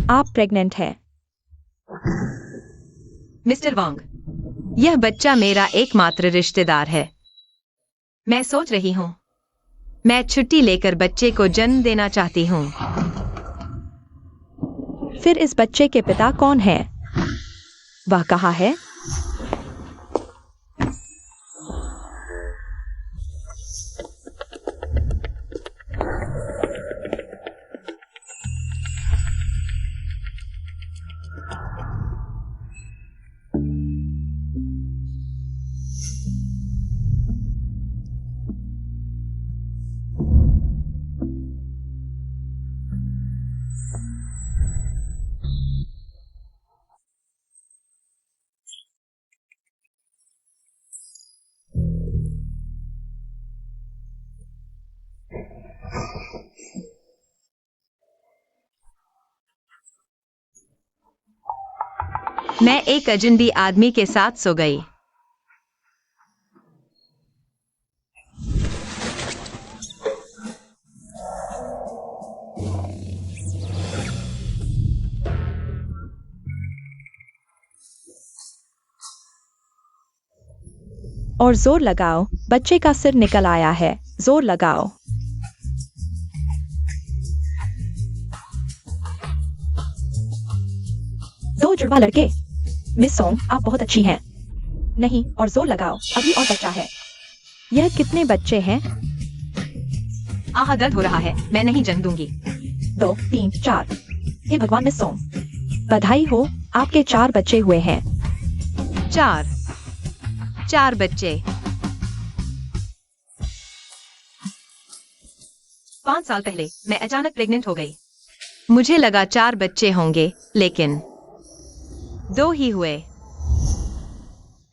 आप प्रेग्नेंट हैं। मिस्टर वांग, यह बच्चा मेरा एकमात्र रिश्तेदार है। मैं सोच रही हूँ मैं छुट्टी लेकर बच्चे को जन्म देना चाहती हूँ। फिर इस बच्चे के पिता कौन हैं? वह कहाँ है? मैं एक अजनबी आदमी के साथ सो गई। और जोर लगाओ, बच्चे का सिर निकल आया है। जोर लगाओ। दो जुड़वा लड़के। मिस सोंग, आप बहुत अच्छी हैं। नहीं, और जोर लगाओ, अभी और बच्चा है। यह कितने बच्चे हैं? आह, दर्द हो रहा है, मैं नहीं जन्म दूंगी। 2, 3, 4। हे भगवान मिस सोंग, बधाई हो, आपके 4 बच्चे हुए हैं। 4 बच्चे। 5 साल पहले मैं अचानक प्रेग्नेंट हो गई। मुझे लगा 4 बच्चे होंगे, लेकिन 2 ही हुए।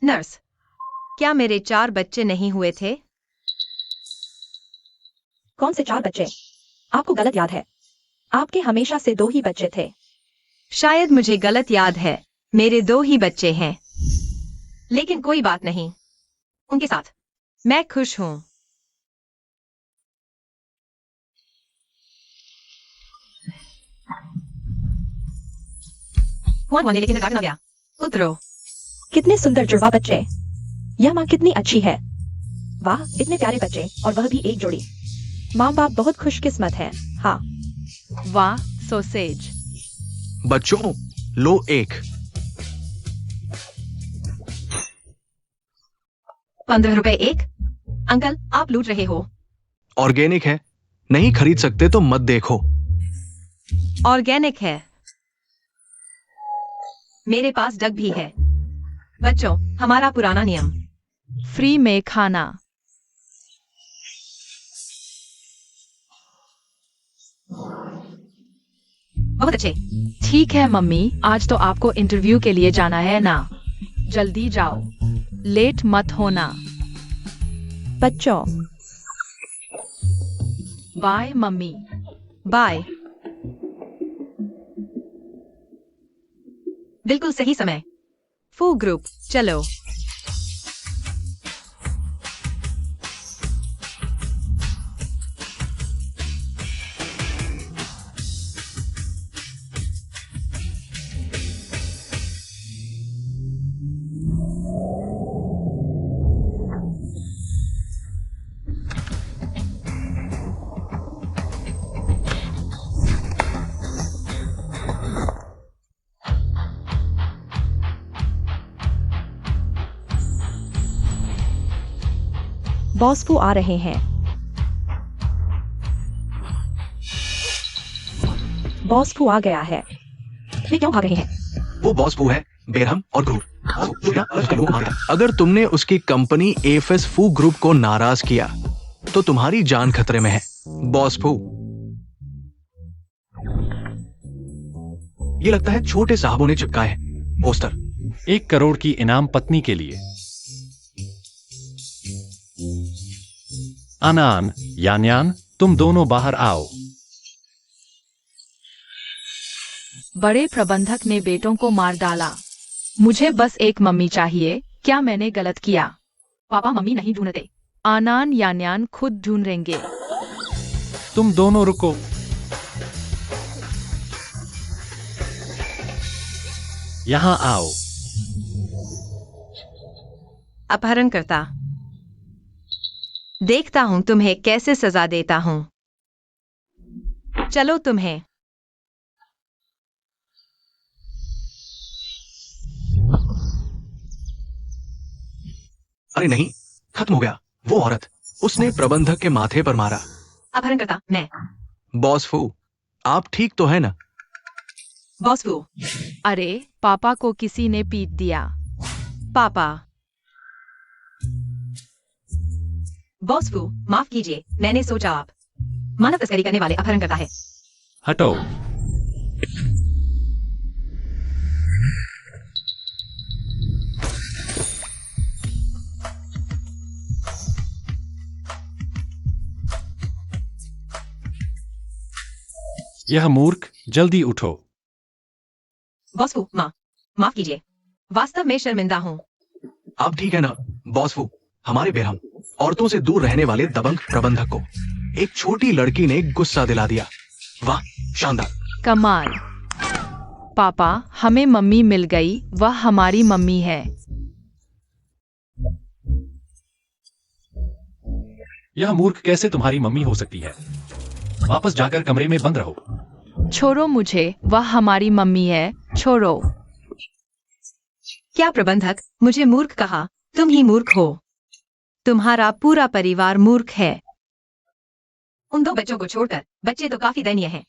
नर्स, क्या मेरे 4 बच्चे नहीं हुए थे? कौन से 4 बच्चे? आपको गलत याद है। आपके हमेशा से 2 ही बच्चे थे। शायद मुझे गलत याद है। मेरे 2 ही बच्चे हैं। लेकिन कोई बात नहीं, उनके साथ मैं खुश हूं। लेकिन गार्डन आ गया। उतरो। कितने सुंदर जुड़वा बच्चे। यह माँ कितनी अच्छी है। वाह, इतने प्यारे बच्चे, और वह भी एक जोड़ी। माँ बाप बहुत खुशकिस्मत हैं। हाँ। वाह, सोसेज। बच्चों, लो एक। 15 रुपए एक? अंकल, आप लूट रहे हो। ऑर्गेनिक है, नहीं खरीद सकते तो मत देखो। ऑर्गेनिक है। मेरे पास डग भी है। बच्चों, हमारा पुराना नियम, फ्री में खाना। बहुत अच्छे। ठीक है मम्मी, आज तो आपको इंटरव्यू के लिए जाना है ना? जल्दी जाओ, लेट मत होना। बच्चों, बाय मम्मी। बाय। बिल्कुल सही समय। फू ग्रुप, चलो। बॉसफू आ रहे हैं। बॉसफू आ गया है। वे क्यों भाग रहे हैं? वो बॉस फू है, बेरहम और क्रूर। अगर तुमने उसकी कंपनी एफएस फू ग्रुप को नाराज किया तो तुम्हारी जान खतरे में है, बॉस फू। ये लगता है छोटे साहबों ने चिपकाए हैं पोस्टर। 1 करोड़ की इनाम पत्नी के लिए। आनान, यानयान, तुम दोनों बाहर आओ। बड़े प्रबंधक ने बेटों को मार डाला। मुझे बस एक मम्मी चाहिए। क्या मैंने गलत किया? पापा मम्मी नहीं ढूंढते। आनान यान्यान खुद ढूंढेंगे। तुम दोनों रुको। यहाँ आओ। अपहरणकर्ता, देखता हूं तुम्हें कैसे सजा देता हूं। चलो तुम्हें। अरे नहीं, खत्म हो गया। वो औरत, उसने प्रबंधक के माथे पर मारा। अपहरणकर्ता, मैं। बॉस फू, आप ठीक तो है ना? बॉस फू, अरे पापा को किसी ने पीट दिया। पापा। बॉस फू, माफ कीजिए, मैंने सोचा आप मानव तस्करी करने वाले अपहरणकर्ता है। हटो। यह मूर्ख, जल्दी उठो। बॉस फू, माफ कीजिए, वास्तव में शर्मिंदा हूं। आप ठीक है ना? बॉस फू, हमारे बेरहम औरतों से दूर रहने वाले दबंग प्रबंधक को एक छोटी लड़की ने गुस्सा दिला दिया। वाह, शानदार। कमाल। पापा, हमें मम्मी मिल गई। वह हमारी मम्मी है। यह मूर्ख कैसे तुम्हारी मम्मी हो सकती है? वापस जाकर कमरे में बंद रहो। छोड़ो मुझे, वह हमारी मम्मी है। छोड़ो। क्या प्रबंधक मुझे मूर्ख कहा? तुम ही मूर्ख हो। तुम्हारा पूरा परिवार मूर्ख है। उन दो बच्चों को छोड़कर, बच्चे तो काफी दयनीय हैं।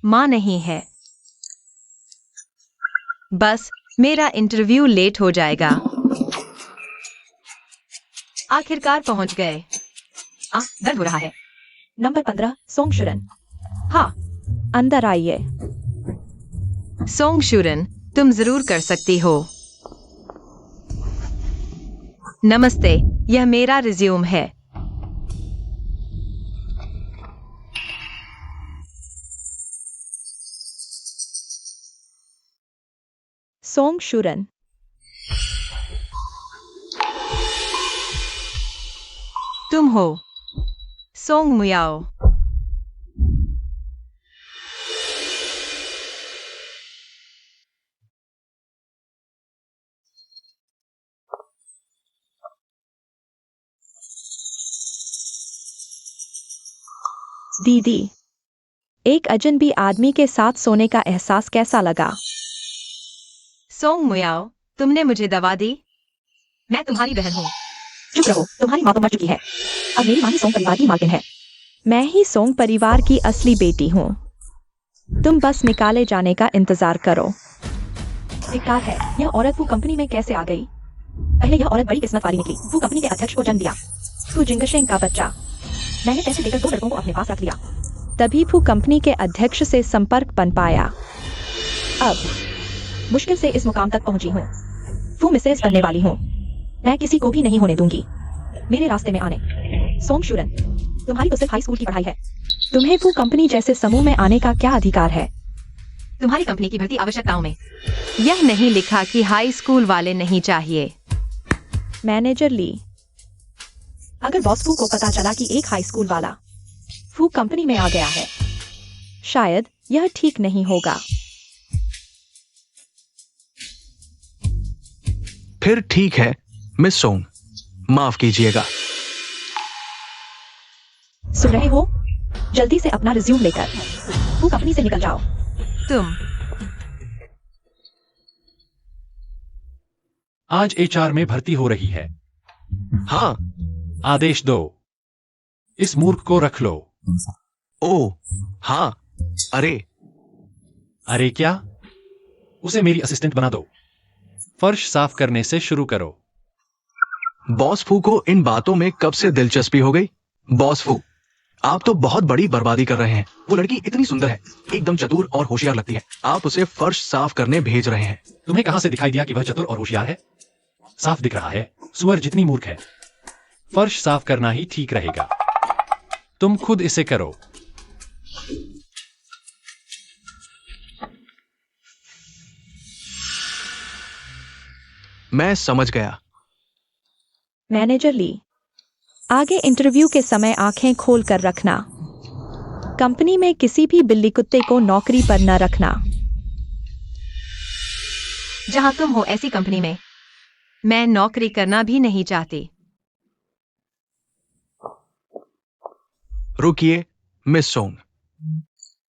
माँ नहीं है। बस मेरा इंटरव्यू लेट हो जाएगा। आखिरकार पहुंच गए। दर्द हो रहा है। नंबर 15 सोंगशुरन। हाँ, अंदर आइए। सोंगशुरन, तुम जरूर कर सकती हो। नमस्ते, यह मेरा रिज्यूम है। सोंगशुरन। तुम हो सोंग मुयाओ। दीदी, एक अजनबी आदमी के साथ सोने का एहसास कैसा लगा? सोंग मुयाओ, तुमने मुझे दवा दी? मैं तुम्हारी बहन हूँ। चुप रहो, तुम्हारी माँ तो मर चुकी है। अब मेरी माँ ही सोंग परिवार की मालकिन है। मैं ही सोंग परिवार की असली बेटी हूँ। तुम बस निकाले जाने का इंतजार करो। बेकार है, यह औरत वो कंपनी में कैसे आ गई? पहले यह औरत बड़ी किस्मत वाली निकली। वो कंपनी के अध्यक्ष को जन्म दिया। फू जिंगशेंग का बच्चा। मैंने पैसे देकर 2 लड़कों को अपने पास रख लिया। तभी फू कंपनी के अध्यक्ष से संपर्क बन पाया। अब मुश्किल से इस मुकाम तक पहुंची हूँ। फू मिसेस बनने वाली हूँ। मैं किसी को भी नहीं होने दूंगी मेरे रास्ते में आने। सोंगशुरन, तुम्हारी तो सिर्फ हाई स्कूल की पढ़ाई है। तुम्हें फू कंपनी जैसे समूह में आने का क्या अधिकार है? तुम्हारी कंपनी की भर्ती आवश्यकताओं में यह नहीं लिखा कि हाई स्कूल वाले नहीं चाहिए। मैनेजर ली, अगर बॉस फू को पता चला कि एक हाई स्कूल वाला फू कंपनी में आ गया है, शायद यह ठीक नहीं होगा। फिर ठीक है मिस सोंग, माफ कीजिएगा। सुन रहे हो? जल्दी से अपना रिज्यूम लेकर फू कंपनी से निकल जाओ। तुम आज HR में भर्ती हो रही है। हाँ। आदेश दो। इस मूर्ख को रख लो। ओ, हाँ। अरे क्या? उसे मेरी असिस्टेंट बना दो। फर्श साफ करने से शुरू करो। बॉस फू को इन बातों में कब से दिलचस्पी हो गई? बॉस फू, आप तो बहुत बड़ी बर्बादी कर रहे हैं। वो लड़की इतनी सुंदर है, एकदम चतुर और होशियार लगती है। आप उसे फर्श साफ करने भेज रहे हैं। तुम्हें कहां से दिखाई दिया कि वह चतुर और होशियार है? साफ दिख रहा है, सुअर जितनी मूर्ख है। फर्श साफ करना ही ठीक रहेगा। तुम खुद इसे करो। मैं समझ गया। मैनेजर ली, आगे इंटरव्यू के समय आंखें खोल कर रखना। कंपनी में किसी भी बिल्ली कुत्ते को नौकरी पर न रखना। जहां तुम हो ऐसी कंपनी में मैं नौकरी करना भी नहीं चाहती। रुकिए मिस सोंग,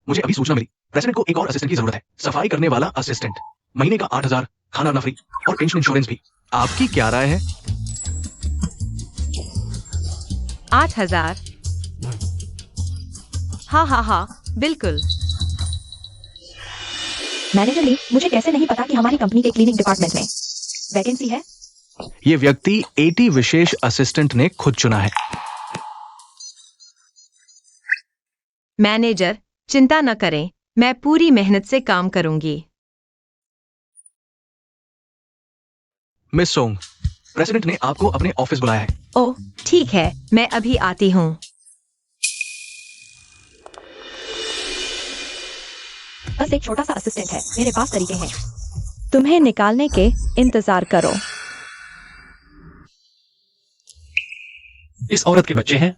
मुझे अभी सूचना मिली प्रेसिडेंट को एक और असिस्टेंट की जरूरत है। सफाई करने वाला असिस्टेंट, महीने का 8,000, खाना ना फ्री और पेंशन इंश्योरेंस भी। आपकी क्या राय है? 8,000? हाँ, बिल्कुल। मैनेजर ली, मुझे कैसे नहीं पता कि हमारी कंपनी के क्लीनिंग डिपार्टमेंट में वैकेंसी है। ये व्यक्ति 80 विशेष असिस्टेंट ने खुद चुना है। मैनेजर, चिंता न करें, मैं पूरी मेहनत से काम करूंगी। मिस सोंग, प्रेसिडेंट ने आपको अपने ऑफिस बुलाया है। ओह, ठीक है, मैं अभी आती हूँ। बस एक छोटा सा असिस्टेंट है, मेरे पास तरीके हैं। तुम्हें निकालने के इंतजार करो। इस औरत के बच्चे हैं,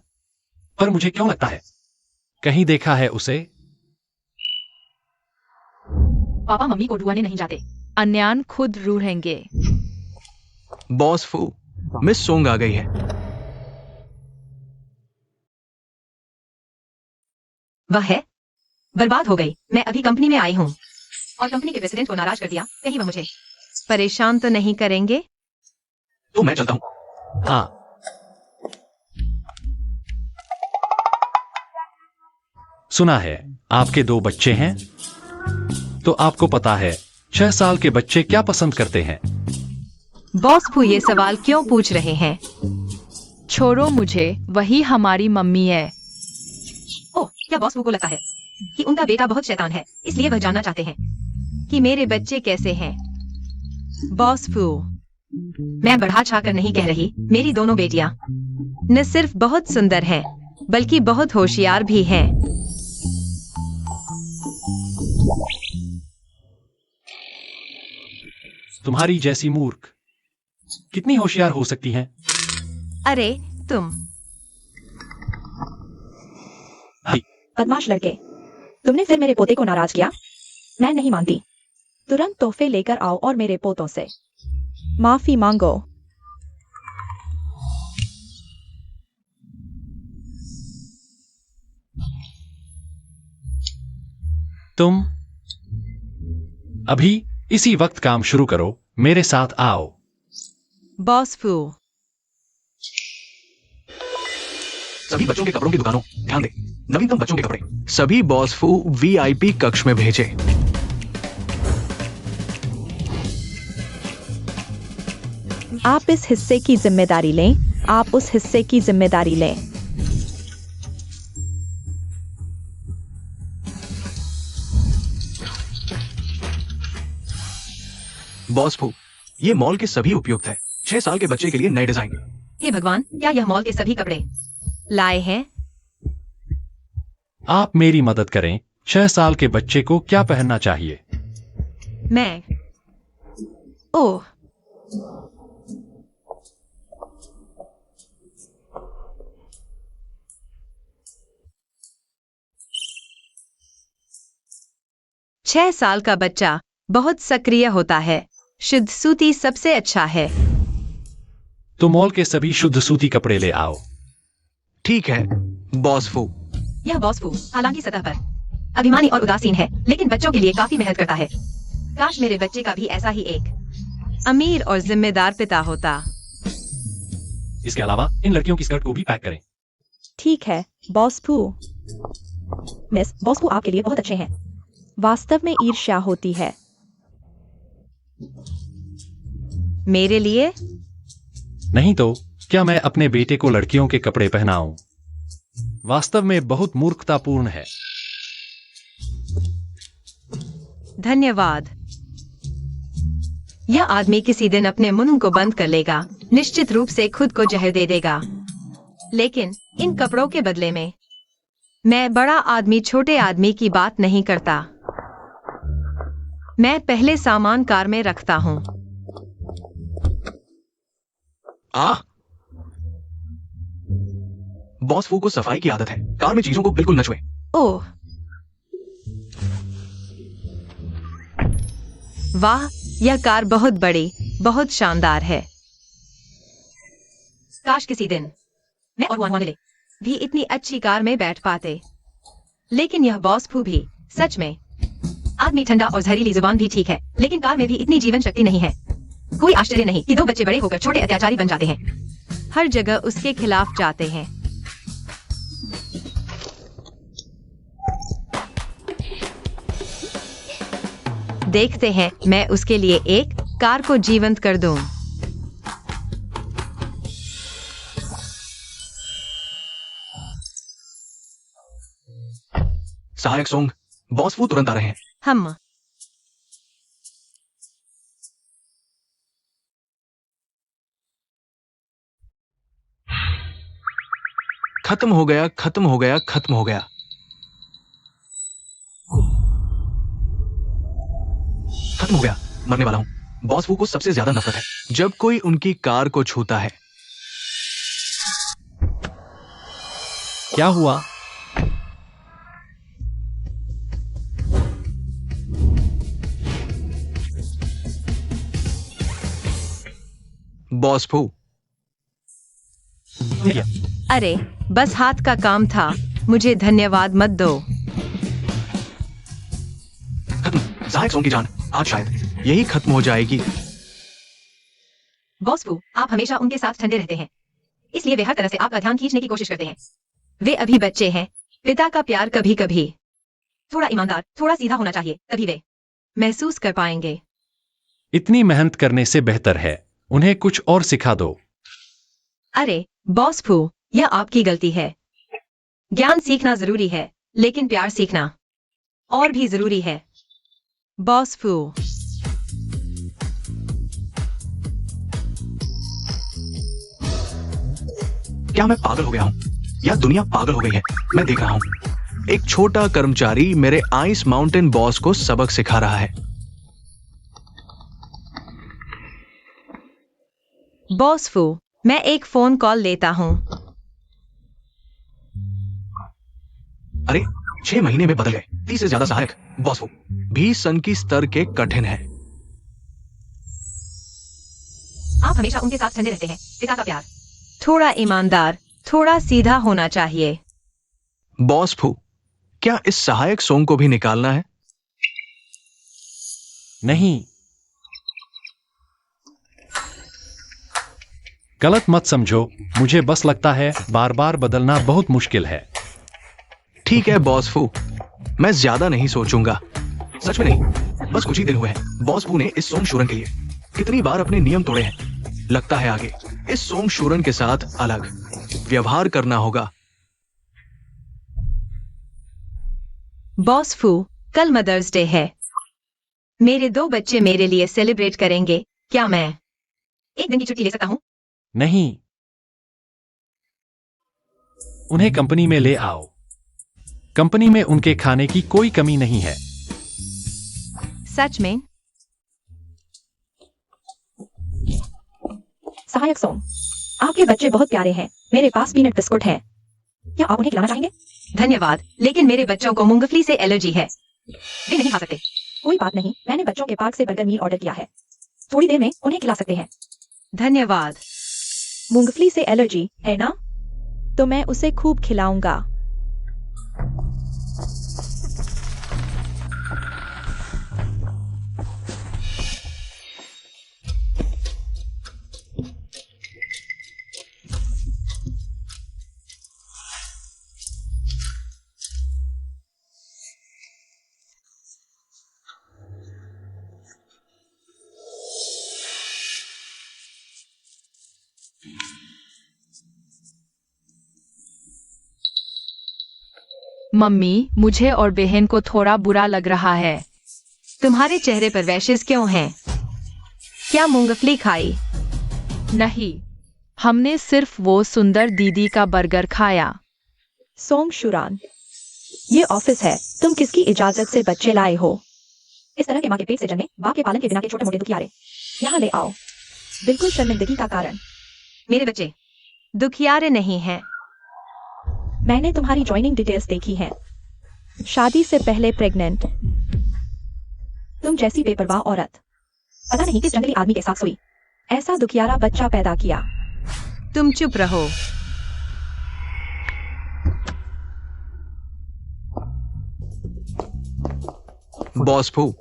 पर मुझे क्यों लगता है कहीं देखा है उसे। पापा मम्मी को ढूंढने नहीं जाते, अन्यान खुद ढूंढेंगे। बॉस फू, मिस सोंग आ गई है। वह है? बर्बाद हो गई। मैं अभी कंपनी में आई हूँ और कंपनी के प्रेसिडेंट को नाराज कर दिया। कहीं वह मुझे परेशान तो नहीं करेंगे? तो मैं चलता हूँ। हाँ, सुना है आपके 2 बच्चे हैं, तो आपको पता है 6 साल के बच्चे क्या पसंद करते हैं। बॉस फू ये सवाल क्यों पूछ रहे हैं? छोड़ो मुझे, वही हमारी मम्मी है। ओह, क्या बॉस फू को लगता है कि उनका बेटा बहुत शैतान है, इसलिए वह जानना चाहते हैं कि मेरे बच्चे कैसे हैं? बॉस फू, मैं बढ़ा चढ़ाकर नहीं कह रही, मेरी दोनों बेटियां न सिर्फ बहुत सुंदर हैं, बल्कि बहुत होशियार भी हैं। तुम्हारी जैसी मूर्ख कितनी होशियार हो सकती हैं? अरे तुम बदमाश लड़के, तुमने फिर मेरे पोते को नाराज किया। मैं नहीं मानती। तुरंत तोहफे लेकर आओ और मेरे पोतों से माफी मांगो। तुम अभी इसी वक्त काम शुरू करो, मेरे साथ आओ। बॉस फू, सभी बच्चों के कपड़ों की दुकानों ध्यान दे, नवीनतम बच्चों के कपड़े सभी बॉस फू वीआईपी कक्ष में भेजे। आप इस हिस्से की जिम्मेदारी लें, आप उस हिस्से की जिम्मेदारी लें। बॉस फू, ये मॉल के सभी उपयुक्त है। 6 साल के बच्चे के लिए नए डिजाइन। हे भगवान, क्या यह मॉल के सभी कपड़े लाए हैं? आप मेरी मदद करें, 6 साल के बच्चे को क्या पहनना चाहिए? मैं ओह, छह साल का बच्चा बहुत सक्रिय होता है। शुद्ध सूती सबसे अच्छा है। तो मॉल के सभी शुद्ध सूती कपड़े ले आओ। ठीक है बॉस फू। यह बॉस फू हालांकि सतह पर अभिमानी और उदासीन है, लेकिन बच्चों के लिए काफी मेहनत करता है। काश मेरे बच्चे का भी ऐसा ही एक अमीर और जिम्मेदार पिता होता। इसके अलावा इन लड़कियों की स्कर्ट को भी पैक करें। ठीक है बॉस फू। मिस बॉस फू आपके लिए बहुत अच्छे हैं। वास्तव में ईर्ष्या होती है। मेरे लिए? नहीं तो क्या मैं अपने बेटे को लड़कियों के कपड़े पहनाऊं? वास्तव में बहुत मूर्खतापूर्ण है। धन्यवाद। यह आदमी किसी दिन अपने मुंह को बंद कर लेगा, निश्चित रूप से खुद को जहर दे देगा। लेकिन इन कपड़ों के बदले में मैं बड़ा आदमी छोटे आदमी की बात नहीं करता। मैं पहले सामान कार में रखता हूँ। बॉस फू को सफाई की आदत है। कार में चीजों को बिल्कुल न छुएं। ओह वाह, यह कार बहुत बड़ी, बहुत शानदार है। काश किसी दिन मैं और वानवाले भी इतनी अच्छी कार में बैठ पाते। लेकिन यह बॉस फू भी सच में आदमी ठंडा और जहरीली जुबान भी ठीक है, लेकिन कार में भी इतनी जीवन शक्ति नहीं है। कोई आश्चर्य नहीं कि 2 बच्चे बड़े होकर छोटे अत्याचारी बन जाते हैं, हर जगह उसके खिलाफ जाते हैं। देखते हैं मैं उसके लिए एक कार को जीवंत कर दूं। सहायक सोंग, बॉस फू तुरंत आ रहे हैं। हम खत्म हो गया, खत्म हो गया, खत्म हो गया। खत्म हो गया, मरने वाला हूं। बॉस फू को सबसे ज्यादा नफरत है जब कोई उनकी कार को छूता है। क्या हुआ? बॉस फू, अरे बस हाथ का काम था, मुझे धन्यवाद मत दो। खत्म। सहायक सोंग की जान आज शायद यही खत्म हो जाएगी। बॉस फू, आप हमेशा उनके साथ ठंडे रहते हैं, इसलिए वे हर तरह से आपका ध्यान खींचने की कोशिश करते हैं। वे अभी बच्चे हैं, पिता का प्यार कभी कभी थोड़ा ईमानदार, थोड़ा सीधा होना चाहिए, तभी वे महसूस कर पाएंगे। इतनी मेहनत करने से बेहतर है उन्हें कुछ और सिखा दो। अरे बॉस फू, यह आपकी गलती है। ज्ञान सीखना जरूरी है, लेकिन प्यार सीखना और भी जरूरी है। बॉस फू, क्या मैं पागल हो गया हूं या दुनिया पागल हो गई है? मैं देख रहा हूं एक छोटा कर्मचारी मेरे आइस माउंटेन बॉस को सबक सिखा रहा है। बॉस फू, मैं एक फोन कॉल लेता हूं। अरे 6 महीने में बदल गए। 30 से ज्यादा सहायक बॉस फू भी सन की स्तर के कठिन है। आप हमेशा उनके साथ ठंडे रहते हैं, पिता का प्यार थोड़ा ईमानदार, थोड़ा सीधा होना चाहिए। बॉस फू, क्या इस सहायक सोंग को भी निकालना है? नहीं, गलत मत समझो, मुझे बस लगता है बार बार बदलना बहुत मुश्किल है। ठीक है बॉस फू, मैं ज्यादा नहीं सोचूंगा। सच में नहीं, बस कुछ ही दिन हुए हैं बॉस फू ने इस सोंग शूरन के लिए कितनी बार अपने नियम तोड़े हैं। लगता है आगे इस सोंग शूरन के साथ अलग व्यवहार करना होगा। बॉस फू, कल मदर्स डे है। मेरे 2 बच्चे मेरे लिए सेलिब्रेट करेंगे, क्या मैं एक दिन की छुट्टी ले सकता हूं? नहीं, उन्हें कंपनी में ले आओ। कंपनी में उनके खाने की कोई कमी नहीं है। सच में? सहायक सोंग, आपके बच्चे बहुत प्यारे हैं। मेरे पास पीनट बिस्कुट है, क्या आप उन्हें खिलाना चाहेंगे? धन्यवाद, लेकिन मेरे बच्चों को मूंगफली से एलर्जी है, वे नहीं खा सकते। कोई बात नहीं, मैंने बच्चों के पार्क से बर्गर मील ऑर्डर किया है, थोड़ी देर में उन्हें खिला सकते हैं। धन्यवाद। मूंगफली से एलर्जी है ना? तो मैं उसे खूब खिलाऊंगा। मम्मी, मुझे और बहन को थोड़ा बुरा लग रहा है। तुम्हारे चेहरे पर रैशेस क्यों हैं? क्या मूंगफली खाई? नहीं, हमने सिर्फ वो सुंदर दीदी का बर्गर खाया। सोंग शुरान, ये ऑफिस है, तुम किसकी इजाजत से बच्चे लाए हो? इस तरह के माँ के पेट से जन्मे, बाप के पालन के बिना के छोटे मोटे दुखियारे यहाँ ले आओ। बिल्कुल शर्मिंदगी का कारण। मेरे बच्चे दुखियारे नहीं हैं। मैंने तुम्हारी ज्वाइनिंग डिटेल्स देखी हैं। शादी से पहले प्रेग्नेंट, तुम जैसी बेपरवाह औरत पता नहीं किस जंगली आदमी के साथ सोई, ऐसा दुखियारा बच्चा पैदा किया। तुम चुप रहो। बॉस फू।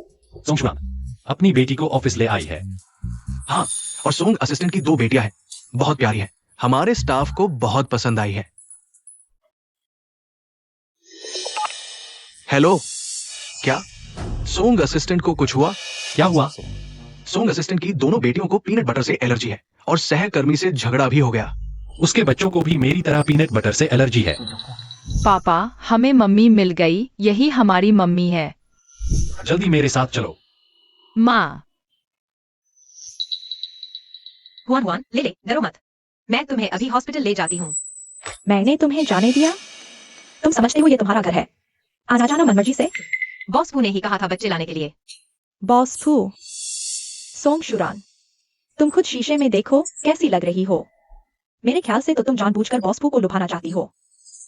सोंगशुआन अपनी बेटी को ऑफिस ले आई है। हाँ, और सोंग असिस्टेंट की 2 बेटियां हैं, बहुत प्यारी हैं, हमारे स्टाफ को बहुत पसंद आई है। हेलो, क्या सोंग असिस्टेंट को कुछ हुआ? क्या हुआ? सोंग असिस्टेंट की दोनों बेटियों को पीनट बटर से एलर्जी है और सहकर्मी से झगड़ा भी हो गया। उसके बच्चों को भी मेरी तरह पीनट बटर से एलर्जी है। पापा, हमें मम्मी मिल गई, यही हमारी मम्मी है। जल्दी मेरे साथ चलो। माँ। हुआन हुआन, ले ले, डरो मत। मैं तुम्हें अभी हॉस्पिटल ले जाती हूँ। मैंने तुम्हें जाने दिया? तुम समझते हो ये तुम्हारा घर है, आना जाना मनमर्जी से। बॉस फू ने ही कहा था बच्चे लाने के लिए। बॉस फू। सोंगशुरान, तुम खुद शीशे में देखो कैसी लग रही हो। मेरे ख्याल से तो तुम जानबूझकर बॉस फू को लुभाना चाहती हो।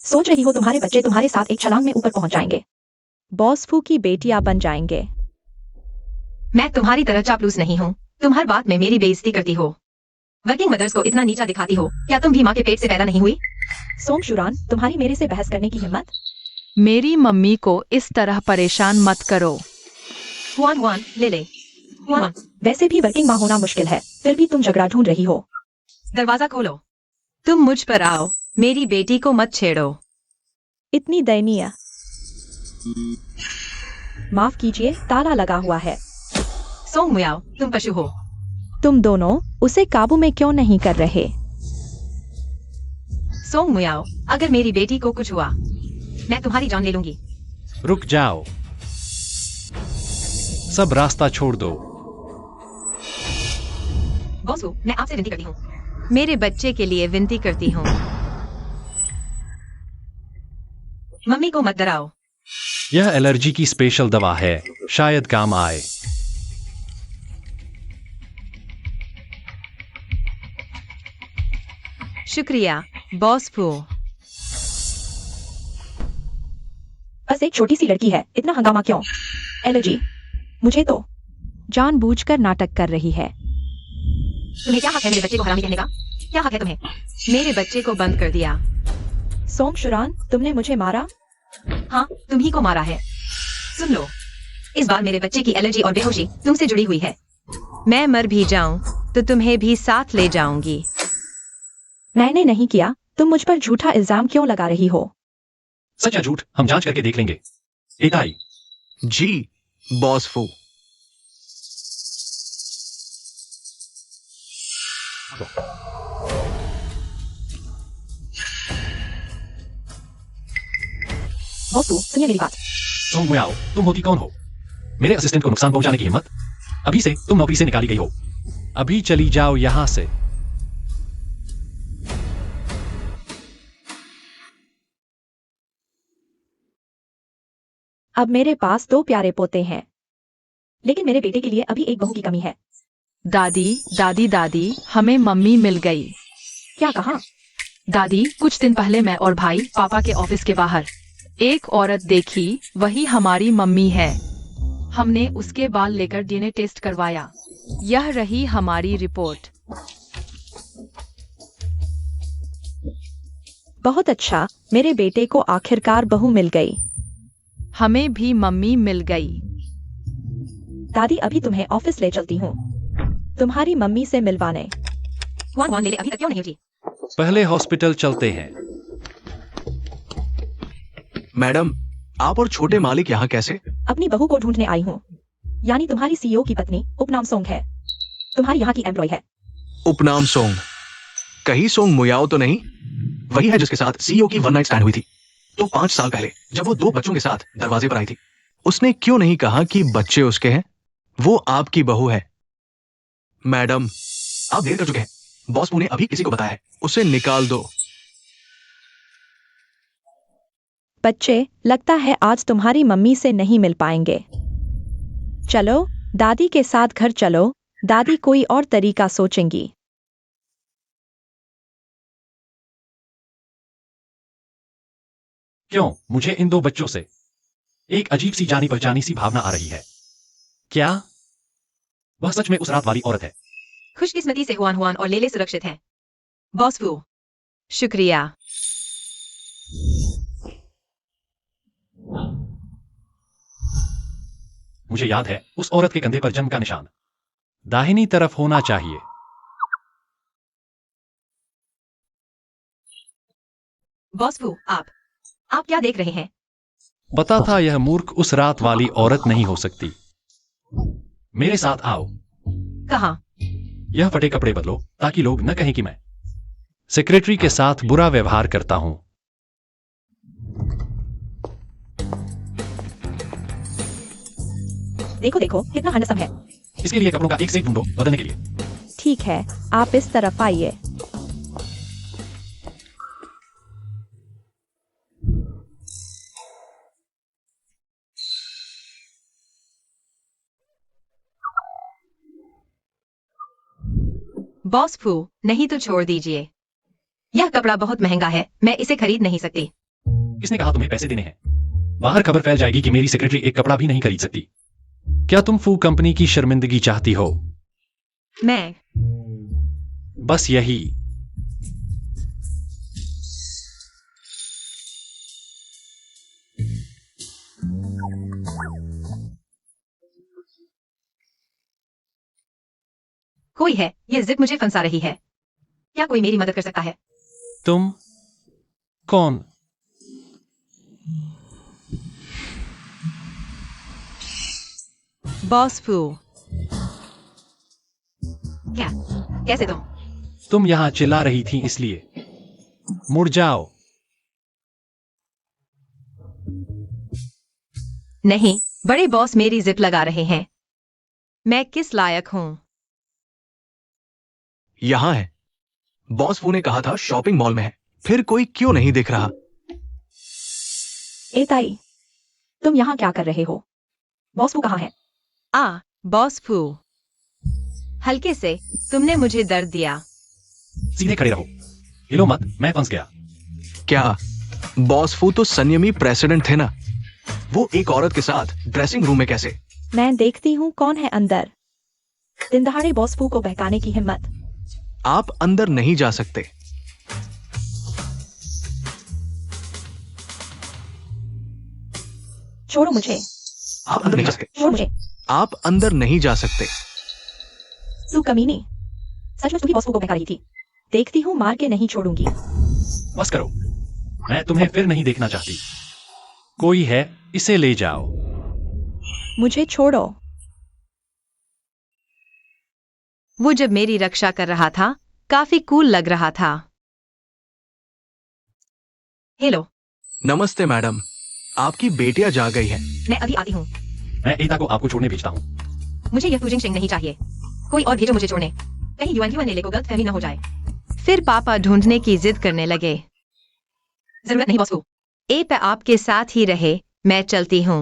सोच रही हो तुम्हारे बच्चे तुम्हारे साथ एक छलांग में ऊपर पहुंच जाएंगे, बॉस फू की बेटियां बन जाएंगे। मैं तुम्हारी तरह चापलूस नहीं हूँ, तुम हर बात में मेरी बेइज्जती करती हो। वर्किंग मदर्स को इतना नीचा दिखाती हो, क्या तुम भी माँ के पेट से पैदा नहीं हुई? सोंगशुरान, तुम्हारी मेरे से बहस करने की हिम्मत? मेरी मम्मी को इस तरह परेशान मत करो। हुआन हुआन, ले ले। हुआन, वैसे भी वर्किंग माँ होना मुश्किल है, फिर भी तुम झगड़ा ढूंढ रही हो। दरवाजा खोलो। तुम मुझ पर आओ, मेरी बेटी को मत छेड़ो। इतनी दयनीय। माफ कीजिए, ताला लगा हुआ है। सोंग मुयाओ, तुम पशु हो। तुम दोनों उसे काबू में क्यों नहीं कर रहे? सोंग मुयाओ, अगर मेरी बेटी को कुछ हुआ, मैं तुम्हारी जान ले लूंगी। रुक जाओ, सब रास्ता छोड़ दो। बॉस फू, मैं आपसे विनती करती हूँ, मेरे बच्चे के लिए विनती करती हूँ। मम्मी को मत डराओ। यह एलर्जी की स्पेशल दवा है, शायद काम आए। शुक्रिया, बॉस फू। बस एक छोटी सी लड़की है, इतना हंगामा क्यों? एलर्जी? मुझे तो जानबूझकर नाटक कर रही है। तुम्हें क्या हक है मेरे बच्चे को हरामी कहने का? क्या हक है तुम्हें? मेरे बच्चे को बंद कर दिया। सोंगशुरान, तुमने मुझे मारा? हाँ, तुम ही को मारा है। सुन लो, इस बार मेरे बच्चे की एलर्जी और बेहोशी तुमसे जुड़ी हुई है। मैं मर भी जाऊं तो तुम्हें भी साथ ले जाऊंगी। मैंने नहीं किया, तुम मुझ पर झूठा इल्जाम क्यों लगा रही हो? सच या झूठ हम जांच करके देख लेंगे। एताई। जी, बॉस फू। बॉस फू, सुनिए मेरी बात। सोंग मुयाओ, तुम होती कौन हो? मेरे असिस्टेंट को नुकसान पहुंचाने की हिम्मत? अभी से तुम नौकरी से निकाली गई हो। अभी चली जाओ यहां से। अब मेरे पास 2 प्यारे पोते हैं, लेकिन मेरे बेटे के लिए अभी एक बहू की कमी है। दादी, दादी, दादी, हमें मम्मी मिल गई। क्या कहा? दादी, कुछ दिन पहले मैं और भाई पापा के ऑफिस के बाहर एक औरत देखी, वही हमारी मम्मी है। हमने उसके बाल लेकर डीएनए टेस्ट करवाया, यह रही हमारी रिपोर्ट। बहुत अच्छा, मेरे बेटे को आखिरकार बहू मिल गई। हमें भी मम्मी मिल गई। दादी, अभी तुम्हें ऑफिस ले चलती हूँ, तुम्हारी मम्मी से मिलवाने। हुआन हुआन, ले ले, अभी तक क्यों नहीं उठी? पहले हॉस्पिटल चलते हैं। मैडम, आप और छोटे मालिक यहाँ कैसे? अपनी बहू को ढूंढने आई हूँ, यानी तुम्हारी सीईओ की पत्नी, उपनाम सोंग है, तुम्हारी यहाँ की एम्प्लॉय है। उपनाम सोंग? कहीं सोंग मुयाओ तो नहीं? वही है जिसके साथ सीईओ की वन नाइट स्टैंड हुई थी। तो 5 साल पहले जब वो 2 बच्चों के साथ दरवाजे पर आई थी, उसने क्यों नहीं कहा कि बच्चे उसके हैं? वो आपकी बहू है। मैडम, आप देर कर चुके हैं, बॉस फू ने अभी किसी को बताया है, उसे निकाल दो। बच्चे, लगता है आज तुम्हारी मम्मी से नहीं मिल पाएंगे। चलो, दादी के साथ घर चलो, दादी कोई और तरीका सोचेंगी। क्यों मुझे इन 2 बच्चों से एक अजीब सी जानी पहचानी सी भावना आ रही है? क्या वह सच में उस रात वाली औरत है। खुशकिस्मती से हुआन हुआन और लेले सुरक्षित हैं। बॉस फू, शुक्रिया। मुझे याद है उस औरत के कंधे पर जंग का निशान दाहिनी तरफ होना चाहिए। बॉस फू, आप क्या देख रहे हैं? पता था यह मूर्ख उस रात वाली औरत नहीं हो सकती। मेरे साथ आओ। कहाँ? यह फटे कपड़े बदलो ताकि लोग न कहें कि मैं सेक्रेटरी के साथ बुरा व्यवहार करता हूं। देखो देखो कितना हैंडसम है। इसके लिए कपड़ों का एक सेट ढूंढो बदलने के लिए। ठीक है, आप इस तरफ आइए। बॉस फू, नहीं तो छोड़ दीजिए। यह कपड़ा बहुत महंगा है, मैं इसे खरीद नहीं सकती। किसने कहा तुम्हें पैसे देने हैं? बाहर खबर फैल जाएगी कि मेरी सेक्रेटरी एक कपड़ा भी नहीं खरीद सकती। क्या तुम फू कंपनी की शर्मिंदगी चाहती हो? मैं बस यही। कोई है, यह जिप मुझे फंसा रही है। क्या कोई मेरी मदद कर सकता है? तुम कौन? बॉस फू। क्या? कैसे तुम? तुम यहां चिल्ला रही थी इसलिए। मुड़ जाओ। नहीं, बड़े बॉस मेरी जिप लगा रहे हैं। मैं किस लायक हूं? यहाँ है। बॉस फू ने कहा था शॉपिंग मॉल में है, फिर कोई क्यों नहीं दिख रहा? ए ताई, तुम यहाँ क्या कर रहे हो? बॉस फू कहाँ है? बॉस फू, हल्के से, तुमने मुझे दर्द दिया। सीधे खड़े रहो, हिलो मत, मैं फंस गया। क्या बॉस फू तो संयमी प्रेसिडेंट थे ना? वो एक औरत के साथ ड्रेसिंग रूम में कैसे? मैं देखती हूँ कौन है अंदर। दिन दहाड़े बॉस फू को बहकाने की हिम्मत। आप अंदर नहीं जा सकते। छोड़ो मुझे। आप अंदर नहीं जा सकते। छोड़ो मुझे। आप अंदर नहीं जा सकते। सू कमीनी, सचमुच तुम ही बॉस फू को बहका रही थी। देखती हूँ मार के नहीं छोड़ूंगी। बस करो, मैं तुम्हें फिर नहीं देखना चाहती। कोई है, इसे ले जाओ। मुझे छोड़ो। वो जब मेरी रक्षा कर रहा था, काफी कूल लग रहा था। हेलो। नमस्ते मैडम, आपकी बेटियां जा गई है। मैं अभी आती हूँ। मैं एता को आपको छोड़ने भेजता हूँ। मुझे यह फूजिंग शिंग नहीं चाहिए। कोई और भेजो मुझे छोड़ने। कहीं युआन लेले को गलतफहमी न हो जाए। फिर पापा ढूंढने की जिद करने लगे। जरूरत नहीं बॉस को। ए पे आपके साथ ही रहे, मैं चलती हूँ।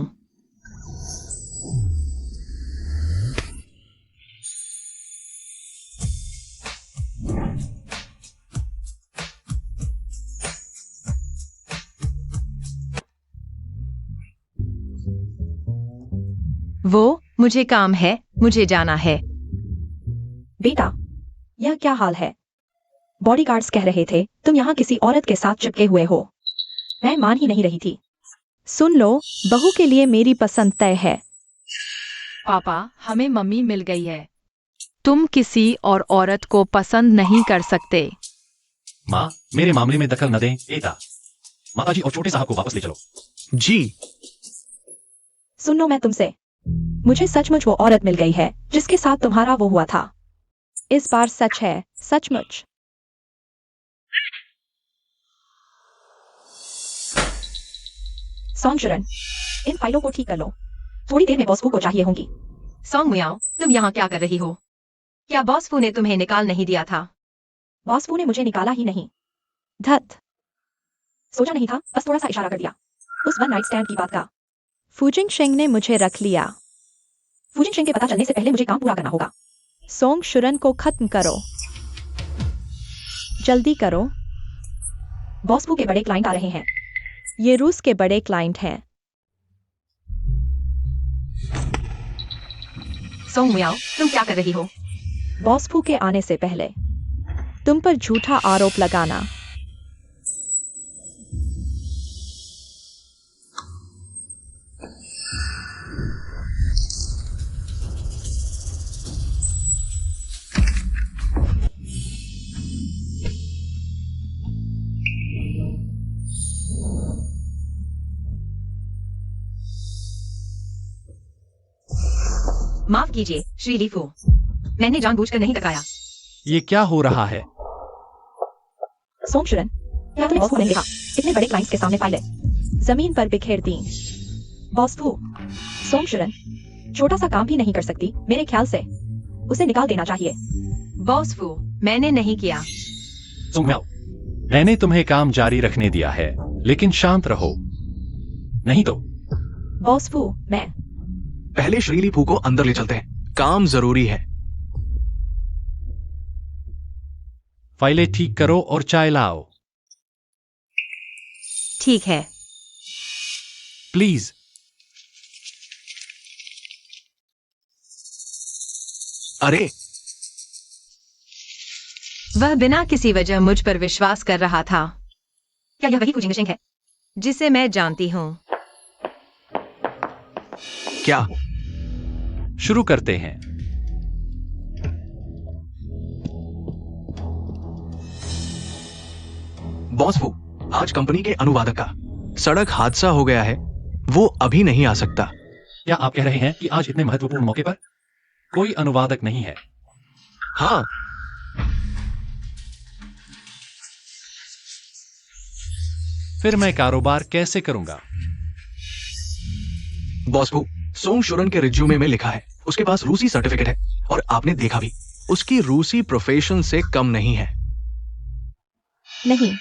वो, मुझे काम है, मुझे जाना है। बेटा, यह क्या हाल है? बॉडीगार्ड्स कह रहे थे तुम यहाँ किसी औरत के साथ चिपके हुए हो। मैं मान ही नहीं रही थी। सुन लो, बहू के लिए मेरी पसंद तय है। पापा, हमें मम्मी मिल गई है। तुम किसी और औरत को पसंद नहीं कर सकते। माँ, मेरे मामले में दखल न दें, एता। माताजी और छोटे साहब को वापस ले चलो। जी। सुन लो मैं तुमसे। मुझे सचमुच वो औरत मिल गई है जिसके साथ तुम्हारा वो हुआ था। इस बार सच है, सचमुच। सॉन्ग शुरन, इन फाइलों को ठीक कर लो। थोड़ी देर में बॉस फू को चाहिए होंगी। सॉन्ग मुयाओ, तुम यहाँ क्या कर रही हो? क्या बॉस फू ने तुम्हें निकाल नहीं दिया था? बॉस फू ने मुझे निकाला ही नहीं। धत, सोचा नहीं था, बस थोड़ा सा इशारा कर दिया। उस वन नाइट स्टैंड की बात का। फूजिंग शेंग ने मुझे रख लिया। फूजिंग शेंग के पता चलने से पहले मुझे काम पूरा करना होगा। सोंग शुरन को खत्म करो, जल्दी करो। बॉस फू के बड़े क्लाइंट आ रहे हैं। ये रूस के बड़े क्लाइंट हैं। सोंग मुयाओ, तुम क्या कर रही हो? बॉस फू के आने से पहले तुम पर झूठा आरोप लगाना। माफ कीजिए श्री लीफू, मैंने जानबूझकर नहीं टकराया। ये क्या हो रहा है? सोंग शुरन, क्या तुमने बॉस फू को नहीं देखा? इतने बड़े क्लाइंट्स के सामने फाइलें जमीन पर बिखेर दी। बॉस फू, सोंग शुरन छोटा सा काम भी नहीं कर सकती। मेरे ख्याल से उसे निकाल देना चाहिए। बॉस फू, मैंने नहीं किया। सोंग म्याओ, मैंने तुम्हें काम जारी रखने दिया है, लेकिन शांत रहो, नहीं तो। बॉस फू, मैं पहले श्रीली फू को अंदर ले चलते हैं, काम जरूरी है। फाइलें ठीक करो और चाय लाओ, ठीक है। प्लीज। अरे वह बिना किसी वजह मुझ पर विश्वास कर रहा था। क्या यह वही कुजिंग शिंग है जिसे मैं जानती हूँ? क्या? शुरू करते हैं। बॉस फू, आज कंपनी के अनुवादक का सड़क हादसा हो गया है, वो अभी नहीं आ सकता। क्या आप कह रहे हैं कि आज इतने महत्वपूर्ण मौके पर कोई अनुवादक नहीं है? हाँ, फिर मैं कारोबार कैसे करूंगा? बॉस फू, सोंग शुरन के रिज्यूमे में लिखा है उसके पास रूसी सर्टिफिकेट है, और आपने देखा भी, उसकी रूसी प्रोफेशन से कम नहीं है। नहीं,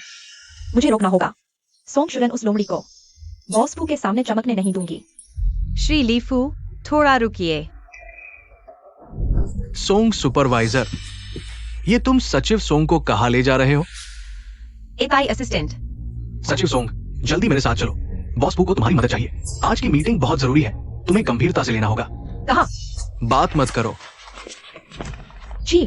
मुझे रोकना होगा। सोंग शुरन उस लोमड़ी को बॉस फू के सामने चमकने नहीं दूंगी। श्री लीफू, थोड़ा रुकिए। सोंग सुपरवाइजर, ये तुम सचिव सोंग को कहाँ ले जा रहे हो? AI assistant. सचिव सोंग, जल्दी मेरे साथ चलो, बॉस फू को तुम्हारी मदद चाहिए। आज की मीटिंग बहुत जरूरी है, तुम्हें गंभीरता से लेना होगा। कहाँ? बात मत करो। जी,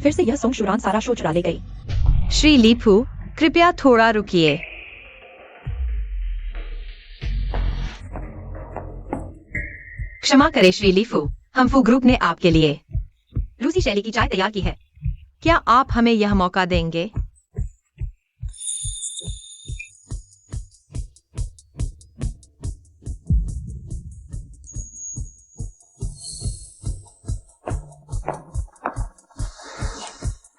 फिर से यह सोंग शुरान सारा शो चुरा ले गई। श्री लीफू, कृपया थोड़ा रुकिए। क्षमा करें श्री लीफू, हम फू ग्रुप ने आपके लिए रूसी शैली की चाय तैयार की है। क्या आप हमें यह मौका देंगे?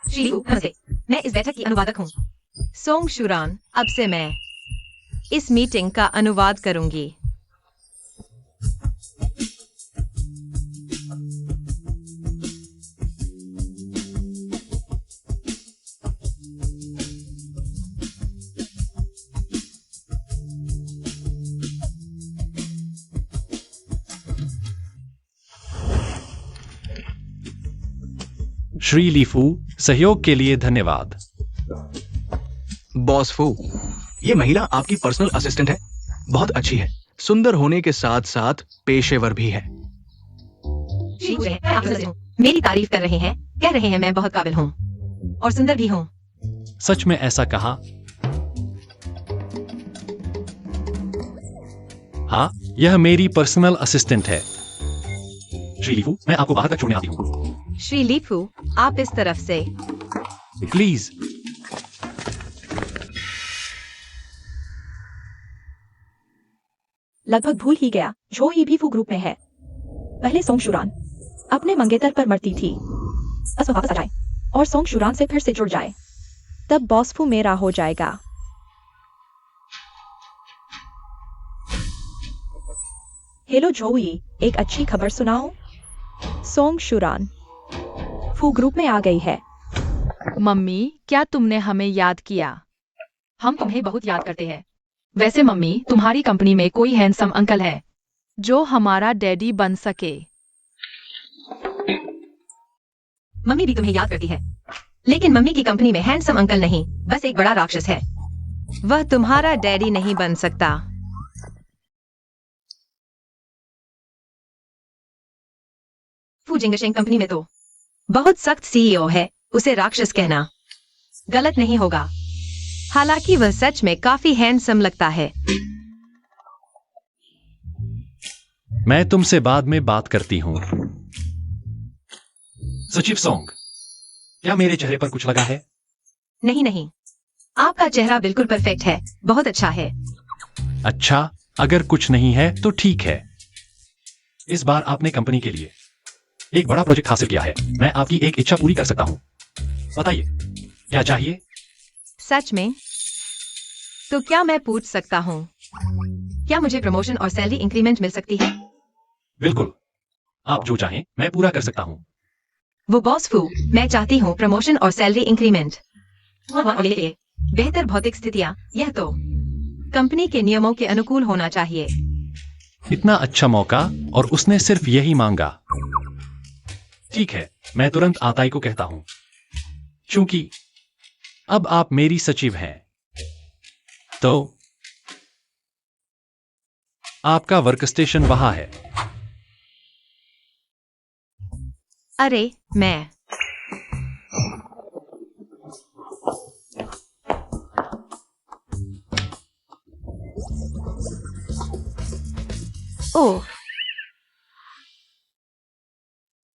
श्री लीफू, नमस्ते, मैं इस बैठक की अनुवादक हूँ। सोंग शुरान, अब से मैं इस मीटिंग का अनुवाद करूंगी। श्री लीफू, सहयोग के लिए धन्यवाद। बॉस फू, ये महिला आपकी पर्सनल असिस्टेंट है, बहुत अच्छी है, सुंदर होने के साथ साथ पेशेवर भी है। श्री लीफू, मैं आपकी सदस्य हूँ। मेरी तारीफ कर रहे हैं, कह रहे हैं मैं बहुत काबिल हूँ और सुंदर भी हूँ। सच में ऐसा कहा? हाँ, यह मेरी पर्सनल असिस्टेंट है। श्री लीफू, मैं आपको बाहर तक छोड़ने आती हूँ। श्री लीफू, आप इस तरफ से। प्लीज। लगभग भूल ही गया, झो ही भी फू ग्रुप में है। पहले सोंग शुरान अपने मंगेतर पर मरती थी, बस वो वापस आ जाए और सोंग शुरान से फिर से जुड़ जाए, तब बॉस फू मेरा हो जाएगा। हेलो जोई, एक अच्छी खबर सुनाओ। सोंग शुरान फू ग्रुप में आ गई है। मम्मी, क्या तुमने हमें याद किया? हम तुम्हें बहुत याद करते हैं। वैसे मम्मी, तुम्हारी कंपनी में कोई हैंडसम अंकल है जो हमारा डैडी बन सके? मम्मी भी तुम्हें याद करती है, लेकिन मम्मी की कंपनी में हैंडसम अंकल नहीं, बस एक बड़ा राक्षस है। वह तुम्हारा डैडी नहीं बन सकता। फू जिंगशेंग कंपनी में तो बहुत सख्त सीईओ है, उसे राक्षस कहना गलत नहीं होगा। हालांकि वह सच में काफी हैंडसम लगता है। मैं तुमसे बाद में बात करती हूं। सचिव सोंग, क्या मेरे चेहरे पर कुछ लगा है? नहीं नहीं, आपका चेहरा बिल्कुल परफेक्ट है, बहुत अच्छा है। अच्छा, अगर कुछ नहीं है तो ठीक है। इस बार आपने कंपनी के लिए एक बड़ा प्रोजेक्ट हासिल किया है। मैं आपकी एक इच्छा पूरी कर सकता हूं। बताइए, क्या चाहिए? सच में? तो क्या मैं पूछ सकता हूँ, क्या मुझे प्रमोशन और सैलरी इंक्रीमेंट मिल सकती है? बिल्कुल, आप जो चाहें मैं पूरा कर सकता हूं। वो बॉस फू, मैं चाहती हूँ प्रमोशन और सैलरी इंक्रीमेंट। बेहतर भौतिक स्थितियाँ, यह तो कंपनी के नियमों के अनुकूल होना चाहिए। इतना अच्छा मौका और उसने सिर्फ यही मांगा। ठीक है, मैं तुरंत आताई को कहता हूं, क्योंकि अब आप मेरी सचिव हैं। तो आपका वर्क स्टेशन वहां है। अरे मैं ओह,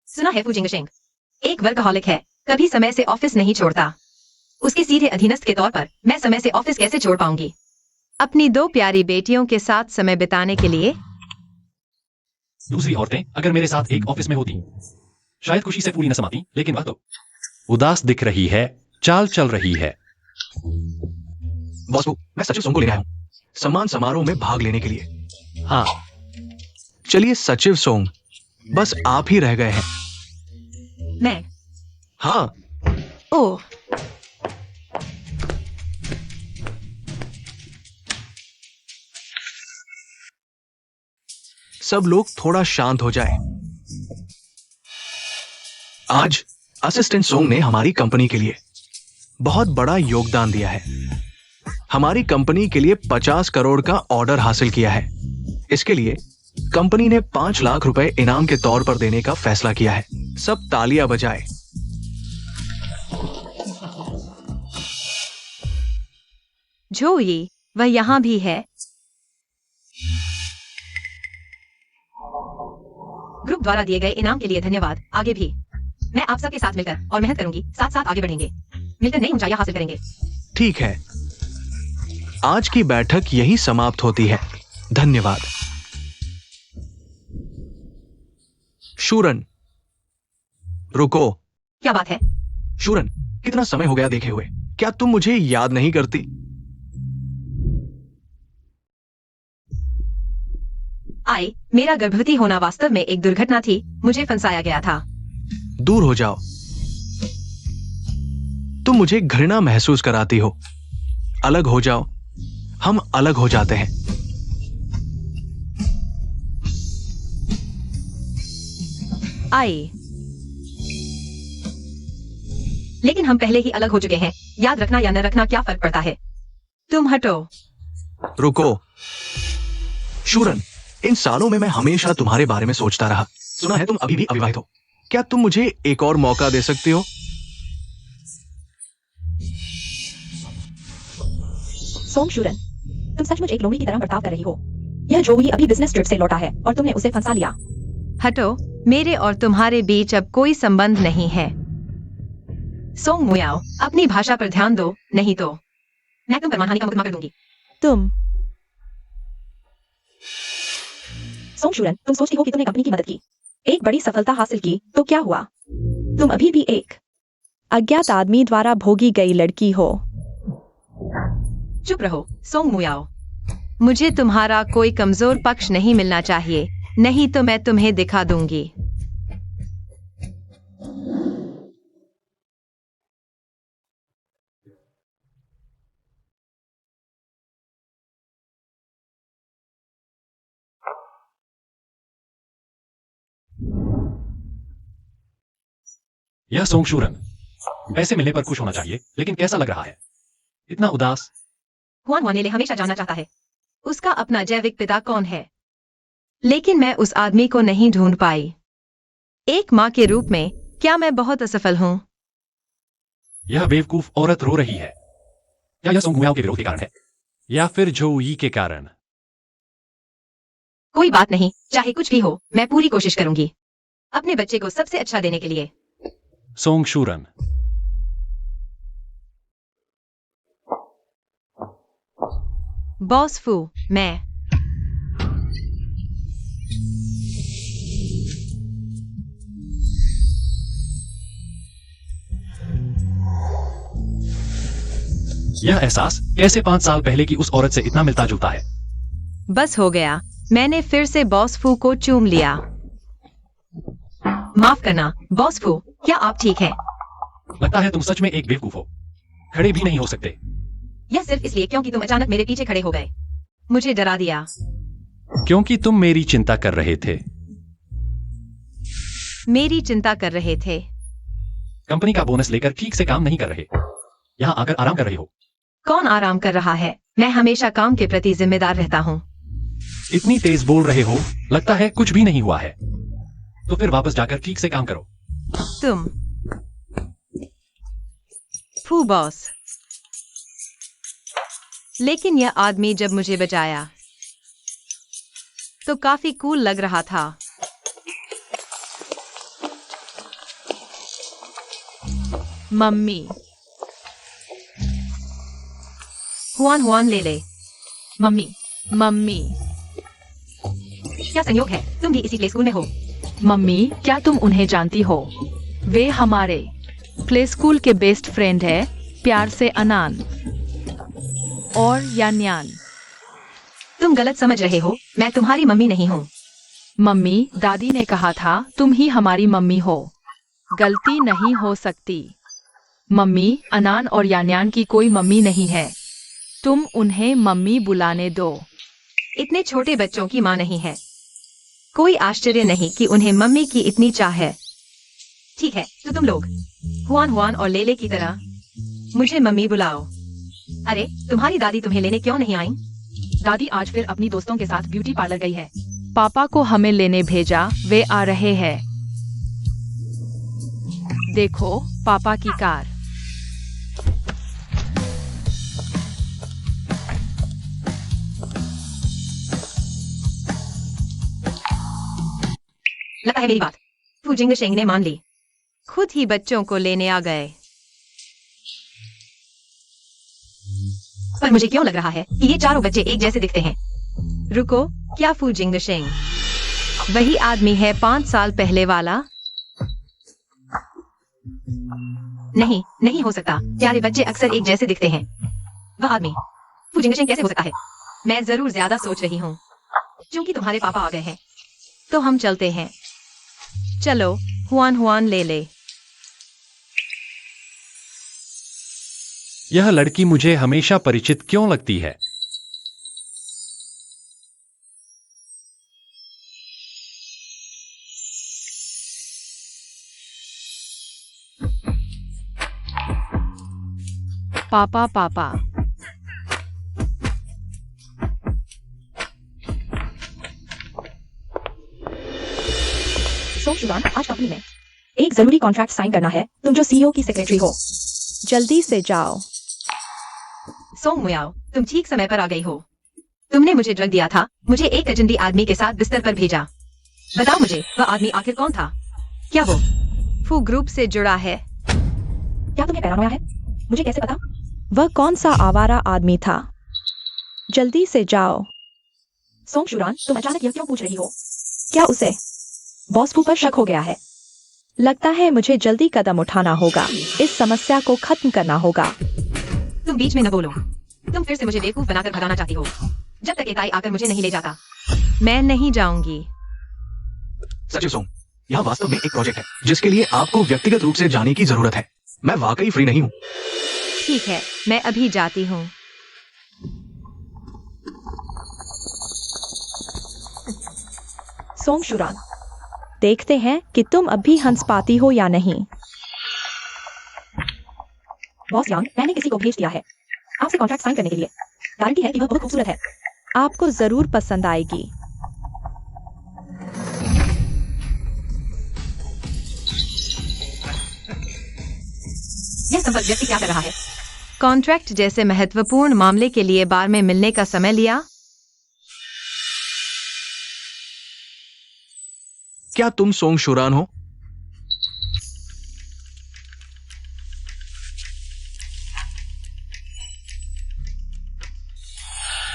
सुना है फूजिंगशेंग एक वर्कहॉलिक है, कभी समय से ऑफिस नहीं छोड़ता। उसके सीधे अधीनस्थ के तौर पर मैं समय से ऑफिस कैसे छोड़ पाऊंगी? अपनी 2 प्यारी बेटियों के साथ समय बिताने के लिए। दूसरी औरतें अगर मेरे साथ एक ऑफिस में होती शायद खुशी से पूरी न समाती, लेकिन वह तो उदास दिख रही है, चाल चल रही है। बॉस फू, मैं सचिव सोंग को लेने आया हूँ सम्मान समारोह में भाग लेने के लिए। हाँ, चलिए सचिव सोंग, बस आप ही रह गए हैं। मैं हाँ, ओह, सब लोग थोड़ा शांत हो जाए। आज असिस्टेंट सोंग ने हमारी कंपनी के लिए बहुत बड़ा योगदान दिया है। हमारी कंपनी के लिए 50 करोड़ का ऑर्डर हासिल किया है। इसके लिए कंपनी ने 5 लाख रुपए इनाम के तौर पर देने का फैसला किया है। सब तालियां बजाए। जोई, वह यहाँ भी है। ग्रुप द्वारा दिए गए इनाम के लिए धन्यवाद। आगे भी मैं आप सबके साथ मिलकर और मेहनत करूंगी, साथ साथ आगे बढ़ेंगे, मिलकर नई ऊंचाइयां हासिल करेंगे। ठीक है, आज की बैठक यही समाप्त होती है। धन्यवाद। शूरन, रुको। क्या बात है? शूरन, कितना समय हो गया देखे हुए, क्या तुम मुझे याद नहीं करती? आई, मेरा गर्भवती होना वास्तव में एक दुर्घटना थी, मुझे फंसाया गया था। दूर हो जाओ, तुम मुझे घृणा महसूस कराती हो। अलग हो जाओ, हम अलग हो जाते हैं। आई, लेकिन हम पहले ही अलग हो चुके हैं, याद रखना या न रखना क्या फर्क पड़ता है? तुम हटो। रुको। शूरन, इन सालों में मैं हमेशा तुम्हारे बारे में सोचता रहा। सुना है तुम अभी भी अविवाहित हो। क्या तुम मुझे एक और मौका दे सकती हो? सोंग शूरन, तुम सचमुच एक लोमड़ी की तरह बर्ताव कर रही हो। यह जोई अभी बिजनेस ट्रिप से लौटा है और तुमने उसे फंसा लिया। हटो, मेरे और तुम्हारे बीच अब कोई संबंध नहीं है। सोंग मुयाओ, अपनी भाषा पर ध्यान दो, नहीं तो मैं तुम पर मानहानि का मुकदमा कर दूंगी। तुम सोंग शूरन, तुम सोचती हो कि तुमने कंपनी की मदद की, एक बड़ी सफलता हासिल की, तो क्या हुआ? तुम अभी भी एक अज्ञात आदमी द्वारा भोगी गई लड़की हो। चुप रहो, सोंग मुयाओ। मुझे तुम्हारा कोई कमजोर पक्ष नहीं मिलना चाहिए, नहीं तो मैं तुम्हें दिखा दूंगी। यह सोंग शूरन, पैसे मिलने पर खुश होना चाहिए, लेकिन कैसा लग रहा है? इतना उदास। हुआन वानेले हमेशा जानना चाहता है उसका अपना जैविक पिता कौन है, लेकिन मैं उस आदमी को नहीं ढूंढ पाई। एक माँ के रूप में क्या मैं बहुत असफल हूँ? यह बेवकूफ औरत रो रही है। क्या यह सोंग मुयाओं के विरोध के कारण है, या फिर जोई के कारण? कोई बात नहीं, चाहे कुछ भी हो, मैं पूरी कोशिश करूंगी अपने बच्चे को सबसे अच्छा देने के लिए। सोंग शूरन। बॉस फू, मैं यह एहसास कैसे 5 साल पहले की उस औरत से इतना मिलता जुलता है? बस हो गया, मैंने फिर से बॉस फू को चूम लिया। माफ करना बॉस फू, क्या आप ठीक हैं? लगता है तुम सच में एक बेवकूफ हो, खड़े भी नहीं हो सकते। यह सिर्फ इसलिए क्योंकि तुम अचानक मेरे पीछे खड़े हो गए, मुझे डरा दिया। क्योंकि तुम मेरी चिंता कर रहे थे। मेरी चिंता कर रहे थे? कंपनी का बोनस लेकर ठीक से काम नहीं कर रहे, यहाँ आकर आराम कर रहे हो। कौन आराम कर रहा है? मैं हमेशा काम के प्रति जिम्मेदार रहता हूँ। इतनी तेज बोल रहे हो, लगता है कुछ भी नहीं हुआ है। तो फिर वापस जाकर ठीक से काम करो। तुम फू बॉस। लेकिन यह आदमी जब मुझे बचाया तो काफी कूल लग रहा था। मम्मी, हुआन हुआन ले ले। मम्मी, मम्मी, क्या संयोग है, तुम भी इसी प्ले स्कूल में हो। मम्मी, क्या तुम उन्हें जानती हो? वे हमारे प्ले स्कूल के बेस्ट फ्रेंड है। प्यार से अनान और यान्यान। तुम गलत समझ रहे हो, मैं तुम्हारी मम्मी नहीं हूँ। मम्मी, दादी ने कहा था तुम ही हमारी मम्मी हो। गलती नहीं हो सकती। मम्मी, अनान और यान्यान की कोई मम्मी नहीं है। तुम उन्हें मम्मी बुलाने दो। इतने छोटे बच्चों की माँ नहीं है। कोई आश्चर्य नहीं कि उन्हें मम्मी की इतनी चाह है। ठीक है, तो तुम लोग हुआन हुआन और लेले की तरह मुझे मम्मी बुलाओ। अरे, तुम्हारी दादी तुम्हें लेने क्यों नहीं आई? दादी आज फिर अपनी दोस्तों के साथ ब्यूटी पार्लर गई है। पापा को हमें लेने भेजा, वे आ रहे हैं। देखो, पापा की कार। लगता है मेरी बात फू जिंगशेंग ने मान ली। खुद ही बच्चों को लेने आ गए। पर मुझे क्यों लग रहा है कि ये चारों बच्चे एक जैसे दिखते हैं। रुको, क्या फू जिंगशेंग वही आदमी है 5 साल पहले वाला? नहीं, नहीं हो सकता। प्यारे बच्चे अक्सर एक जैसे दिखते हैं। वह आदमी फू जिंगशेंग कैसे हो सकता है? मैं जरूर ज्यादा सोच रही हूँ। क्योंकि तुम्हारे पापा आ गए हैं, तो हम चलते हैं। चलो, हुआन हुआन ले ले। यह लड़की मुझे हमेशा परिचित क्यों लगती है? पापा, पापा। शुरान, आज कंपनी में एक जरूरी कॉन्ट्रैक्ट साइन करना है। तुम जो सीईओ की सेक्रेटरी हो, जल्दी से जाओ। सोंग मुयाओ, तुम ठीक समय पर आ गई हो। तुमने मुझे ड्रग दिया था, मुझे एक अजनबी आदमी के साथ बिस्तर पर भेजा। बताओ मुझे, वह आदमी आखिर कौन था? क्या वो फू ग्रुप से जुड़ा है? क्या तुम्हें पैरानोया है? मुझे कैसे पता? वह कौन सा आवारा आदमी था? जल्दी से जाओ। सोंग शुरान, तुम अचानक यह क्यों पूछ रही हो? क्या उसे बॉस फू पर शक हो गया है? लगता है मुझे जल्दी कदम उठाना होगा। इस समस्या को खत्म करना होगा। तुम बीच में न बोलो। तुम फिर से मुझे बेवकूफ बनाकर भगाना चाहती हो। जब तक एताई आकर मुझे नहीं ले जाता, मैं नहीं जाऊंगी। सचिव सोंग, यहाँ वास्तव में एक प्रोजेक्ट है जिसके लिए आपको व्यक्तिगत रूप से जाने की जरूरत है। मैं वाकई फ्री नहीं हूँ। ठीक है, मैं अभी जाती हूँ। सोंग शुरान, देखते हैं कि तुम अब भी हंस पाती हो या नहीं। बॉस यांग, मैंने किसी को भेज दिया है आपसे कॉन्ट्रैक्ट साइन करने के लिए। गारंटी है कि वह बहुत खूबसूरत है। आपको जरूर पसंद आएगी। यह संपर्क व्यक्ति क्या कर रहा है? कॉन्ट्रैक्ट जैसे महत्वपूर्ण मामले के लिए बार में मिलने का समय लिया। क्या तुम सोंग शुरान हो?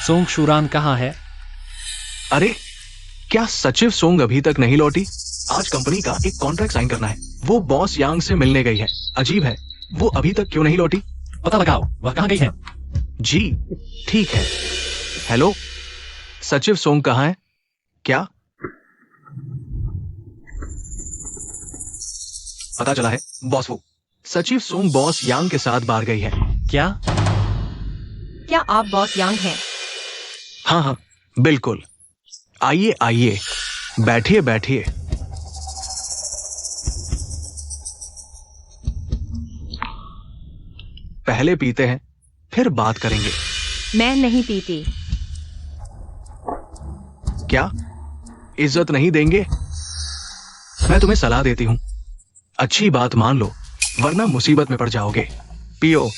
सोंग शुरान कहाँ है? अरे, क्या सचिव सोंग अभी तक नहीं लौटी? आज कंपनी का एक कॉन्ट्रैक्ट साइन करना है। वो बॉस यांग से मिलने गई है। अजीब है, वो अभी तक क्यों नहीं लौटी? पता लगाओ, वह कहाँ गई है? जी, ठीक है। हेलो, सचिव सोंग कहाँ है? क्या पता चला है बॉस? वो सचिव सोंग बॉस यांग के साथ बाहर गई है। क्या? क्या आप बॉस यांग हैं? हाँ हाँ, बिल्कुल। आइए आइए, बैठिए बैठिए। पहले पीते हैं, फिर बात करेंगे। मैं नहीं पीती। क्या इज्जत नहीं देंगे? मैं तुम्हें सलाह देती हूं, अच्छी बात मान लो, वरना मुसीबत में पड़ जाओगे। पियो।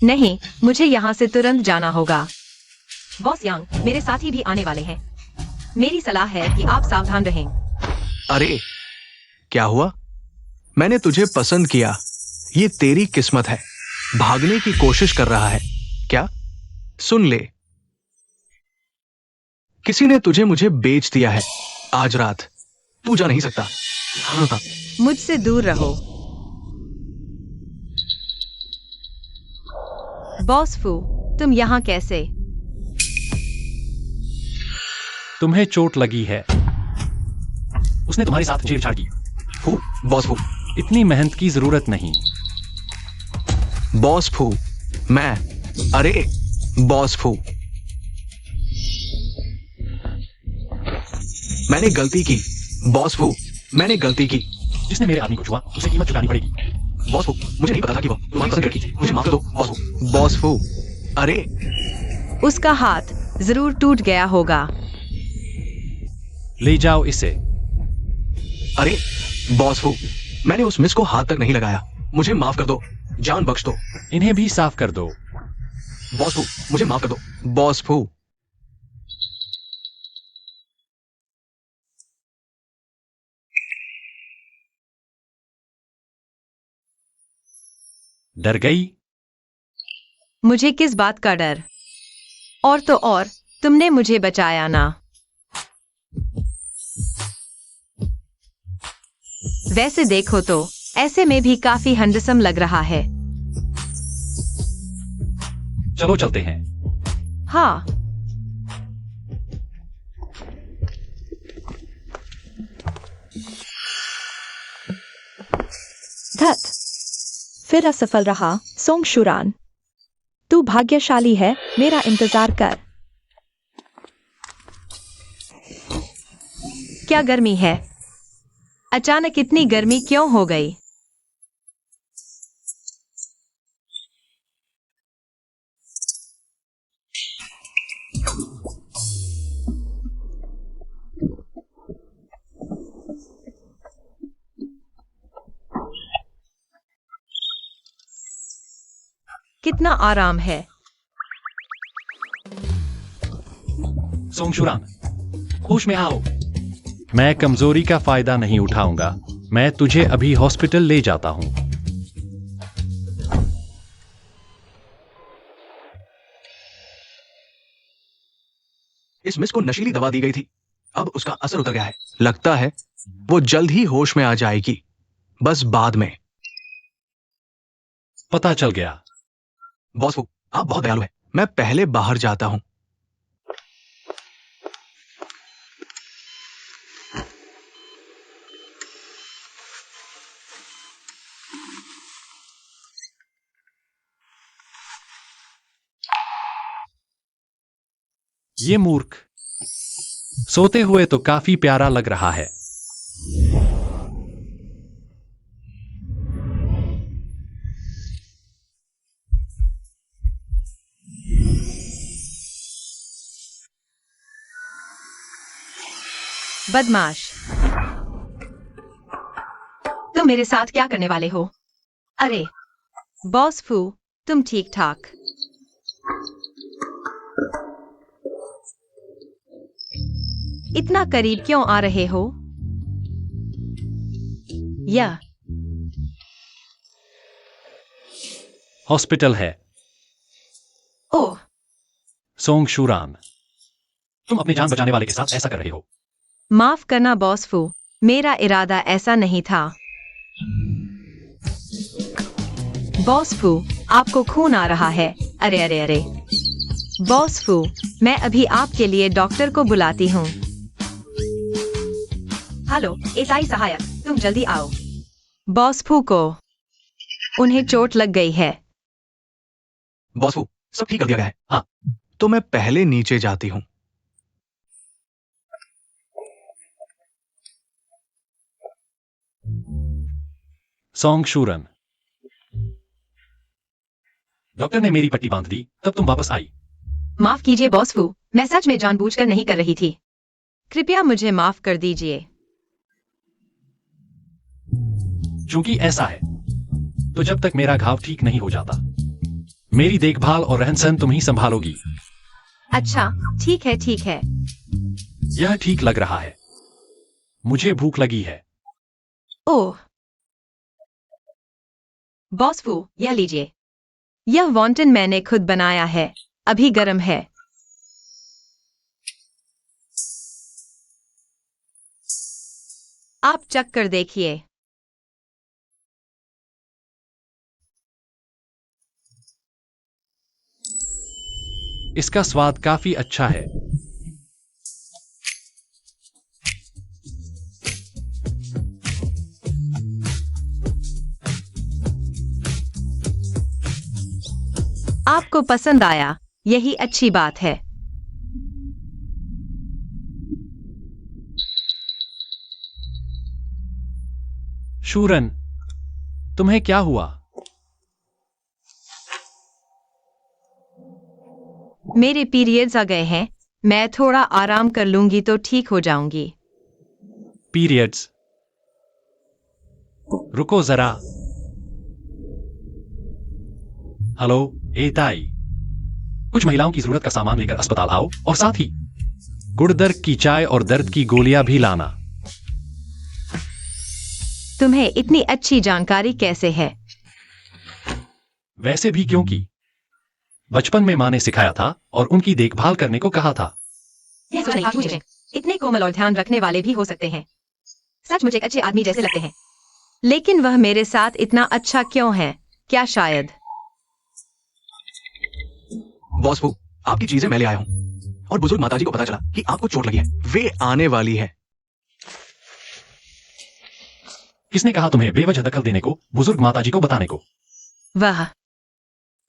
नहीं, मुझे यहाँ से तुरंत जाना होगा। बॉस यांग मेरे साथी भी आने वाले हैं। मेरी सलाह है कि आप सावधान रहें। अरे, क्या हुआ? मैंने तुझे पसंद किया, ये तेरी किस्मत है। भागने की कोशिश कर रहा है क्या? सुन ले, किसी ने तुझे मुझे बेच दिया है। आज रात तू जा नहीं सकता। हाँ हाँ, मुझसे दूर रहो। बॉस फू, तुम यहाँ कैसे? तुम्हें चोट लगी है। उसने तुम्हारे साथ छेड़छाड़ की। फू, बॉस फू। इतनी मेहनत की जरूरत नहीं। बॉस फू, मैं, अरे बॉस फू, मैंने गलती की। बॉस फू, मैंने गलती की। जिसने मेरे आदमी को छुआ उसे कीमत चुकानी पड़ेगी। बॉस फू, मुझे नहीं पता था कि वो तुम्हारी पसंद लड़की थी। मुझे माफ कर दो बॉस फू। बॉस फू, अरे उसका हाथ जरूर टूट गया होगा। ले जाओ इसे। अरे बॉस फू, मैंने उस मिस को हाथ तक नहीं लगाया। मुझे माफ कर दो, जान बख्श दो। इन्हें भी साफ कर दो। बॉस फू, मुझे माफ कर दो। बॉस फू, डर गई? मुझे किस बात का डर? और तो और, तुमने मुझे बचाया ना। वैसे देखो तो ऐसे में भी काफी हैंडसम लग रहा है। चलो चलते हैं। हाँ। धत, फिर असफल रहा सोंग शुरान। तू भाग्यशाली है, मेरा इंतजार कर। क्या गर्मी है? अचानक इतनी गर्मी क्यों हो गई? कितना आराम है। सोंग शुरान, होश में आओ। मैं कमजोरी का फायदा नहीं उठाऊंगा। मैं तुझे अभी हॉस्पिटल ले जाता हूं। इस मिस को नशीली दवा दी गई थी। अब उसका असर उतर गया है। लगता है वो जल्द ही होश में आ जाएगी, बस बाद में। पता चल गया। बॉस फू, आप बहुत दयालु हैं। मैं पहले बाहर जाता हूं। ये मूर्ख सोते हुए तो काफी प्यारा लग रहा है। बदमाश, तुम मेरे साथ क्या करने वाले हो? अरे बॉस फू, तुम ठीक ठाक? इतना करीब क्यों आ रहे हो? यह हॉस्पिटल है। ओह, सोंग शूरान, तुम अपनी जान बचाने वाले के साथ ऐसा कर रहे हो। माफ करना बॉस फू, मेरा इरादा ऐसा नहीं था। बॉस फू, आपको खून आ रहा है। अरे अरे अरे, बॉस फू, मैं अभी आपके लिए डॉक्टर को बुलाती हूँ। हेलो एसआई सहायक, तुम जल्दी आओ। बॉस फू को उन्हें चोट लग गई है। बॉस फू, सब ठीक कर दिया गया है। हाँ, तो मैं पहले नीचे जाती हूँ। सोंग शूरन, डॉक्टर ने मेरी पट्टी बांध दी, तब तुम वापस आई। माफ कीजिए बॉस फू, मैं सच में जानबूझकर नहीं कर रही थी। कृपया मुझे माफ कर दीजिए। चूंकि ऐसा है, तो जब तक मेरा घाव ठीक नहीं हो जाता, मेरी देखभाल और रहन सहन तुम ही संभालोगी। अच्छा, ठीक है ठीक है। यह ठीक लग रहा है। मुझे भूख लगी है। ओह बॉस फू, यह लीजिए। यह वॉन्टन मैंने खुद बनाया है, अभी गर्म है। आप चख कर देखिए। इसका स्वाद काफी अच्छा है। आपको पसंद आया, यही अच्छी बात है। शूरन, तुम्हें क्या हुआ? मेरे पीरियड्स आ गए हैं, मैं थोड़ा आराम कर लूंगी तो ठीक हो जाऊंगी। पीरियड्स? रुको जरा। हेलो एताई, कुछ महिलाओं की जरूरत का सामान लेकर अस्पताल आओ और साथ ही गुर्दर्द की चाय और दर्द की गोलियां भी लाना। तुम्हें इतनी अच्छी जानकारी कैसे है? वैसे भी क्योंकि बचपन में माँ ने सिखाया था और उनकी देखभाल करने को कहा था। यह सोच नहीं मुझे, इतने कोमल और ध्यान रखने वाले भी हो सकते हैं। सच मुझे एक अच्छे आदमी जैसे लगते हैं। लेकिन वह मेरे साथ इतना अच्छा क्यों है? क्या शायद? बॉस फू, आपकी चीजें मैं ले आया हूँ और बुजुर्ग माताजी को पता चला कि आपको चोट लगी है। वे आने वाली है। किसने कहा तुम्हें बेवजह दखल देने को, बुजुर्ग माताजी को बताने को? वह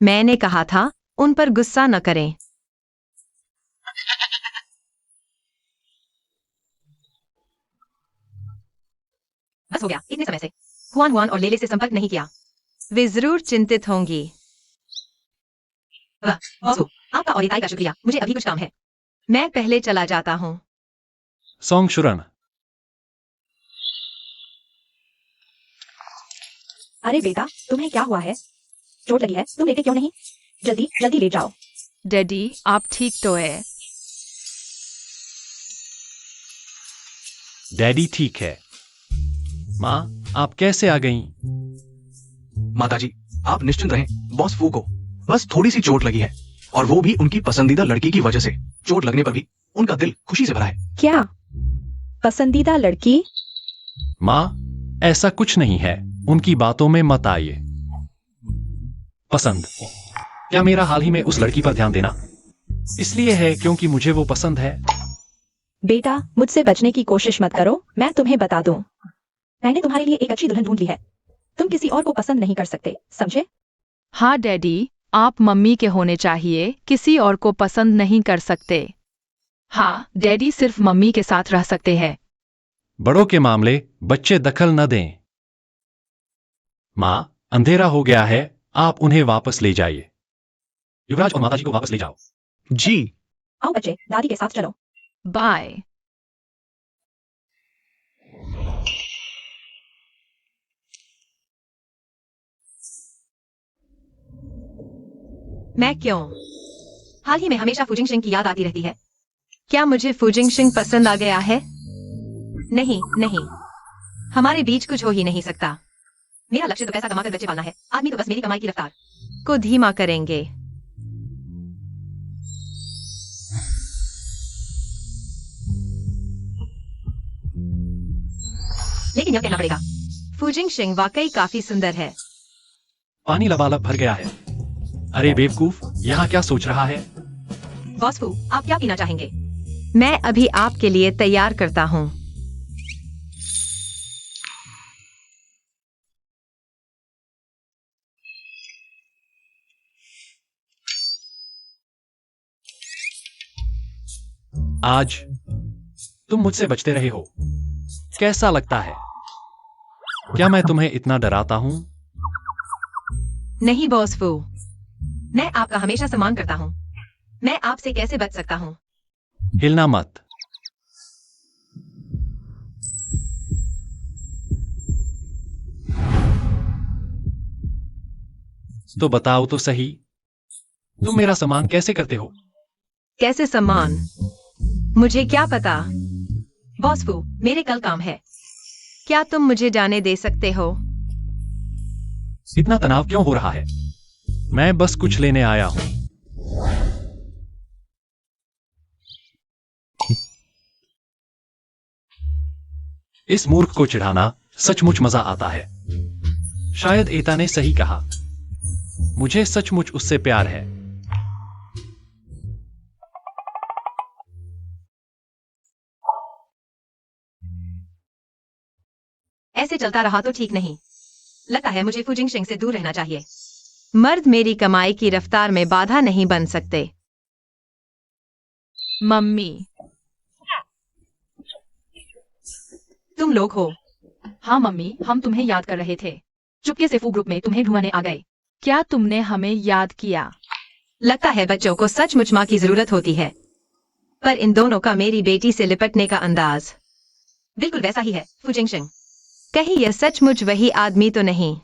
मैंने कहा था, उन पर गुस्सा न करें। बस हो गया, इतने समय से हुआन हुआन और लेले से संपर्क नहीं किया। वे जरूर चिंतित होंगी। बॉस, आपका और इताई का शुक्रिया, मुझे अभी कुछ काम है। मैं पहले चला जाता हूँ। सोंग शुरन, अरे बेटा, तुम्हें क्या हुआ है? चोट लगी है, तुम लेटे क्यों नहीं? जल्दी जल्दी ले जाओ। डैडी, आप ठीक तो है? डैडी ठीक है। माँ, आप कैसे आ गईं? माताजी, आप निश्चिंत रहें। बॉस फू को बस थोड़ी सी चोट लगी है और वो भी उनकी पसंदीदा लड़की की वजह से। चोट लगने पर भी उनका दिल खुशी से भरा है। क्या पसंदीदा लड़की? माँ, ऐसा कुछ नहीं है, उनकी बातों में मत आइए। पसंद? क्या मेरा हाल ही में उस लड़की पर ध्यान देना इसलिए है क्योंकि मुझे वो पसंद है? बेटा, मुझसे बचने की कोशिश मत करो, मैं तुम्हें बता दूं। मैंने तुम्हारे लिए एक अच्छी दुल्हन ढूंढ ली है। तुम किसी और को पसंद नहीं कर सकते, समझे? हाँ डैडी, आप मम्मी के होने चाहिए, किसी और को पसंद नहीं कर सकते। हाँ डैडी, सिर्फ मम्मी के साथ रह सकते हैं। बड़ों के मामले बच्चे दखल न दें। माँ, अंधेरा हो गया है, आप उन्हें वापस ले जाइए। युवराज और माताजी को वापस ले जाओ। जी। आओ बच्चे, दादी के साथ चलो। बाय। मैं क्यों? हाल ही में हमेशा फुजिंगशिंग की याद आती रहती है। क्या मुझे फुजिंगशिंग पसंद आ गया है? नहीं नहीं, हमारे बीच कुछ हो ही नहीं सकता। मेरा लक्ष्य तो पैसा कमाकर बच्चे पालना है। आदमी तो बस मेरी कमाई की रफ्तार को धीमा करेंगे। लेकिन यह कहना पड़ेगा, फुजिंगशिंग वाकई काफी सुंदर है। पानी लबालब भर गया है। अरे बेवकूफ, यहाँ क्या सोच रहा है? बॉस फू, आप क्या पीना चाहेंगे? मैं अभी आपके लिए तैयार करता हूँ। आज तुम मुझसे बचते रहे हो। कैसा लगता है? क्या मैं तुम्हें इतना डराता हूँ? नहीं बॉस फू, मैं आपका हमेशा सम्मान करता हूँ। मैं आपसे कैसे बच सकता हूँ? हिलना मत। तो बताओ तो सही, तुम मेरा सम्मान कैसे करते हो? कैसे सम्मान? मुझे क्या पता। बॉस फू, मेरे कल काम है। क्या तुम मुझे जाने दे सकते हो? इतना तनाव क्यों हो रहा है? मैं बस कुछ लेने आया हूं। इस मूर्ख को चिढ़ाना सचमुच मजा आता है। शायद एता ने सही कहा। मुझे सचमुच उससे प्यार है। ऐसे चलता रहा तो ठीक नहीं। लगता है मुझे फुजिंगशिंग से दूर रहना चाहिए। मर्द मेरी कमाई की रफ्तार में बाधा नहीं बन सकते। मम्मी, तुम लोग हो? हाँ मम्मी, हम तुम्हें याद कर रहे थे। चुपके से फू ग्रुप में तुम्हें ढूंढने आ गए। क्या तुमने हमें याद किया? लगता है बच्चों को सचमुच माँ की जरूरत होती है। पर इन दोनों का मेरी बेटी से लिपटने का अंदाज बिल्कुल वैसा ही है। फुजिंगशिंग, कहीं यह सचमुच वही आदमी तो नहीं?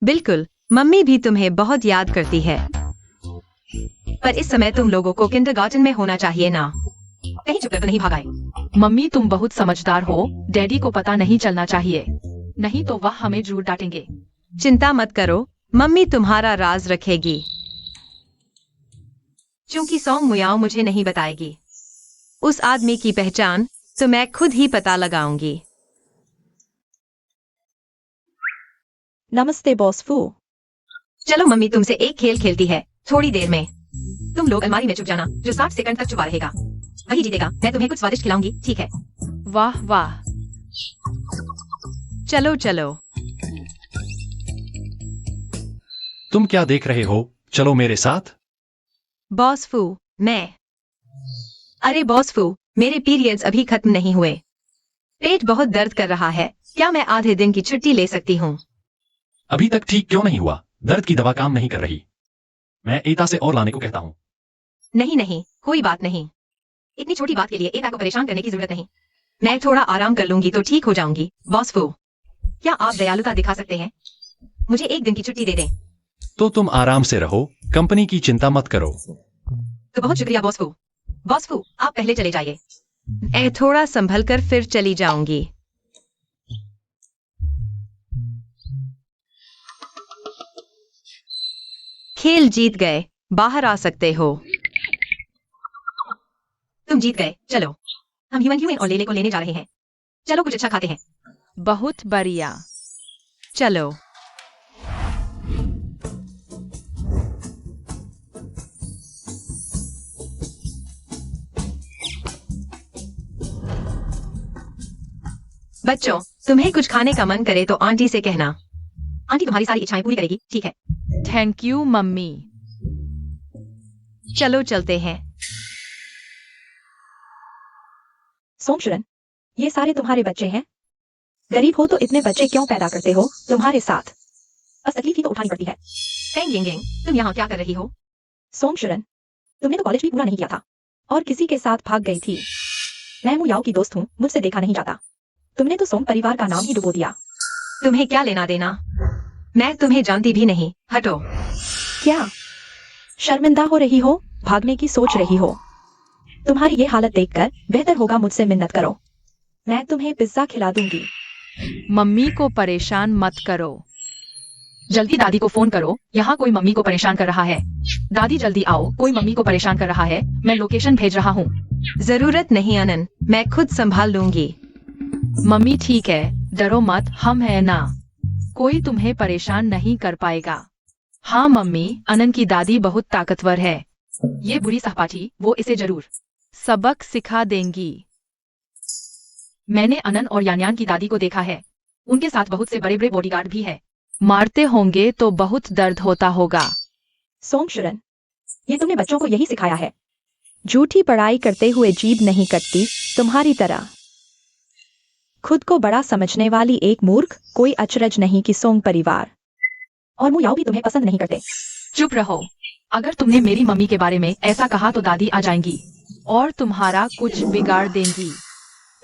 बिल्कुल, मम्मी भी तुम्हें बहुत याद करती है। पर इस समय तुम लोगों को किंडरगार्टन में होना चाहिए ना? कहीं चुपकर तो नहीं भागाए? मम्मी तुम बहुत समझदार हो। डैडी को पता नहीं चलना चाहिए, नहीं तो वह हमें जरूर डांटेंगे। चिंता मत करो, मम्मी तुम्हारा राज रखेगी। क्योंकि सॉन्ग मुयाओ मुझे नहीं बताएगी उस आदमी की पहचान, तो मैं खुद ही पता लगाऊंगी। नमस्ते बॉस फू। चलो मम्मी तुमसे एक खेल खेलती है थोड़ी देर में। तुम लोग अलमारी में छुप जाना, जो 60 सेकंड तक छुपा रहेगा वही जीतेगा। मैं तुम्हें कुछ स्वादिष्ट खिलाऊंगी, ठीक है? वाह वाह। चलो चलो। तुम क्या देख रहे हो? चलो मेरे साथ। बॉस फू, मैं। अरे बॉस फू, मेरे पीरियड्स अभी खत्म नहीं हुए। पेट बहुत दर्द कर रहा है। क्या मैं आधे दिन की छुट्टी ले सकती हूँ? अभी तक ठीक क्यों नहीं हुआ? दर्द की दवा काम नहीं कर रही। मैं एता से और लाने को कहता हूँ। नहीं नहीं, कोई बात नहीं। इतनी छोटी बात के लिए एता को परेशान करने की जरूरत नहीं। मैं थोड़ा आराम कर लूंगी तो ठीक हो जाऊंगी। बॉस फू, क्या आप दयालुता दिखा सकते हैं? मुझे एक दिन की छुट्टी दे दें। तो तुम आराम से रहो, कंपनी की चिंता मत करो। तो बहुत शुक्रिया बॉस फू। बॉस फू, आप पहले चले जाइए। मैं थोड़ा संभल कर फिर चली जाऊंगी। खेल जीत गए, बाहर आ सकते हो। तुम जीत गए। चलो, हम ह्यूमन और लेले को लेने जा रहे हैं। चलो कुछ अच्छा खाते हैं। बहुत बढ़िया। चलो। बच्चों, तुम्हें कुछ खाने का मन करे तो आंटी से कहना। आंटी तुम्हारी सारी इच्छाएं पूरी करेगी, ठीक है? Thank you mummy. चलो चलते हैं। सोमशरण, ये सारे तुम्हारे बच्चे हैं? गरीब हो तो इतने बच्चे क्यों पैदा करते हो तुम्हारे साथ? बस तकलीफ ही तो उठानी पड़ती है। फेंग यिंग यिंग, तुम यहाँ क्या कर रही हो? सोमशरण, तुमने तो कॉलेज भी पूरा नहीं किया था और किसी के साथ भाग गई थी। मैं मुयाओ की दोस्त हूँ, मुझसे देखा नहीं जाता। तुमने तो सोम परिवार का नाम ही डुबो दिया। तुम्हें क्या लेना देना? मैं तुम्हें जानती भी नहीं, हटो। क्या शर्मिंदा हो रही हो, भागने की सोच रही हो। तुम्हारी ये हालत देखकर बेहतर होगा मुझसे मिन्नत करो। मैं तुम्हें पिज्जा खिला दूंगी। मम्मी को परेशान मत करो। जल्दी दादी को फोन करो, यहाँ कोई मम्मी को परेशान कर रहा है। दादी जल्दी आओ, कोई मम्मी को परेशान कर रहा है। मैं लोकेशन भेज रहा हूँ। जरूरत नहीं अनन, मैं खुद संभाल लूंगी। मम्मी ठीक है, डरो मत, हम है ना। कोई तुम्हें परेशान नहीं कर पाएगा। हाँ मम्मी, अनन की दादी बहुत ताकतवर है। ये बुरी सहपाठी, वो इसे जरूर सबक सिखा देंगी। मैंने अनन और यान्यान की दादी को देखा है। उनके साथ बहुत से बड़े बड़े बॉडीगार्ड भी है। मारते होंगे तो बहुत दर्द होता होगा। सोंगशुरन, ये तुमने बच्चों को यही सिखाया है। झूठी पढ़ाई करते हुए जीभ नहीं कटती, तुम्हारी तरह। खुद को बड़ा समझने वाली एक मूर्ख, कोई अचरज नहीं कि सोंग परिवार और मुयाओ भी तुम्हें पसंद नहीं करते। चुप रहो। अगर तुमने मेरी मम्मी के बारे में ऐसा कहा तो दादी आ जाएंगी और तुम्हारा कुछ बिगाड़ देंगी।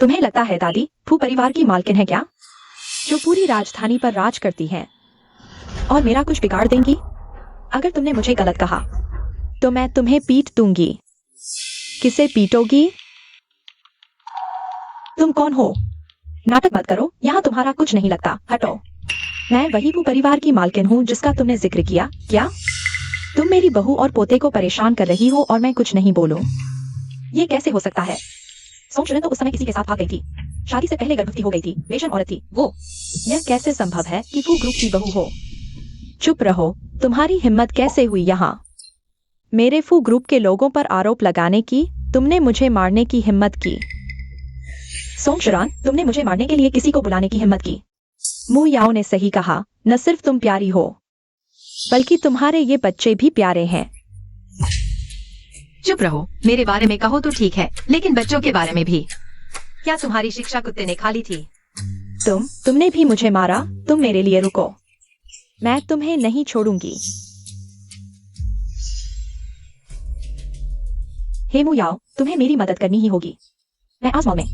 तुम्हें लगता है दादी फू परिवार की मालकिन है क्या, जो पूरी राजधानी पर राज करती है और मेरा कुछ बिगाड़ देंगी? अगर तुमने मुझे गलत कहा तो मैं तुम्हें पीट दूंगी। किसे पीटोगी? तुम कौन हो? नाटक मत करो, यहाँ तुम्हारा कुछ नहीं लगता, हटो। मैं वही फू परिवार की मालकिन हूँ जिसका तुमने जिक्र किया। क्या तुम मेरी बहू और पोते को परेशान कर रही हो और मैं कुछ नहीं बोलूं? ये कैसे हो सकता है? सोंगशुरन तो उस समय किसी के साथ भाग गई थी। शादी से पहले गर्भवती हो गई थी, बेशर्म औरत थी वो। यह कैसे संभव है कि फू ग्रुप की बहू हो? चुप रहो, तुम्हारी हिम्मत कैसे हुई यहाँ मेरे फू ग्रुप के लोगों पर आरोप लगाने की? तुमने मुझे मारने की हिम्मत की। सोंगशुरान, तुमने मुझे मारने के लिए किसी को बुलाने की हिम्मत की। मु याओ ने सही कहा, न सिर्फ तुम प्यारी हो बल्कि तुम्हारे ये बच्चे भी प्यारे हैं। चुप रहो, मेरे बारे में कहो तो ठीक है, लेकिन बच्चों के बारे में भी। क्या तुम्हारी शिक्षा कुत्ते ने खा ली थी? तुमने भी मुझे मारा। तुम मेरे लिए रुको, मैं तुम्हें नहीं छोड़ूंगी। हे मु याओ, तुम्हें मेरी मदद करनी ही होगी। मैं आज मॉल में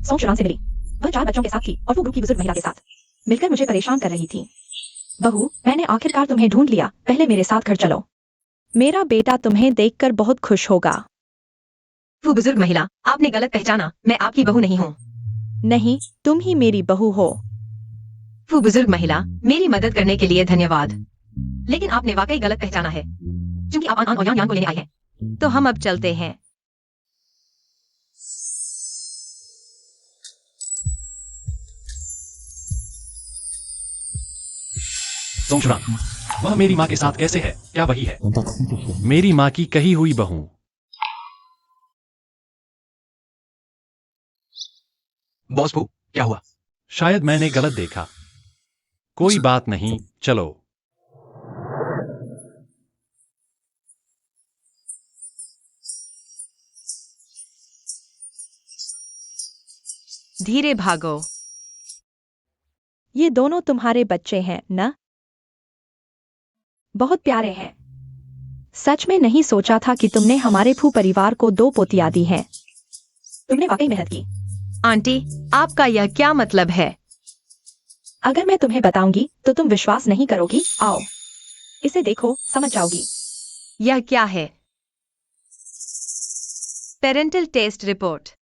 सोंगशुरान से मिली। वह 4 बच्चों के साथ थी और वो ग्रुप की बुजुर्ग महिला के साथ मिलकर मुझे परेशान कर रही थी। बहू, मैंने आखिरकार तुम्हें ढूंढ लिया, पहले मेरे साथ घर चलो। मेरा बेटा तुम्हें देखकर बहुत खुश होगा। वो बुजुर्ग महिला, आपने गलत पहचाना, मैं आपकी बहू नहीं हूँ। नहीं, तुम ही मेरी बहू हो। वो बुजुर्ग महिला, मेरी मदद करने के लिए धन्यवाद, लेकिन आपने वाकई गलत पहचाना है। क्योंकि आप अन और यान को लेने आई हैं, तो हम अब चलते हैं। सोंगशुरान, वह मेरी माँ के साथ कैसे है? क्या वही है मेरी माँ की कही हुई बहू? बॉस फू, क्या हुआ? शायद मैंने गलत देखा। कोई बात नहीं, चलो। धीरे भागो। ये दोनों तुम्हारे बच्चे हैं न? बहुत प्यारे हैं। सच में नहीं सोचा था कि तुमने हमारे फू परिवार को 2 पोतियां दी हैं। तुमने वाकई मेहनत की। आंटी, आपका यह क्या मतलब है? अगर मैं तुम्हें बताऊंगी तो तुम विश्वास नहीं करोगी। आओ, इसे देखो, समझ जाओगी। यह क्या है? Parental test report.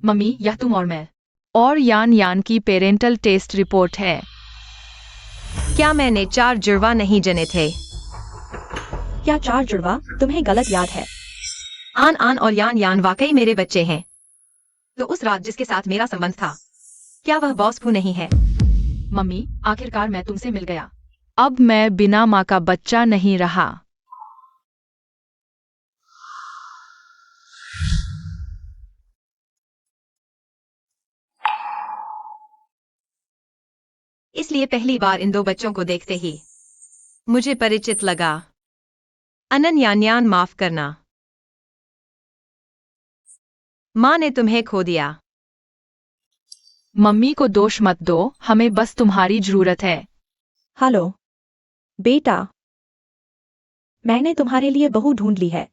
मम्मी, यह तुम और मैं और यान यान की पेरेंटल टेस्ट रिपोर्ट है। क्या मैंने 4 जुड़वा नहीं जने थे? क्या 4 जुड़वा? तुम्हें गलत याद है। आन आन और यान यान वाकई मेरे बच्चे हैं। तो उस रात जिसके साथ मेरा संबंध था, क्या वह बॉस फू नहीं है? मम्मी, आखिरकार मैं तुमसे मिल गया। अब मैं बिना माँ का बच्चा नहीं रहा। इसलिए पहली बार इन 2 बच्चों को देखते ही मुझे परिचित लगा। अनन यान्यान, माफ करना। माँ ने तुम्हें खो दिया। मम्मी को दोष मत दो, हमें बस तुम्हारी जरूरत है। हेलो बेटा, मैंने तुम्हारे लिए बहू ढूंढ ली है।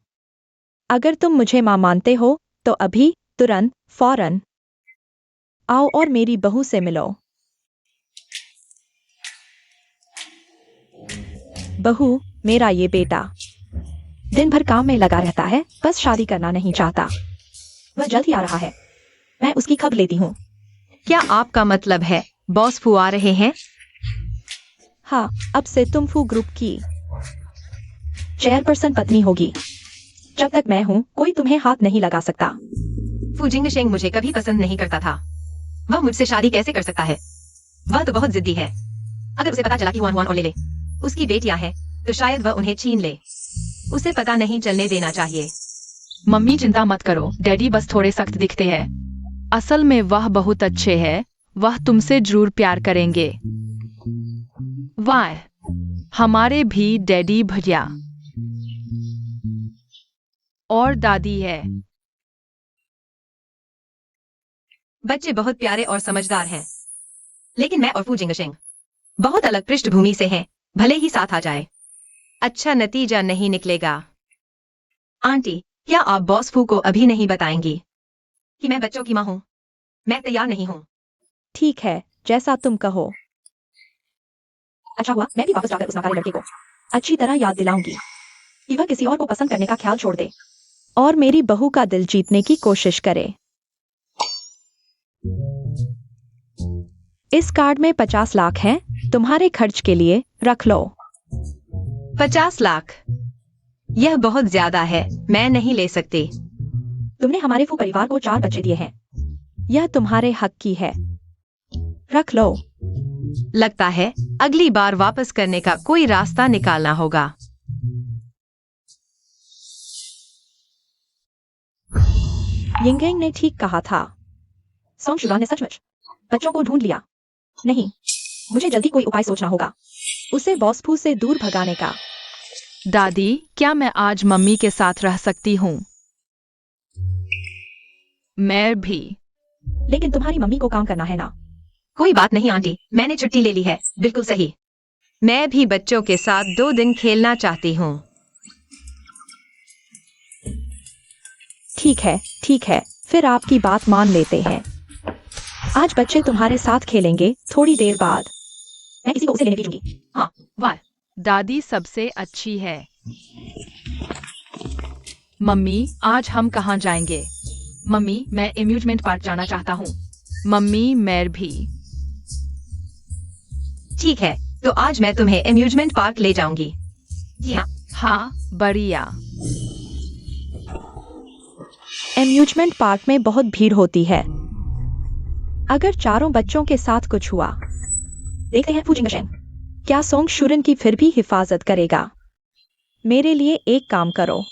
अगर तुम मुझे माँ मानते हो तो अभी तुरंत, फौरन। आओ और मेरी बहू से मिलो। बहू, मेरा ये बेटा दिन भर काम में लगा रहता है, बस शादी करना नहीं चाहता। वह जल्द ही आ रहा है, मैं उसकी खबर लेती हूँ। क्या आपका मतलब है बॉस फू आ रहे हैं? हाँ, अब से तुम फू ग्रुप की चेयरपर्सन पत्नी होगी। जब तक मैं हूँ, कोई तुम्हें हाथ नहीं लगा सकता। फू जिंगशेंग मुझे कभी पसंद नहीं करता था। वह मुझसे शादी कैसे कर सकता है? वह तो बहुत जिद्दी है। अगर उसे पता चला कि हुआन हुआन और ले उसकी बेटियां हैं, तो शायद वह उन्हें छीन ले। उसे पता नहीं चलने देना चाहिए। मम्मी चिंता मत करो, डैडी बस थोड़े सख्त दिखते हैं। असल में वह बहुत अच्छे हैं, वह तुमसे जरूर प्यार करेंगे। वाह, हमारे भी डैडी भैया और दादी है। बच्चे बहुत प्यारे और समझदार हैं। लेकिन मैं और फू जिंगशेंग बहुत अलग पृष्ठभूमि से हैं, भले ही साथ आ जाए, अच्छा नतीजा नहीं निकलेगा। आंटी, क्या आप बॉस फू को अभी नहीं बताएंगी कि मैं बच्चों की माँ हूँ? मैं तैयार नहीं हूँ। ठीक है, जैसा तुम कहो। अच्छा हुआ, मैं भी वापस जाकर उस नकारे लड़के को अच्छी तरह याद दिलाऊंगी कि वह किसी और को पसंद करने का ख्याल छोड़ दे और मेरी बहू का दिल जीतने की कोशिश करे। इस कार्ड में 50 लाख हैं, तुम्हारे खर्च के लिए, रख लो। 50 लाख? यह बहुत ज्यादा है, मैं नहीं ले सकती। तुमने हमारे फू परिवार को 4 बच्चे दिए हैं, यह तुम्हारे हक की है, रख लो। लगता है अगली बार वापस करने का कोई रास्ता निकालना होगा। यिंगेंग ने ठीक कहा था। सोंग शुगान ने सचमुच बच्चों को ढूंढ लिया। नहीं, मुझे जल्दी कोई उपाय सोचना होगा उसे बॉस फू से दूर भगाने का। दादी, क्या मैं आज मम्मी के साथ रह सकती हूँ? मैं भी। लेकिन तुम्हारी मम्मी को काम करना है ना। कोई बात नहीं आंटी, मैंने छुट्टी ले ली है, बिल्कुल सही। मैं भी बच्चों के साथ 2 दिन खेलना चाहती हूँ। ठीक है, फिर आपकी बात मान लेते हैं। आज बच्चे तुम्हारे साथ खेलेंगे, थोड़ी देर बाद मैं किसी को उसे लेने भेजूंगी। हाँ, वाह, दादी सबसे अच्छी है। मम्मी, आज हम कहाँ जाएंगे? मम्मी, मैं एम्यूजमेंट पार्क जाना चाहता हूँ। मम्मी, मैं भी। ठीक है, तो आज मैं तुम्हें एम्यूजमेंट पार्क ले जाऊंगी। जी हाँ। हाँ, बढ़िया। एम्यूजमेंट पार्क में बहुत भीड़ होती है। अगर चारों बच्चों के साथ कुछ हुआ, देखते हैं फू जिंगशेंग क्या सोंग शुरन की फिर भी हिफाजत करेगा। मेरे लिए एक काम करो।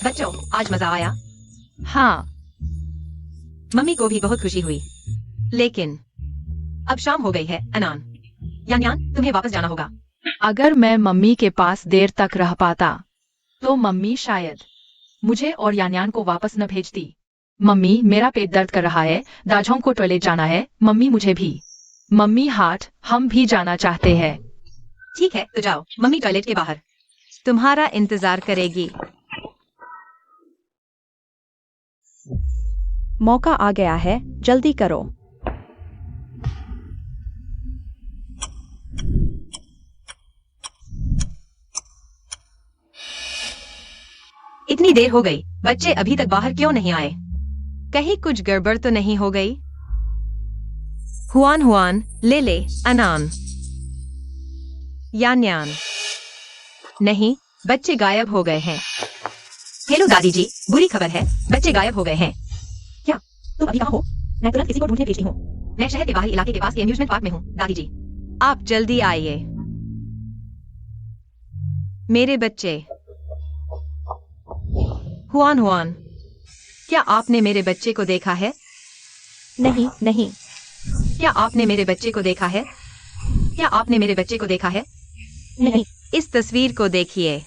बच्चों, आज मजा आया। हाँ, मम्मी को भी बहुत खुशी हुई। लेकिन अब शाम हो गई है, अनान। यान यान, तुम्हें वापस जाना होगा। अगर मैं मम्मी के पास देर तक रह पाता, तो मम्मी शायद मुझे और यानयान को वापस न भेजती। मम्मी, मेरा पेट दर्द कर रहा है, दाझोंग को टॉयलेट जाना है। मम्मी, मुझे भी। मम्मी, हाट, हम भी जाना चाहते हैं। ठीक है, तो जाओ, मम्मी टॉयलेट के बाहर तुम्हारा इंतजार करेगी। मौका आ गया है, जल्दी करो। इतनी देर हो गई, बच्चे अभी तक बाहर क्यों नहीं आए? कहीं कुछ गड़बड़ तो नहीं हो गई? हुआन हुआन, ले, अनान, यान यान। नहीं, बच्चे गायब हो गए हैं। हेलो दादी जी, बुरी खबर है, बच्चे गायब हो गए हैं। क्या तुम अभी कहाँ हो? मैं तुरंत किसी को ढूंढने भेजती हूँ। मैं शहर के बाहरी इलाके के पास के एम्यूजमेंट पार्क में हूँ, दादी जी। आप जल्दी आइए। मेरे बच्चे। हुआन हुआन, क्या आपने मेरे बच्चे को देखा है? नहीं, क्या आपने मेरे बच्चे को देखा है? क्या आपने मेरे बच्चे को देखा है? नहीं। इस तस्वीर को देखिए।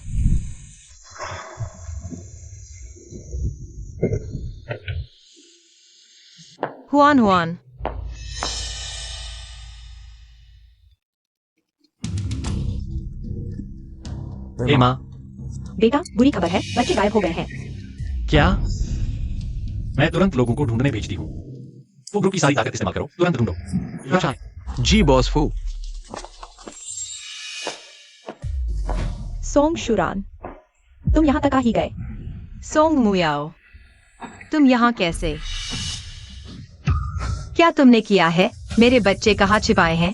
Hwan Hwan. हे माँ, बेटा, बुरी खबर है, बच्चे गायब हो गए हैं। क्या? मैं तुरंत लोगों को ढूंढने भेजती हूँ। वो ग्रुप की सारी ताकत इस्तेमाल करो, तुरंत ढूंढो। अच्छा है। जी बॉस फू। सोंग शुरान, तुम यहाँ तक आ ही गए। सोंग मुयाओ, तुम यहाँ कैसे? क्या तुमने किया है? मेरे बच्चे कहाँ छिपाए हैं?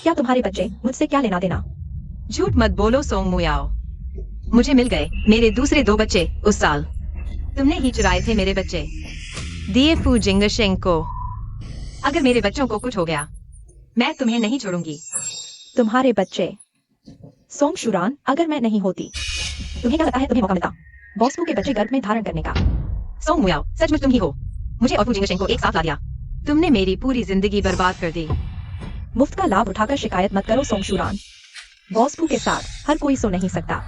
क्या तुम्हारे बच्चे मुझसे क्या लेना देना? झूठ मत बोलो सोंग मुयाओ। मुझे मिल गए मेरे दूसरे 2 बच्चे उस साल। तुमने ही चुराए थे मेरे बच्चे, दिए फू जिंगशेंग को। अगर मेरे बच्चों को कुछ हो गया, मैं तुम्हें नहीं छोड़ूंगी। तुम्हारे बच्चे? सोंग शुरान, अगर मैं नहीं होती, तुम्हें क्या लगता है तुम्हें मौका मिलता बॉस फू के बच्चे गर्भ में धारण करने का? सोंग मुयाओ, सचमुच तुम ही हो। मुझे और फू जिंगशेंग को एक साथ ला दिया। तुमने मेरी पूरी जिंदगी बर्बाद कर दी। मुफ्त का लाभ उठाकर शिकायत मत करो सोंग शुरान। बॉस फू के साथ हर कोई सो नहीं सकता।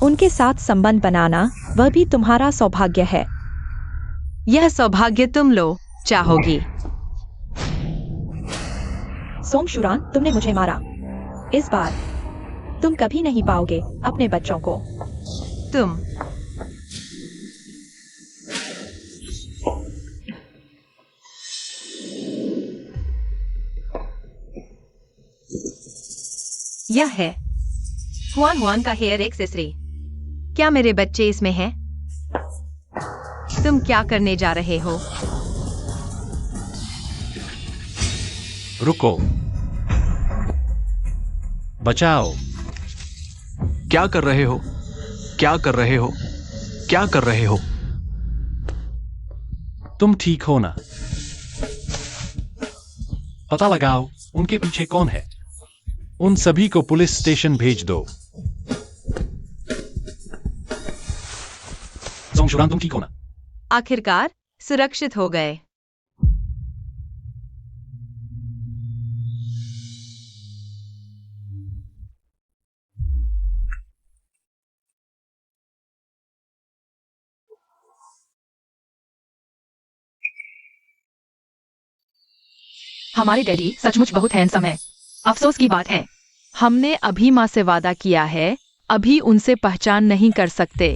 उनके साथ संबंध बनाना वह भी तुम्हारा सौभाग्य है। यह सौभाग्य तुम लो चाहोगी। सोंग शुरान, तुमने मुझे मारा। इस बार तुम कभी नहीं पाओगे अपने बच्चों को। तुम यह है हुआन हुआन का हेयर एक्सेसरी। क्या मेरे बच्चे इसमें हैं? तुम क्या करने जा रहे हो? रुको, बचाओ। क्या कर रहे हो? क्या कर रहे हो? क्या कर रहे हो? तुम ठीक हो ना? पता लगाओ उनके पीछे कौन है। उन सभी को पुलिस स्टेशन भेज दो। सोंग शुरान, तुम ठीक हो ना? आखिरकार सुरक्षित हो गए। हमारे डैडी सचमुच बहुत हैंडसम है। अफसोस की बात है, हमने अभी माँ से वादा किया है, अभी उनसे पहचान नहीं कर सकते।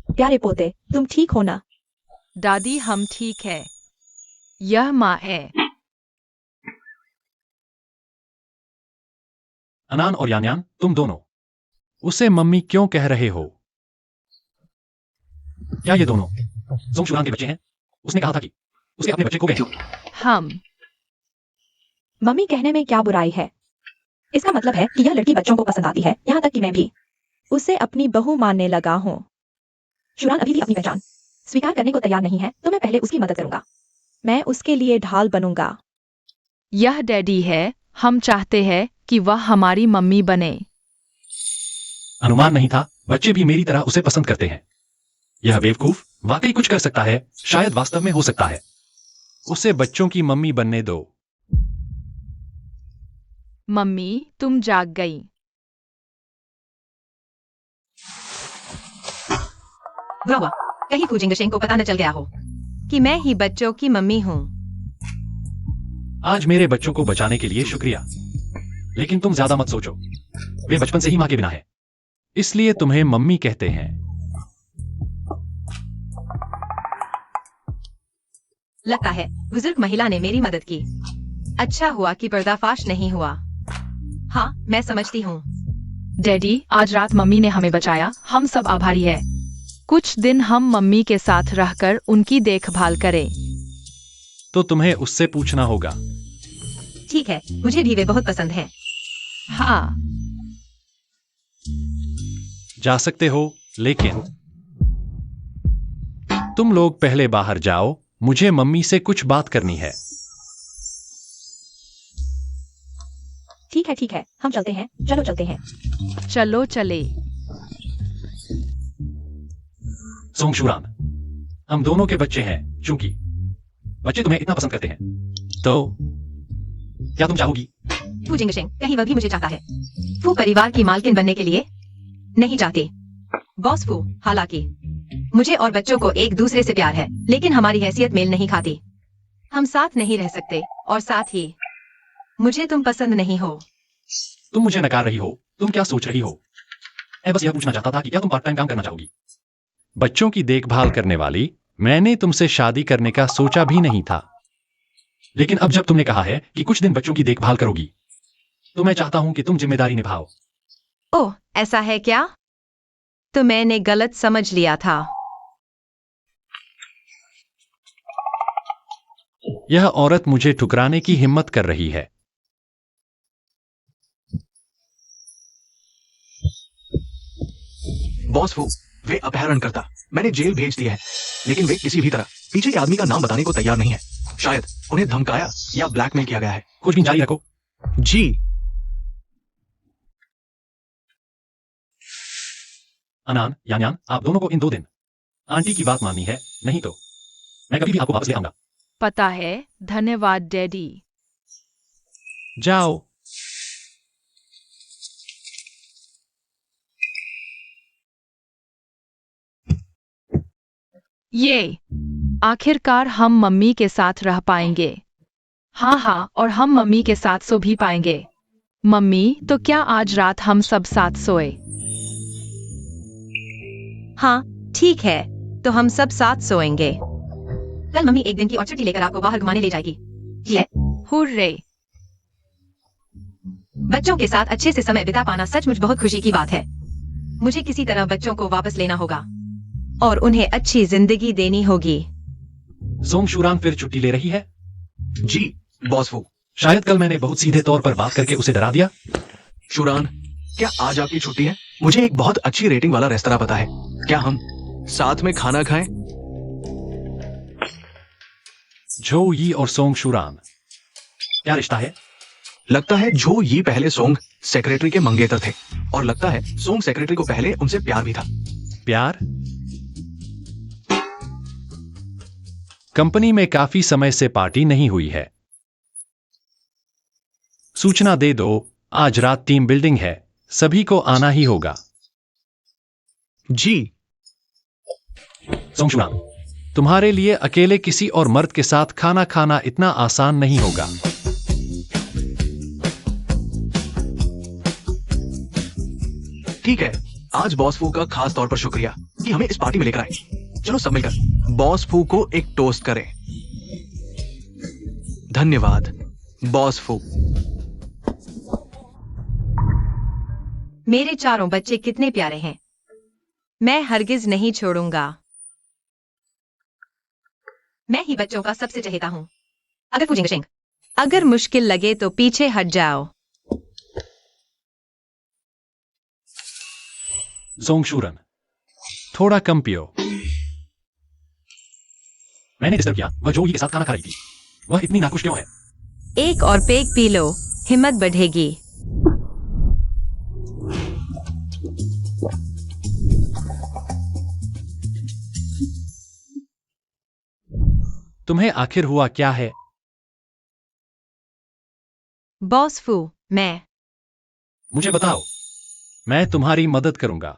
प्यारे पोते, तुम ठीक हो ना? दादी, हम ठीक है। यह माँ है। अनान और यानयान, तुम दोनों उसे मम्मी क्यों कह रहे हो? क्या ये दोनों सोंग शुरान के बच्चे हैं? उसने कहा था कि उसे अपने बच्चे को कैसे? हम मम्मी कहने में क्या बुराई है? इसका मतलब है कि यह लड़की बच्चों को पसंद आती है, यहाँ तक कि मैं भी उसे अपनी बहू मानने लगा हूँ। शुरान अभी भी अपनी पहचान स्वीकार करने को तैयार नहीं है, तो मैं पहले उसकी मदद करूंगा। मैं उसके लिए ढाल बनूंगा। यह डैडी है। हम चाहते हैं कि वह हमारी मम्मी बने। अनुमान नहीं था, बच्चे भी मेरी तरह उसे पसंद करते हैं। यह बेवकूफ वाकई कुछ कर सकता है, शायद वास्तव में हो सकता है। उसे बच्चों की मम्मी बनने दो। मम्मी, तुम जाग गई। वाह, कहीं फू जिंगशेंग को पता न चल गया हो कि मैं ही बच्चों की मम्मी हूँ। आज मेरे बच्चों को बचाने के लिए शुक्रिया, लेकिन तुम ज्यादा मत सोचो। वे बचपन से ही मां के बिना है, इसलिए तुम्हें मम्मी कहते हैं। लगता है बुजुर्ग महिला ने मेरी मदद की। अच्छा हुआ कि पर्दाफाश नहीं हुआ। हाँ, मैं समझती हूँ। डैडी, आज रात मम्मी ने हमें बचाया। हम सब आभारी है। कुछ दिन हम मम्मी के साथ रहकर उनकी देखभाल करें। तो तुम्हें उससे पूछना होगा। ठीक है, मुझे भी वे बहुत पसंद हैं। हाँ, जा सकते हो, लेकिन तुम लोग पहले बाहर जाओ। मुझे मम्मी से कुछ बात करनी है। ठीक है, हम चलते हैं। चलो चलते हैं। चलो चले। सोंग शुरान, हम दोनों के बच्चे हैं। चूंकि बच्चे तुम्हें इतना पसंद करते हैं, तो क्या तुम चाहोगी? फू जिंगशेंग, कहीं वह भी मुझे चाहता है। फू परिवार की मालकिन बनने के लिए नहीं चाहती। बॉस फू, हालांकि मुझे और बच्चों को एक दूसरे से प्यार है, लेकिन हमारी हैसियत मेल नहीं खाती। हम साथ नहीं रह सकते, और साथ ही मुझे तुम पसंद नहीं हो। तुम मुझे नकार रही हो। तुम क्या सोच रही हो? मैं बस यह पूछना चाहता था कि क्या तुम पार्ट टाइम काम करना चाहोगी? बच्चों की देखभाल करने वाली, मैंने तुमसे शादी करने का सोचा भी नहीं था। लेकिन अब जब तुमने कहा है कि कुछ दिन बच्चों की देखभाल करोगी, तो मैं चाहता हूं कि तुम जिम्मेदारी निभाओ। ओह, ऐसा है क्या? तो मैंने गलत समझ लिया था। यह औरत मुझे ठुकराने की हिम्मत कर रही है। बॉस फू, वे अपहरणकर्ता मैंने जेल भेज दिया है, लेकिन वे किसी भी तरह पीछे के आदमी का नाम बताने को तैयार नहीं है। शायद उन्हें धमकाया या ब्लैकमेल किया गया है। खोजबीन जारी रखो। जी। अनान, यान्यान, आप दोनों को इन 2 दिन आंटी की बात माननी है, नहीं तो मैं कभी भी आपको वापस ले आऊंगा। पता है, धन्यवाद डैडी। जाओ। ये आखिरकार हम मम्मी के साथ रह पाएंगे। हाँ हाँ, और हम मम्मी के साथ सो भी पाएंगे। मम्मी, तो क्या आज रात हम सब साथ सोए? हाँ, ठीक है, तो हम सब साथ सोएंगे। कल मम्मी एक दिन की और छुट्टी लेकर आपको बाहर घुमाने ले जाएगी। ये हुर्रे! बच्चों के साथ अच्छे से समय बिता पाना सचमुच बहुत खुशी की बात है। मुझे किसी तरह बच्चों को वापस लेना होगा और उन्हें अच्छी जिंदगी देनी होगी। सोंग शुरान फिर छुट्टी ले रही है? जी बॉस फू। शायद कल मैंने बहुत सीधे तौर पर बात करके उसे डरा दिया। शुरान, क्या आज आपकी छुट्टी है? मुझे एक बहुत अच्छी रेटिंग वाला रेस्तरा पता है। क्या हम साथ में खाना खाएं? झो यी और सोंग शुरान, क्या रिश्ता है? लगता है झो यी पहले सोंग सेक्रेटरी के मंगेतर थे, और लगता है सोंग सेक्रेटरी को पहले उनसे प्यार भी था। प्यार? कंपनी में काफी समय से पार्टी नहीं हुई है। सूचना दे दो, आज रात टीम बिल्डिंग है, सभी को आना ही होगा। जी। सोंग शुरान, तुम्हारे लिए अकेले किसी और मर्द के साथ खाना खाना इतना आसान नहीं होगा। ठीक है, आज बॉस फू का खास तौर पर शुक्रिया कि हमें इस पार्टी में लेकर आए। चलो सब मिलकर बॉस फू को एक टोस्ट करें। धन्यवाद बॉस फू। मेरे चारों बच्चे कितने प्यारे हैं। मैं हरगिज नहीं छोड़ूंगा। मैं ही बच्चों का सबसे चहेता हूँ। अगर मुश्किल लगे तो पीछे हट जाओ। सोंग शुरन, थोड़ा कम पियो। मैंने डिस्टर्ब किया, वह जो ये के साथ खाना खा रही थी। वह इतनी नाखुश क्यों है? एक और पेग पी लो, हिम्मत बढ़ेगी। तुम्हें आखिर हुआ क्या है? बॉस फू, मैं मुझे बताओ, मैं तुम्हारी मदद करूंगा।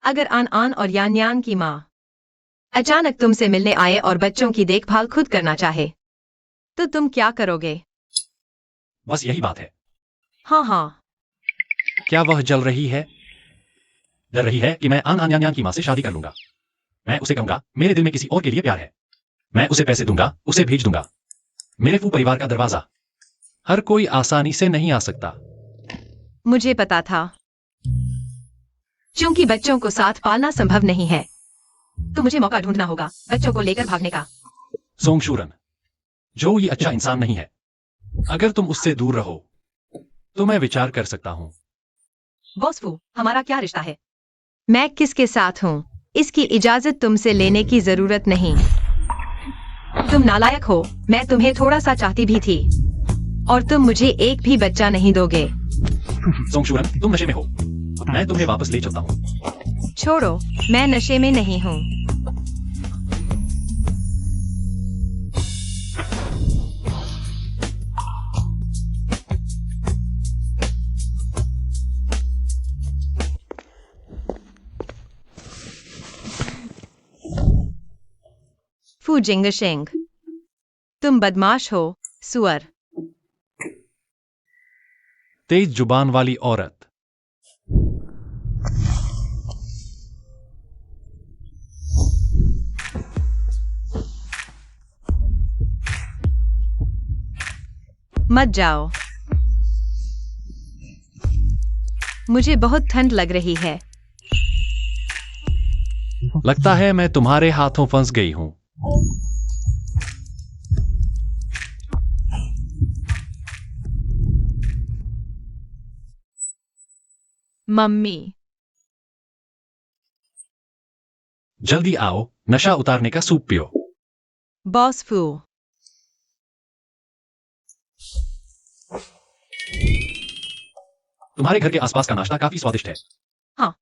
अगर आन आन और यान यान की माँ अचानक तुमसे मिलने आए और बच्चों की देखभाल खुद करना चाहे, तो तुम क्या करोगे? बस यही बात है। हाँ हाँ। क्या वह जल रही है? डर रही है कि मैं आन आन यान यान की मां से शादी कर लूंगा। मैं उसे कहूंगा मेरे दिल में किसी और के लिए प्यार है। मैं उसे पैसे दूंगा, उसे भेज दूंगा। मेरे फू परिवार का दरवाजा हर कोई आसानी से नहीं आ सकता। मुझे पता था। क्योंकि बच्चों को साथ पालना संभव नहीं है, तो मुझे मौका ढूंढना होगा बच्चों को लेकर भागने का। सोंग शुरन, जो ये अच्छा इंसान नहीं है। अगर तुम उससे दूर रहो तो मैं विचार कर सकता हूं। बॉस फू, हमारा क्या रिश्ता है? मैं किसके साथ हूँ इसकी इजाजत तुमसे लेने की जरूरत नहीं। तुम नालायक हो। मैं तुम्हें थोड़ा सा चाहती भी थी और तुम मुझे एक भी बच्चा नहीं दोगे। सोंग शुरन, तुम नशे में हो। मैं तुम्हें वापस ले चलता हूं। छोड़ो, मैं नशे में नहीं हूँ। फू जिंग शेंग। तुम बदमाश हो, सुअर। तेज जुबान वाली औरत। मत जाओ। मुझे बहुत ठंड लग रही है। लगता है मैं तुम्हारे हाथों फंस गई हूं। मम्मी, जल्दी आओ, नशा उतारने का सूप पियो। बॉस फू। तुम्हारे घर के आसपास का नाश्ता काफी स्वादिष्ट है। हाँ।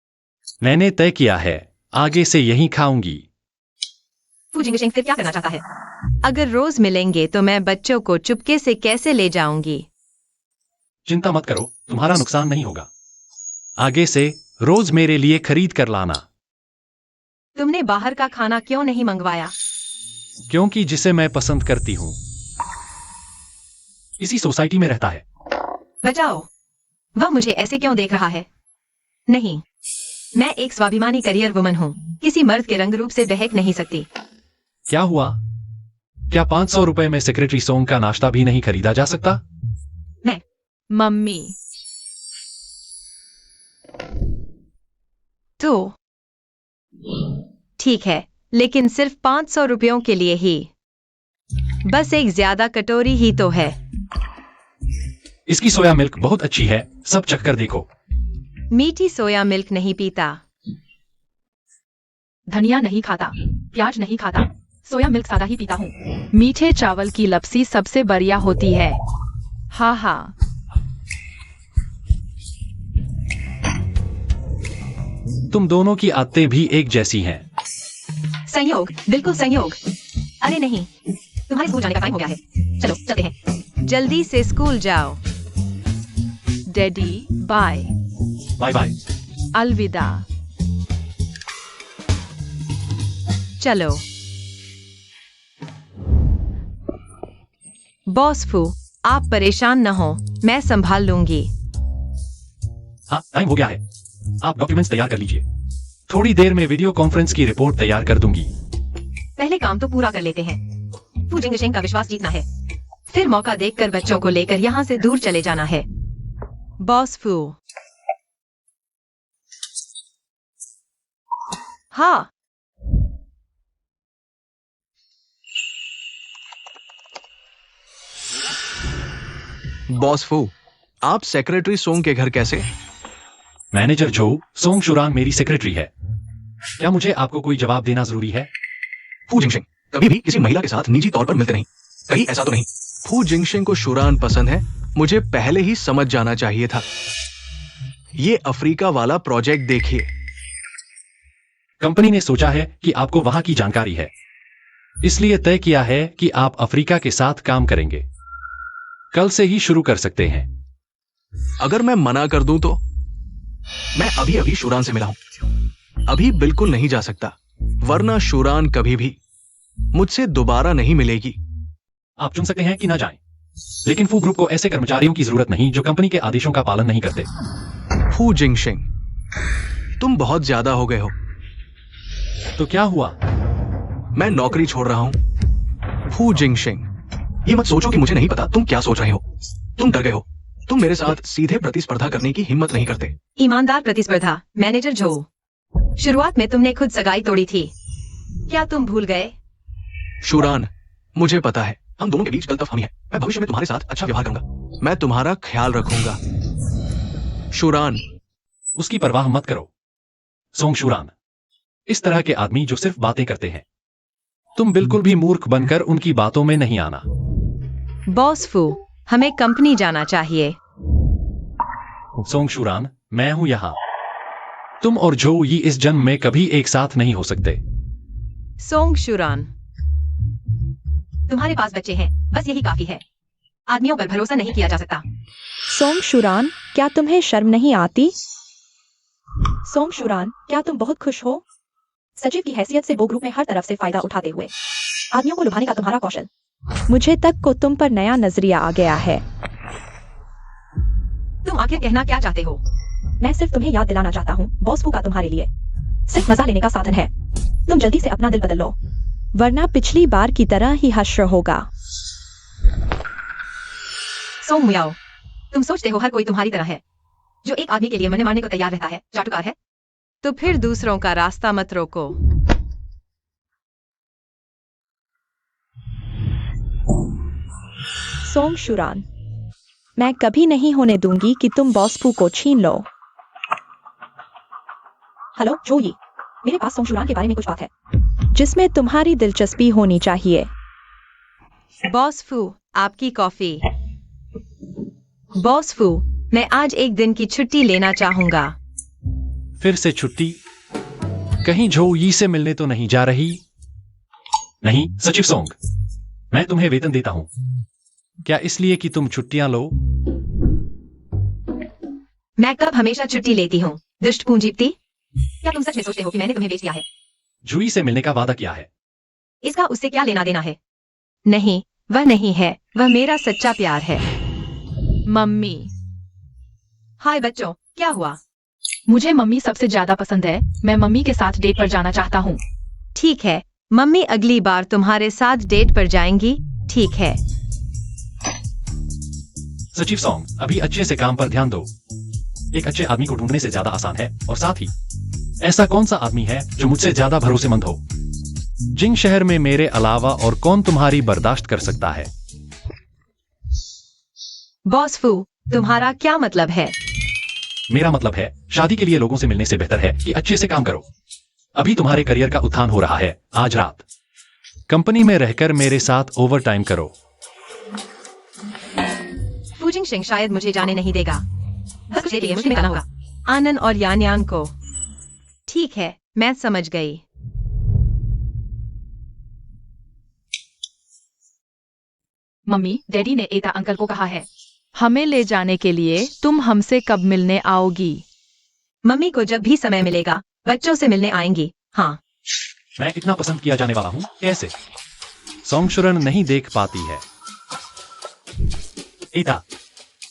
मैंने तय किया है, आगे से यहीं खाऊंगी। फू जिंगशेंग फिर क्या करना चाहता है? अगर रोज मिलेंगे तो मैं बच्चों को चुपके से कैसे ले जाऊंगी? चिंता मत करो, तुम्हारा नुकसान नहीं होगा। आगे से रोज मेरे लिए खरीद कर लाना। तुमने बाहर का खाना क्यों नहीं मंगवाया? क्योंकि जिसे मैं पसंद करती हूँ इसी सोसाइटी में रहता है। बचाओ। वह मुझे ऐसे क्यों देख रहा है? नहीं, मैं एक स्वाभिमानी करियर वुमन हूँ, किसी मर्द के रंग रूप से बहक नहीं सकती। क्या हुआ? क्या 500 रुपए में सेक्रेटरी सोंग का नाश्ता भी नहीं खरीदा जा सकता? मम्मी, तो ठीक है, लेकिन सिर्फ 500 रुपयों के लिए ही। बस एक ज्यादा कटोरी ही तो है। इसकी सोया मिल्क बहुत अच्छी है, सब चखकर देखो। मीठी सोया मिल्क नहीं पीता। धनिया नहीं खाता, प्याज नहीं खाता, सोया मिल्क सादा ही पीता हूँ। मीठे चावल की लपसी सबसे बढ़िया होती है। हाँ हाँ। तुम दोनों की आदतें भी एक जैसी हैं। संयोग, बिल्कुल संयोग। अरे नहीं, तुम्हारे स्कूल जाने का टाइम हो गया है। चलो चलते हैं। जल्दी से स्कूल जाओ। Daddy, bye. Bye bye. अलविदा। चलो। बॉस फू, आप परेशान न हो, मैं संभाल लूंगी। हाँ, टाइम हो गया है। आप डॉक्यूमेंट्स तैयार कर लीजिए। थोड़ी देर में वीडियो कॉन्फ्रेंस की रिपोर्ट तैयार कर दूंगी। पहले काम तो पूरा कर लेते हैं। फू जिंगशेंग का विश्वास जीतना है, फिर मौका देखकर बच्चों को लेकर यहाँ से दूर चले जाना है। बॉस फू। हाँ। बॉस फू, आप सेक्रेटरी सोंग के घर कैसे? मैनेजर जो सोंग शुरान मेरी सेक्रेटरी है। क्या मुझे आपको कोई जवाब देना जरूरी है? फू जिंगशेंग कभी भी किसी महिला के साथ निजी तौर पर मिलते नहीं, कहीं ऐसा तो नहीं? फू जिंगशेंग को शुरान पसंद है, मुझे पहले ही समझ जाना चाहिए था। ये अफ्रीका वाला प्रोजेक्ट देखिए। कंपनी ने सोचा है कि आपको वहां की जानकारी है, इसलिए तय किया है कि आप अफ्रीका के साथ काम करेंगे। कल से ही शुरू कर सकते हैं। अगर मैं मना कर दूं तो? मैं अभी अभी शुरान से मिला हूं, अभी बिल्कुल नहीं जा सकता, वरना शुरान कभी भी मुझसे दोबारा नहीं मिलेगी। आप चुन सकते हैं कि ना जाएं, लेकिन फू ग्रुप को ऐसे कर्मचारियों की जरूरत नहीं जो कंपनी के आदेशों का पालन नहीं करते। फू जिंगशेंग, तुम बहुत ज्यादा हो गए हो। तो क्या हुआ? मैं नौकरी छोड़ रहा हूं। फू जिंगशेंग, ये मत सोचो कि मुझे नहीं पता तुम क्या सोच रहे हो। तुम डर गए हो, तुम मेरे साथ सीधे प्रतिस्पर्धा करने की हिम्मत नहीं करते। ईमानदार प्रतिस्पर्धा, मैनेजर जो। शुरुआत में तुमने खुद सगाई तोड़ी थी, क्या तुम भूल गए? शुरान, मुझे पता है हम दोनों के बीच गलतफहमी है। मैं भविष्य में तुम्हारे साथ अच्छा व्यवहार करूंगा, मैं तुम्हारा ख्याल रखूंगा। शुरान। उसकी परवाह मत करो सोंग शुरान। इस तरह के आदमी जो सिर्फ बातें करते हैं, तुम बिल्कुल भी मूर्ख बनकर उनकी बातों में नहीं आना। बॉस फू, हमें कंपनी जाना चाहिए। सोंग शुरान, मैं हूं यहां। तुम और जो ये इस जन्म में कभी एक साथ नहीं हो सकते। सोंग शुरान, तुम्हारे पास बच्चे हैं, बस यही काफी है। आदमियों पर भरोसा नहीं किया जा सकता। सोंग शुरान, क्या तुम्हें शर्म नहीं आती? सोंग शुरान, क्या तुम बहुत खुश हो? सचिव की हैसियत से वो ग्रुप में हर तरफ से फायदा उठाते हुए आदमियों को लुभाने का तुम्हारा कौशल मुझे तक को तुम पर नया नजरिया आ गया है। तुम आखिर कहना क्या चाहते हो? मैं सिर्फ तुम्हें याद दिलाना चाहता हूँ, बॉस फू का तुम्हारे लिए सिर्फ मजा लेने का साधन है। तुम जल्दी से अपना दिल बदल लो, वरना पिछली बार की तरह ही हश्र होगा। सोंग मुयाओ, तुम सोचते हो हर कोई तुम्हारी तरह है, जो एक आदमी के लिए मरने मारने को तैयार रहता है, चाटुकार है? तो फिर दूसरों का रास्ता मत रोको। सोंग शुरान, मैं कभी नहीं होने दूंगी कि तुम बॉस फू को छीन लो। हेलो जोई, मेरे पास सोंग शुरान के बारे में कुछ बात है जिसमें तुम्हारी दिलचस्पी होनी चाहिए। बॉस फू, आपकी कॉफी। बॉस फू, मैं आज एक दिन की छुट्टी लेना चाहूंगा। फिर से छुट्टी? कहीं झोई से मिलने तो नहीं जा रही? नहीं सचिव सोंग, मैं तुम्हें वेतन देता हूं, क्या इसलिए कि तुम छुट्टियां लो? मैं कब हमेशा छुट्टी लेती हूँ, दुष्ट पूंजीपति? क्या तुम सच में सोचते हो कि मैंने तुम्हें बेच दिया है? झुई से मिलने का वादा किया है। इसका उससे क्या लेना देना है? नहीं, वह नहीं है, वह मेरा सच्चा प्यार है। मम्मी, हाय बच्चों, क्या हुआ? मुझे मम्मी सबसे ज्यादा पसंद है, मैं मम्मी के साथ डेट पर जाना चाहता हूँ। ठीक है, मम्मी अगली बार तुम्हारे साथ डेट पर जाएंगी, ठीक है? सचिव सोंग, अभी अच्छे से काम पर ध्यान दो। एक अच्छे आदमी को ढूंढने से ज्यादा आसान है, और साथ ही ऐसा कौन सा आदमी है जो मुझसे ज्यादा भरोसेमंद हो? जिंग शहर में मेरे अलावा और कौन तुम्हारी बर्दाश्त कर सकता है? बॉस फू, तुम्हारा क्या मतलब है? मेरा मतलब है, शादी के लिए लोगों से मिलने से बेहतर है कि अच्छे से काम करो। अभी तुम्हारे करियर का उत्थान हो रहा है, आज रात कंपनी में रहकर मेरे साथ ओवर टाइम करो। फूजिंग सिंह शायद मुझे जाने नहीं देगा। बस कुछ देर के लिए मुझे निकलना होगा। आनंद और यान यान को। ठीक है, मैं समझ गई। मम्मी, डैडी ने एता अंकल को कहा है हमें ले जाने के लिए। तुम हमसे कब मिलने आओगी? मम्मी को जब भी समय मिलेगा बच्चों से मिलने आएंगी। हाँ, मैं इतना पसंद किया जाने वाला हूँ, कैसे? सोंगशुरन नहीं देख पाती है। एता,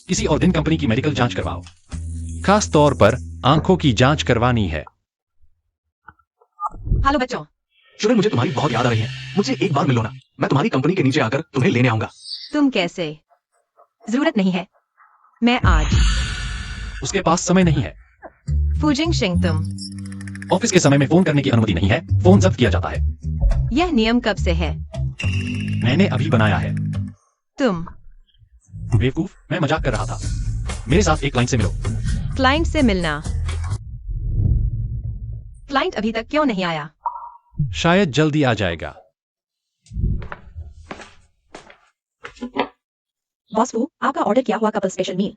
किसी और दिन कंपनी की मेडिकल जांच करवाओ, खास तौर पर आंखों की जांच करवानी है। हेलो बच्चों। शुरन, मुझे तुम्हारी बहुत याद आ रही है, मुझसे एक बार मिलो ना, मैं तुम्हारी कंपनी के नीचे आकर तुम्हें लेने आऊंगा। तुम कैसे? जरूरत नहीं है, मैं आज। उसके पास समय नहीं है। फूजिंग सिंह, तुम। ऑफिस के समय में फोन करने की अनुमति नहीं है, फोन जब्त किया जाता है। यह नियम कब से है? मैंने अभी बनाया है। तुम। बेवकूफ, मैं मजाक कर रहा था। मेरे साथ एक क्लाइंट से मिलो। क्लाइंट से मिलना? क्लाइंट अभी तक क्यों नहीं आया? शायद जल्दी आ जाएगा। बॉस फू, आपका ऑर्डर किया हुआ कपल स्पेशल मील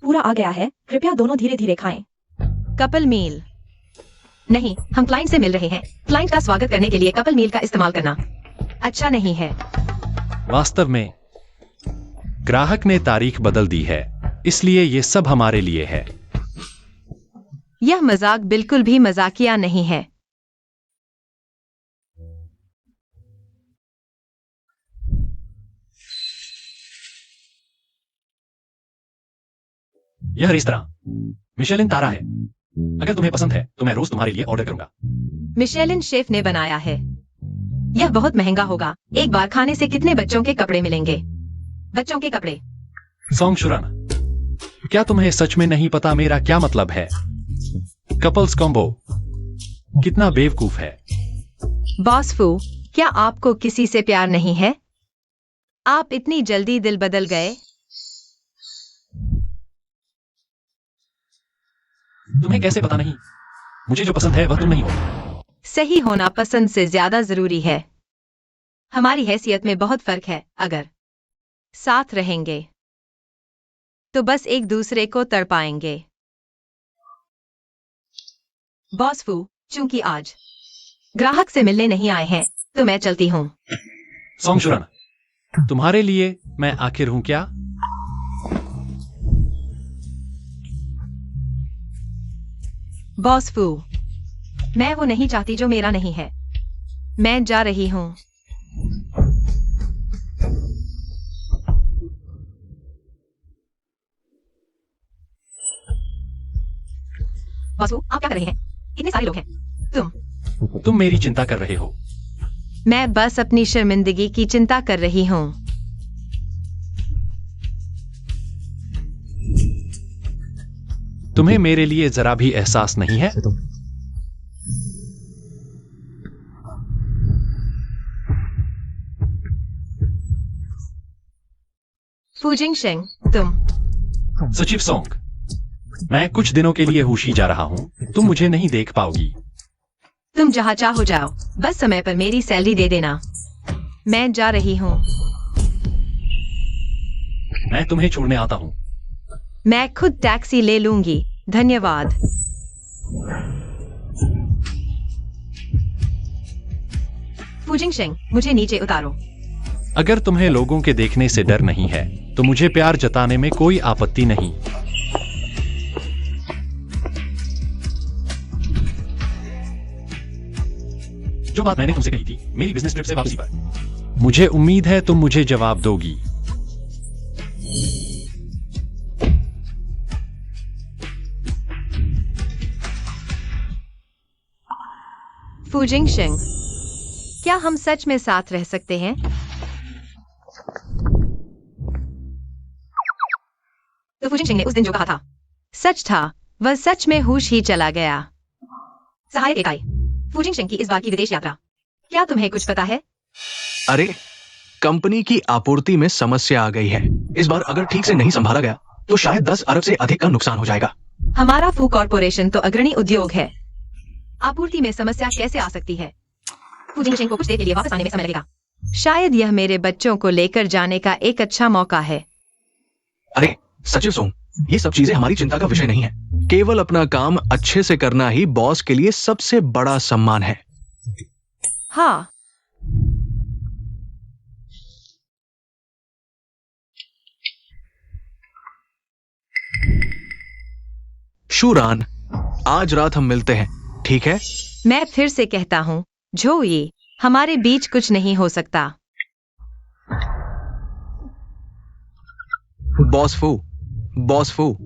पूरा आ गया है, कृपया दोनों धीरे धीरे खाएं। कपल मील? नहीं, हम क्लाइंट से मिल रहे हैं। क्लाइंट का स्वागत करने के लिए कपल मील का इस्तेमाल करना अच्छा नहीं है। वास्तव में ग्राहक ने तारीख बदल दी है, इसलिए ये सब हमारे लिए है। यह मजाक बिल्कुल भी मजाकिया नहीं है। यह रेस्तरां मिशेलिन तारा है। अगर तुम्हें पसंद है तो मैं रोज तुम्हारे लिए ऑर्डर करूंगा। मिशेलिन शेफ ने बनाया है। यह बहुत महंगा होगा। एक बार खाने से कितने बच्चों के कपड़े मिलेंगे? बच्चों के कपड़े? सोंगशुरन, क्या तुम्हें सच में नहीं पता मेरा क्या मतलब है? कपल्स कॉम्बो कितना बेवकूफ है। बॉस फू, क्या आपको किसी से प्यार नहीं है? आप इतनी जल्दी दिल बदल गए? तुम्हें कैसे पता नहीं? मुझे जो पसंद है वह तुम नहीं हो। सही होना पसंद से ज्यादा जरूरी है। हमारी हैसियत में बहुत फर्क है। अगर साथ रहेंगे तो बस एक दूसरे को तड़पाएंगे। बॉस फू, चूंकि आज ग्राहक से मिलने नहीं आए हैं तो मैं चलती हूँ। सोंगशुरन, तुम्हारे लिए मैं आखिर हूं क्या? बॉस फू, मैं वो नहीं चाहती जो मेरा नहीं है। मैं जा रही हूँ। बॉस फू, आप क्या कर रहे हैं? इतने सारे लोग हैं। तुम मेरी चिंता कर रहे हो। मैं बस अपनी शर्मिंदगी की चिंता कर रही हूँ। तुम्हें मेरे लिए जरा भी एहसास नहीं है? फूजिंग शेंग, तुम। सचिव सोंग, मैं कुछ दिनों के लिए होशी जा रहा हूं। तुम मुझे नहीं देख पाओगी। तुम जहाँ चाहो जाओ, बस समय पर मेरी सैलरी दे देना। मैं जा रही हूँ। मैं तुम्हें छोड़ने आता हूं। मैं खुद टैक्सी ले लूंगी, धन्यवाद। फूजिंग शेंग, मुझे नीचे उतारो। अगर तुम्हें लोगों के देखने से डर नहीं है तो मुझे प्यार जताने में कोई आपत्ति नहीं। जो बात मैंने तुमसे कही थी मेरी बिजनेस ट्रिप से वापसी पर, मुझे उम्मीद है तुम मुझे जवाब दोगी। फूजिंग शेंग, क्या हम सच में साथ रह सकते हैं? तो फूजिंग शेंग ने उस दिन जो कहा था सच था, वह सच में होश ही चला गया। सहायक इकाई, फूजिंग शेंग की इस बार की विदेश यात्रा, क्या तुम्हें कुछ पता है? अरे, कंपनी की आपूर्ति में समस्या आ गई है। इस बार अगर ठीक से नहीं संभाला गया तो शायद 10 अरब से अधिक का नुकसान हो जाएगा। हमारा फू कॉर्पोरेशन तो अग्रणी उद्योग है। आपूर्ति में समस्या कैसे आ सकती है? फूजिंग शेंग को कुछ देर के लिए वापस आने में समय लगेगा। शायद यह मेरे बच्चों को लेकर जाने का एक अच्छा मौका है। अरे सचिव सोंग, ये सब चीजें हमारी चिंता का विषय नहीं है। केवल अपना काम अच्छे से करना ही बॉस के लिए सबसे बड़ा सम्मान है। हाँ, शूरान, आज रात हम मिलते हैं, ठीक है? मैं फिर से कहता हूँ, जोई, हमारे बीच कुछ नहीं हो सकता। बॉस फू,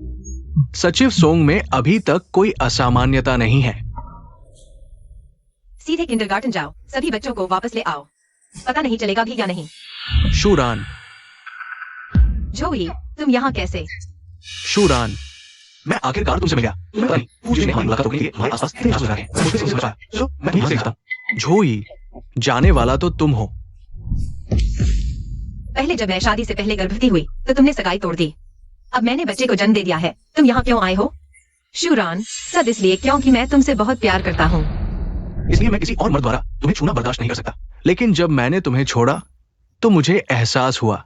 सचिव सोंग में अभी तक कोई असामान्यता नहीं है। सीधे किंडरगार्टन जाओ, सभी बच्चों को वापस ले आओ। पता नहीं चलेगा भी या नहीं। शूरान, जोई, तुम यहाँ कैसे? शूरान, मैं आखिरकार तुमसे मिल गया। तुम्हें पता नहीं, पूछने हमारी मुलाकात रोकने के लिए हमारे आसपास इतने जासूस लगे हैं। मुझे समझ आया। चलो, मैं यहीं से जाता हूं। जोई, जाने वाला तो तुम हो। पहले जब मैं शादी से पहले गर्भवती हुई तो तुमने सगाई तोड़ दी। अब मैंने बच्चे को जन्म दे दिया है। तुम यहाँ क्यों आए हो? शूरान, सब इसलिए क्योंकि मैं तुमसे बहुत प्यार करता हूँ। इसलिए मैं किसी और मर्द द्वारा तुम्हें छूना बर्दाश्त नहीं कर सकता। लेकिन जब मैंने तुम्हें छोड़ा तो मुझे एहसास हुआ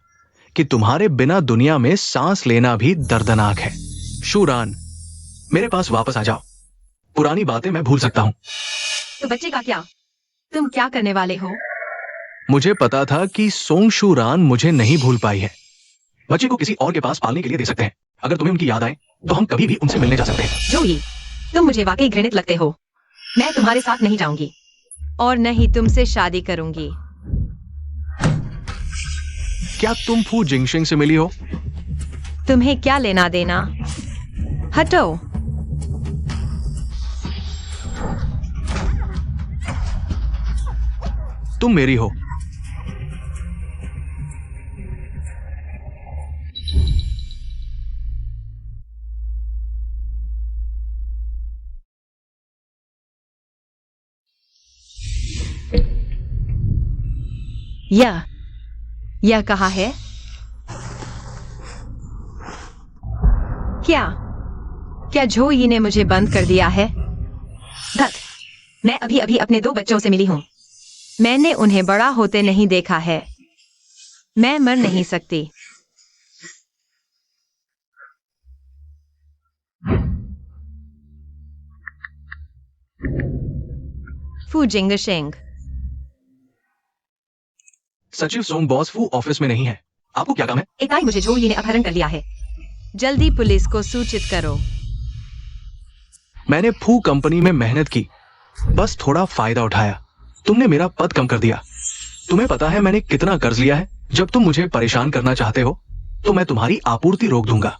कि तुम्हारे बिना दुनिया में सांस लेना भी दर्दनाक है। शूरान, मेरे पास वापस आ जाओ। पुरानी बातें मैं भूल सकता हूँ। तो बच्चे का क्या? तुम क्या करने वाले हो? मुझे पता था कि सोंग शूरान मुझे नहीं भूल पाई है। बच्चे को किसी और के पास पालने के लिए दे सकते हैं। अगर तुम्हें उनकी याद आए तो हम कभी भी उनसे मिलने जा सकते हैं। जोई, तुम मुझे वाकई घृणित लगते हो। मैं तुम्हारे साथ नहीं जाऊंगी और न ही तुमसे शादी करूंगी। क्या तुम फू जिंगशिंग से मिली हो? तुम्हें क्या लेना देना? हटो। तुम मेरी हो। यह कहाँ है? क्या जोई ने मुझे बंद कर दिया है? धत, मैं अभी अभी अपने 2 बच्चों से मिली हूँ। मैंने उन्हें बड़ा होते नहीं देखा है। मैं मर नहीं सकती। फू जिंगशिंग, सचिव सोंग बॉस फू ऑफिस में नहीं है। आपको क्या काम है? इकाई मुझे जोई ने अपहरण कर लिया है। जल्दी पुलिस को सूचित करो। मैंने फू कंपनी में मेहनत की, बस थोड़ा फायदा उठाया। तुमने मेरा पद कम कर दिया। तुम्हें पता है मैंने कितना कर्ज लिया है? जब तुम मुझे परेशान करना चाहते हो तो मैं तुम्हारी आपूर्ति रोक दूंगा।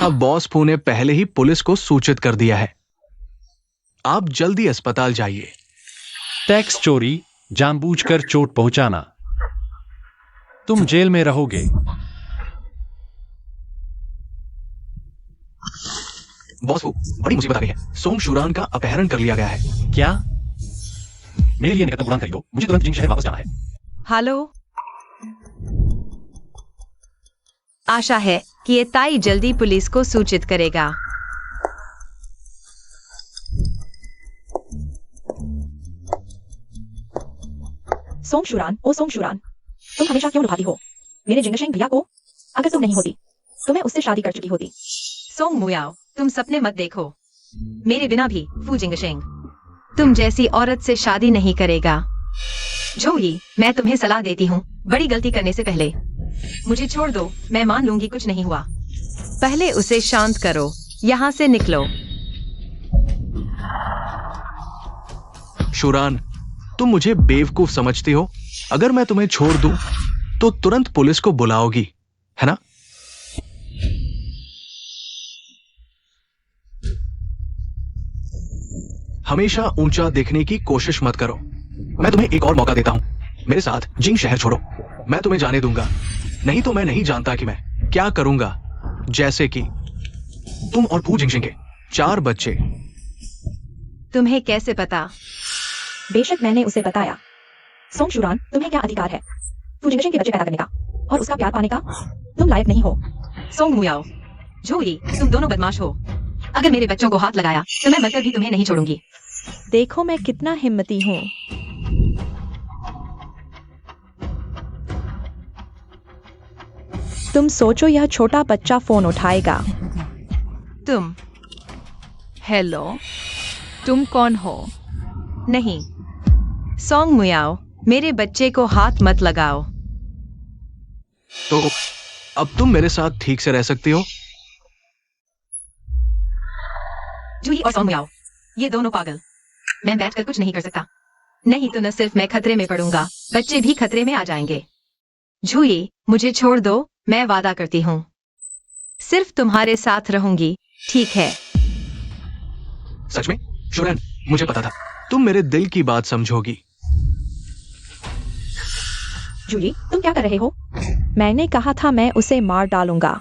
अब बॉस फू ने पहले ही पुलिस को सूचित कर दिया है। आप जल्दी अस्पताल जाइए। टैक्स चोरी, जानबूझकर चोट पहुंचाना, तुम जेल में रहोगे। बॉस वो बड़ी मुसीबत आ गई है। सोंग शुरान का अपहरण कर लिया गया है। क्या? मेरे लिए निकटतम उड़ान खरीदो, मुझे तुरंत जिंग शहर वापस जाना है। हेलो। आशा है कि ये ताई जल्दी पुलिस को सूचित करेगा। सोंग शुरान, ओ सोंग शुरान, तुम हमेशा क्यों लुभाती हो मेरे जिंगशेंग भैया को? अगर तुम नहीं होती तो मैं उससे शादी कर चुकी होती। सोंग मुयाओ, तुम सपने मत देखो। मेरे बिना भी फू जिंगशेंग तुम जैसी औरत से शादी नहीं करेगा। जोई, मैं तुम्हें सलाह देती हूँ, बड़ी गलती करने से पहले मुझे छोड़ दो। मैं मान लूंगी कुछ नहीं हुआ। पहले उसे शांत करो। यहाँ से निकलो। शुरान, तुम मुझे बेवकूफ समझती हो। अगर मैं तुम्हें छोड़ दूं तो तुरंत पुलिस को बुलाओगी, है ना? हमेशा ऊंचा दिखने की कोशिश मत करो। मैं तुम्हें एक और मौका देता हूं। मेरे साथ जिंग शहर छोड़ो। मैं तुम्हें जाने दूंगा। नहीं तो मैं नहीं जानता कि मैं क्या करूंगा। जैसे कि तुम और फू जिंगशिंग के 4 बच्चे। तुम्हें कैसे पता? बेशक मैंने उसे बताया। सोंग शुरान, तुम्हें क्या अधिकार है फू जिंगशेंग के बच्चे पैदा करने का और उसका प्यार पाने का? तुम लायक नहीं हो। सोंग मुयाओ, जोई, तुम दोनों बदमाश हो। अगर मेरे बच्चों को हाथ लगाया तो मैं मरकर भी तुम्हें नहीं छोड़ूंगी। देखो मैं कितना हिम्मती हूँ। तुम सोचो यह छोटा बच्चा फोन उठाएगा। तुम हेलो, तुम कौन हो? नहीं। सोंग मुयाओ, मेरे बच्चे को हाथ मत लगाओ। तो अब तुम मेरे साथ ठीक से रह सकती हो? जूही और सोंग मुयाओ, ये दोनों पागल। मैं बैठकर कुछ नहीं कर सकता। नहीं तो न सिर्फ मैं खतरे में पड़ूंगा, बच्चे भी खतरे में आ जाएंगे। जूही, मुझे छोड़ दो, मैं वादा करती हूँ। सिर्फ तुम्हारे साथ रहूंगी, ठीक है? सच में? शुरैन, मुझे पता था तुम मेरे दिल की बात समझोगी। जूली, तुम क्या कर रहे हो? मैंने कहा था मैं उसे मार डालूंगा।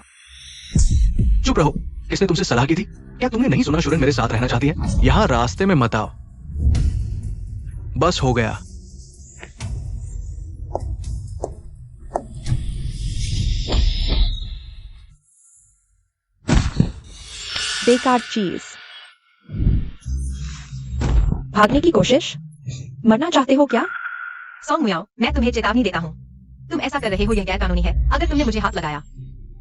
चुप रहो। किसने तुमसे सलाह की थी? क्या तुमने नहीं सुना शुरैन मेरे साथ रहना चाहती है? यहाँ रास्ते में मत आओ। बस हो गया। बेकार चीज। भागने की कोशिश? मरना चाहते हो क्या? सोंग मुयाओ, मैं तुम्हें चेतावनी देता हूँ। तुम ऐसा कर रहे हो यह गैर कानूनी है। अगर तुमने मुझे हाथ लगाया,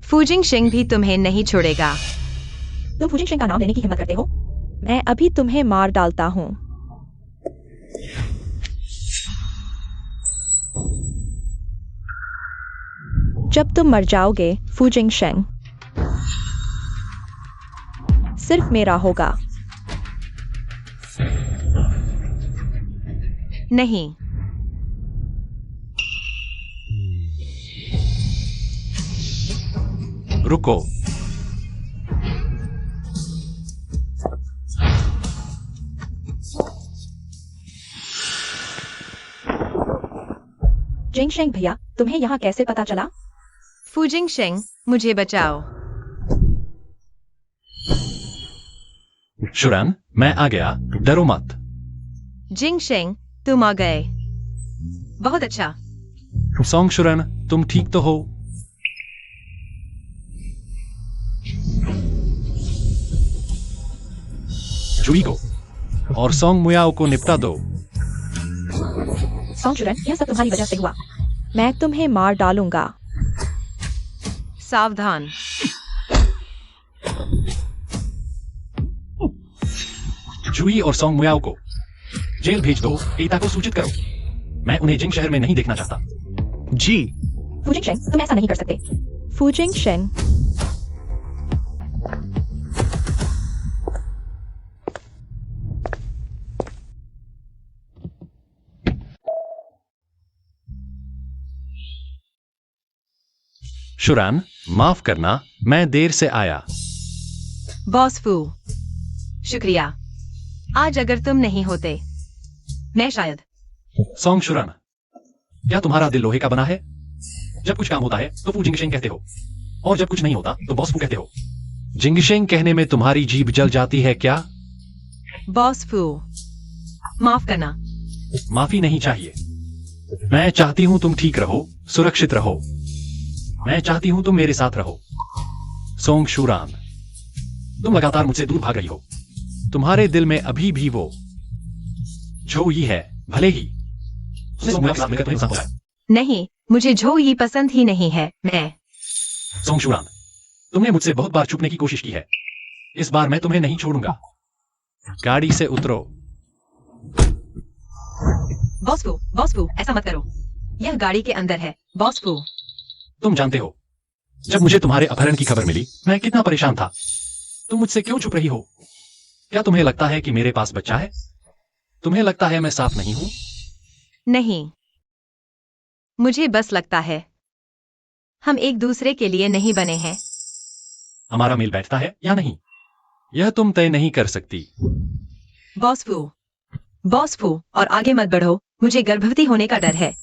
फू जिंगशेंग भी तुम्हें नहीं छोड़ेगा। तुम फू जिंगशेंग का नाम लेने की हिम्मत करते हो? मैं अभी तुम्हें मार डालता हूँ। जब तुम मर जाओगे फू जिंगशेंग सिर्फ मेरा होगा। नहीं। रुको, जिंगशेंग भैया, तुम्हें यहाँ कैसे पता चला? फू जिंगशेंग, मुझे बचाओ। शुरैन, मैं आ गया, डरो मत। जिंगशेंग, तुम आ गए। बहुत अच्छा। सोंग शुरैन, तुम ठीक तो हो? जुई को और सोंग मुयाओ को निपटा दो। सोंग शुरैन, यह सब तुम्हारी वजह से हुआ। मैं तुम्हें मार डालूंगा। सावधान। जुई और सोंग मुयाओ को जेल भेज दो। एता को सूचित करो। मैं उन्हें जिंग शहर में नहीं देखना चाहता। जी। फू जिंगशेंग, तुम ऐसा नहीं कर सकते। फू जिंगशेंग, शुरैन, माफ करना, मैं देर से आया। बॉस फू, शुक्रिया। आज अगर तुम नहीं होते, मैं शायद। सोंग शुरान, क्या तुम्हारा दिल लोहे का बना है? जब कुछ काम होता है तो फू जिंगशेंग कहते हो, और जब कुछ नहीं होता तो बॉस फू कहते हो। जिंगशेंग कहने में तुम्हारी जीभ जल जाती है क्या? बॉस फू, माफ करना। माफी नहीं चाहिए। मैं चाहती हूं तुम ठीक रहो, सुरक्षित रहो। मैं चाहती हूं तुम मेरे साथ रहो। सोंग शुरान, तुम लगातार मुझसे दूर भाग रही हो। तुम्हारे दिल में अभी भी वो झो ही है, भले ही उसने सोंग के साथ मिलकर तुम्हें नुकसान पहुंचाया। नहीं, मुझे झो ये पसंद ही नहीं है। मैं सोंग शुरान, तुमने मुझसे बहुत बार छुपने की कोशिश की है। इस बार मैं तुम्हें नहीं छोड़ूंगा। गाड़ी से उतरो। बॉस फू, ऐसा मत करो। यह गाड़ी के अंदर है, बॉस फू। तुम जानते हो, जब मुझे तुम्हारे अपहरण की खबर मिली मैं कितना परेशान था। तुम मुझसे क्यों छुप रही हो? क्या तुम्हें लगता है कि मेरे पास बच्चा है? तुम्हें लगता है मैं साफ नहीं हूं? नहीं, मुझे बस लगता है हम एक दूसरे के लिए नहीं बने हैं। हमारा मेल बैठता है या नहीं, यह तुम तय नहीं कर सकती। बॉस फू, और आगे मत बढ़ो। मुझे गर्भवती होने का डर है।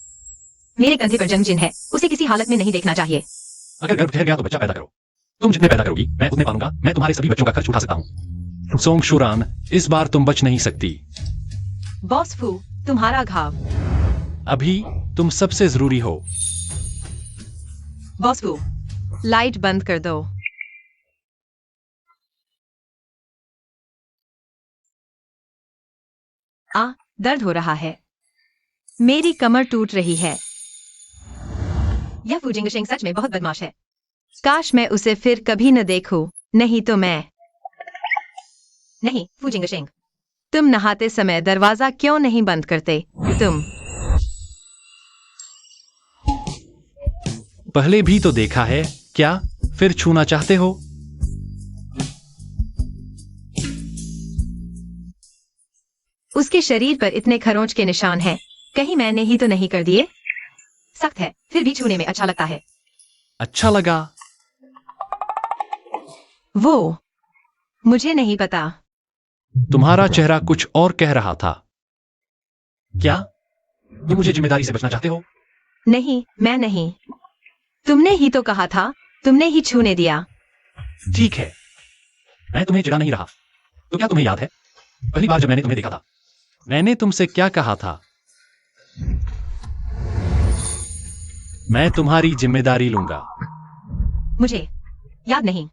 मेरे कंधे पर जंग जिन है, उसे किसी हालत में नहीं देखना चाहिए। अगर गर्भ ठहर गया तो बच्चा पैदा करो। तुम जितने पैदा करोगी मैं उतने पालूंगा। मैं तुम्हारे सभी बच्चों का खर्च उठा सकता हूं। सोंग शुरान, इस बार तुम बच नहीं सकती। बॉस फू, तुम्हारा घाव। अभी तुम सबसे जरूरी हो। बॉस फू, लाइट बंद कर दो। दर्द हो रहा है। मेरी कमर टूट रही है। यह फू जिंगशेंग सच में बहुत बदमाश है। काश मैं उसे फिर कभी न देखूं, नहीं तो मैं। नहीं, फू जिंगशेंग, तुम नहाते समय दरवाजा क्यों नहीं बंद करते? तुम पहले भी तो देखा है, क्या फिर छूना चाहते हो? उसके शरीर पर इतने खरोंच के निशान हैं, कहीं मैंने ही तो नहीं कर दिए? सख्त है, फिर भी छूने में अच्छा लगता है। अच्छा लगा? वो मुझे नहीं पता। तुम्हारा चेहरा कुछ और कह रहा था। क्या तुम मुझे जिम्मेदारी से बचना चाहते हो? नहीं, मैं नहीं। तुमने ही तो कहा था, तुमने ही छूने दिया। ठीक है, मैं तुम्हें चिढ़ा नहीं रहा। तो क्या तुम्हें याद है पहली बार जब मैंने तुम्हें देखा था, मैंने तुमसे क्या कहा था? मैं तुम्हारी जिम्मेदारी लूंगा। मुझे याद नहीं।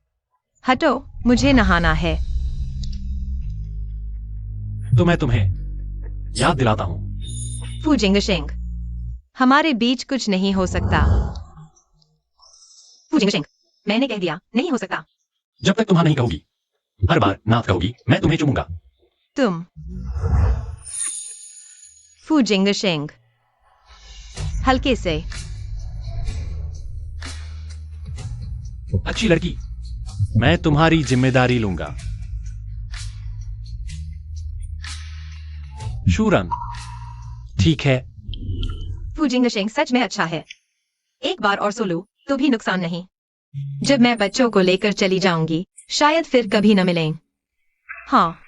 हटो, मुझे नहाना है। तो मैं तुम्हें याद दिलाता हूं। फू जिंगशेंग, हमारे बीच कुछ नहीं हो सकता। फू जिंगशेंग, मैंने कह दिया, नहीं हो सकता। जब तक तुम हाँ नहीं कहोगी, हर बार नाथ कहोगी, मैं तुम्हें चूमूंगा। तुम फू जिंगशेंग, हल्के से। अच्छी लड़की, मैं तुम्हारी जिम्मेदारी लूंगा। शूरन, ठीक है। फू जिंगशेंग सच में अच्छा है। एक बार और सो लूं तो भी नुकसान नहीं। जब मैं बच्चों को लेकर चली जाऊंगी, शायद फिर कभी न मिलें। हाँ।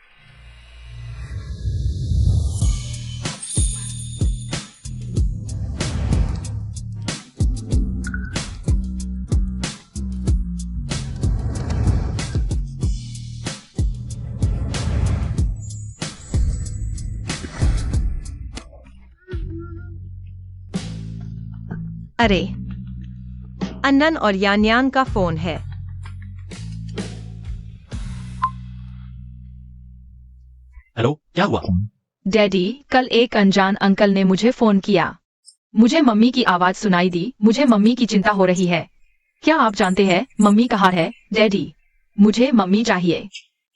अरे, अन्नन और यान्यान का फोन है। हेलो, क्या हुआ? डैडी, कल एक अनजान अंकल ने मुझे फोन किया। मुझे मम्मी की आवाज सुनाई दी। मुझे मम्मी की चिंता हो रही है। क्या आप जानते हैं मम्मी कहाँ है? डैडी, मुझे मम्मी चाहिए।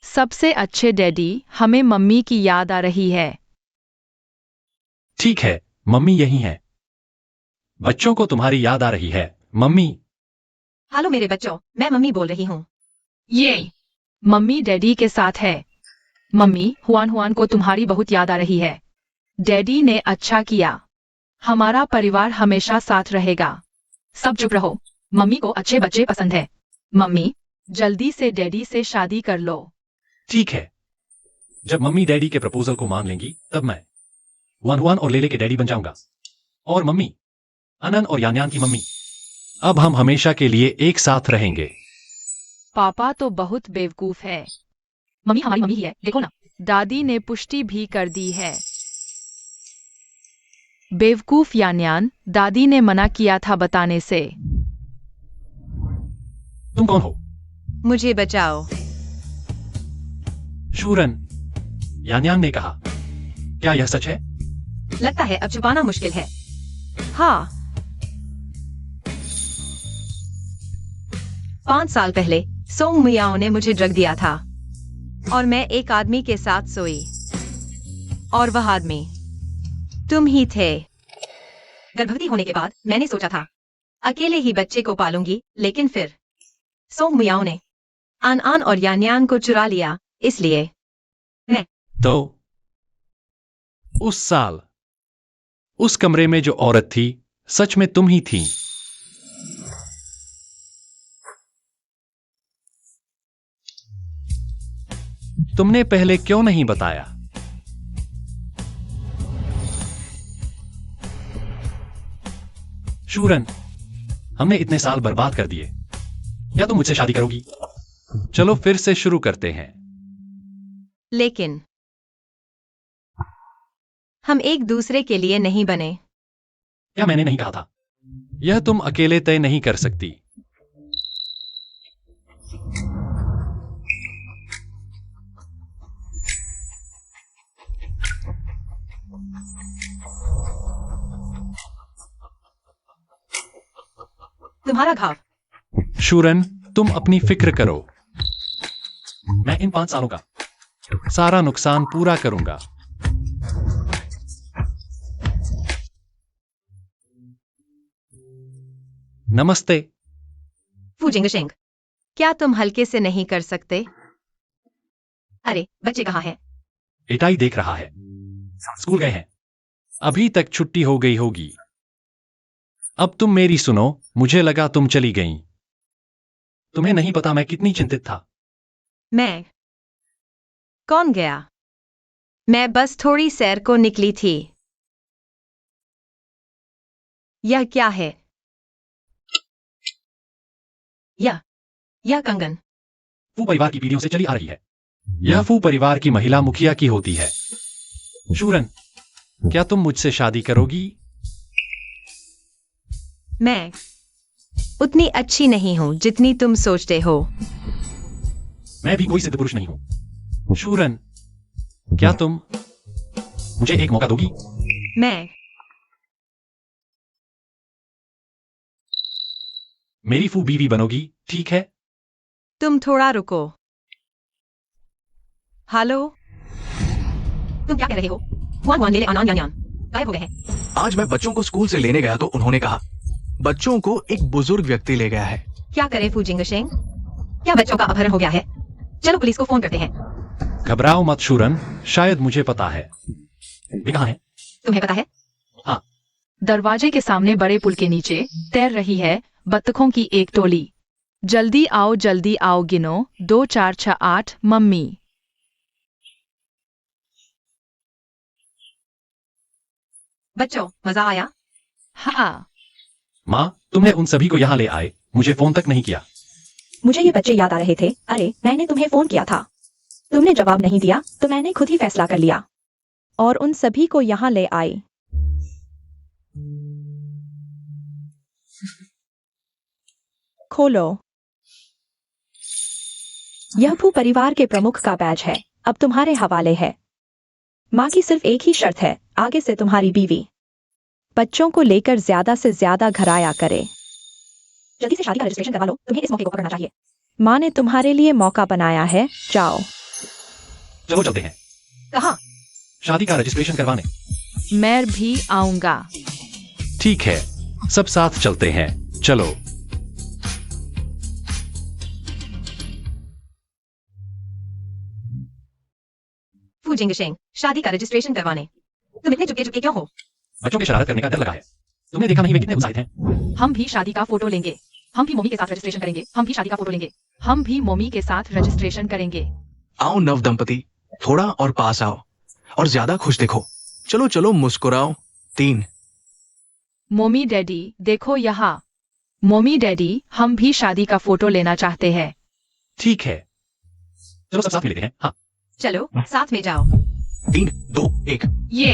सबसे अच्छे डैडी, हमें मम्मी की याद आ रही है। ठीक है, मम्मी यही है। बच्चों को तुम्हारी याद आ रही है, मम्मी। हेलो मेरे बच्चों, मैं मम्मी बोल रही हूँ। ये मम्मी डैडी के साथ है। मम्मी, हुआन हुआन को तुम्हारी बहुत याद आ रही है। डैडी ने अच्छा किया। हमारा परिवार हमेशा साथ रहेगा। सब चुप रहो। मम्मी को अच्छे बच्चे पसंद है। मम्मी, जल्दी से डैडी से शादी कर लो। ठीक है, जब मम्मी डैडी के प्रपोजल को मान लेंगी तब मैं वन और लेले के डैडी बन जाऊंगा। और मम्मी अनन और यान्यान की मम्मी। अब हम हमेशा के लिए एक साथ रहेंगे। पापा तो बहुत बेवकूफ है। मम्मी हमारी मम्मी ही है, देखो ना। दादी ने पुष्टि भी कर दी है। बेवकूफ यान्यान, दादी ने मना किया था बताने से। तुम कौन हो? मुझे बचाओ। शूरन, यान्यान ने कहा। क्या यह सच है? लगता है अब छुपाना मुश्किल है। हाँ, 5 साल पहले सोंग मियाओ ने मुझे ड्रग दिया था और मैं एक आदमी के साथ सोई और वह आदमी तुम ही थे। गर्भवती होने के बाद मैंने सोचा था अकेले ही बच्चे को पालूंगी, लेकिन फिर सोंग मियाओ ने आन और यान्यान को चुरा लिया, इसलिए तो उस साल उस कमरे में जो औरत थी सच में तुम ही थी। तुमने पहले क्यों नहीं बताया? शूरन, हमने इतने साल बर्बाद कर दिए। क्या तुम मुझसे शादी करोगी? चलो फिर से शुरू करते हैं। लेकिन हम एक दूसरे के लिए नहीं बने। क्या मैंने नहीं कहा था? यह तुम अकेले तय नहीं कर सकती। तुम्हारा घाव। शूरन, तुम अपनी फिक्र करो। मैं इन 5 सालों का सारा नुकसान पूरा करूंगा। नमस्ते। फू जिंगशेंग, क्या तुम हल्के से नहीं कर सकते? अरे बच्चे कहाँ हैं? इटाई देख रहा है। स्कूल गए हैं। अभी तक छुट्टी हो गई होगी। अब तुम मेरी सुनो, मुझे लगा तुम चली गईं। तुम्हें नहीं पता मैं कितनी चिंतित था। मैं कौन गया? मैं बस थोड़ी सैर को निकली थी। यह क्या है? यह कंगन फू परिवार की पीढ़ियों से चली आ रही है। यह फू परिवार की महिला मुखिया की होती है। शूरन, क्या तुम मुझसे शादी करोगी? मैं उतनी अच्छी नहीं हूं जितनी तुम सोचते हो। मैं भी कोई सिद्ध पुरुष नहीं हूं। शूरन, क्या तुम मुझे एक मौका दोगी? मैं मेरी फू बीवी बनोगी, ठीक है? तुम थोड़ा रुको। हेलो, तुम क्या कह रहे हो? वन ले ले अनान यान गायब हो गए हैं। आज मैं बच्चों को स्कूल से लेने गया तो उन्होंने कहा बच्चों को एक बुजुर्ग व्यक्ति ले गया है। क्या करे फू जिंगशेंग? क्या बच्चों का अपहरण हो गया है? चलो पुलिस को फोन करते हैं। घबराओ मत शूरन, शायद मुझे पता है। वे कहाँ है? तुम्हें पता है? हाँ। दरवाजे के सामने बड़े पुल के नीचे तैर रही है बत्तखों की एक टोली। जल्दी आओ गिनो 2 4 6 8 मम्मी। बच्चों, मजा आया? हाँ। माँ, तुमने उन सभी को यहाँ ले आए, मुझे फोन तक नहीं किया। मुझे ये बच्चे याद आ रहे थे। अरे, मैंने तुम्हें फोन किया था। तुमने जवाब नहीं दिया तो मैंने खुद ही फैसला कर लिया और उन सभी को यहाँ ले आई। खोलो। यह फू परिवार के प्रमुख का बैज है, अब तुम्हारे हवाले है। माँ की सिर्फ एक ही शर्त है, आगे से तुम्हारी बीवी बच्चों को लेकर ज्यादा से ज्यादा घर आया करे। जल्दी से शादी का रजिस्ट्रेशन करवा लो, तुम्हें इस मौके को पकड़ना चाहिए। माँ ने तुम्हारे लिए मौका बनाया है, जाओ। चलो चलते हैं। कहाँ? शादी का रजिस्ट्रेशन करवाने। मैं भी आऊंगा। ठीक है, सब साथ चलते हैं, चलो। फू जिंगशेंग, शादी का रजिस्ट्रेशन करवाने तुम इतने चुपके क्यों हो? बच्चों के शरारत करने का डर लगा है। तुमने देखा नहीं वे कितने उत्साहित हैं। हम भी शादी का फोटो लेंगे। हम भी मम्मी के साथ रजिस्ट्रेशन करेंगे। हम भी शादी का फोटो लेंगे। हम भी मम्मी के साथ रजिस्ट्रेशन करेंगे। आओ नव दंपति, थोड़ा और पास आओ और ज्यादा खुश दिखो। चलो चलो मुस्कुराओ। 3। मम्मी डैडी देखो यहाँ। मम्मी डैडी हम भी शादी का फोटो लेना चाहते हैं। ठीक है, चलो सब साथ में लेते हैं। हाँ, चलो साथ में जाओ। 3, 2, 1। ये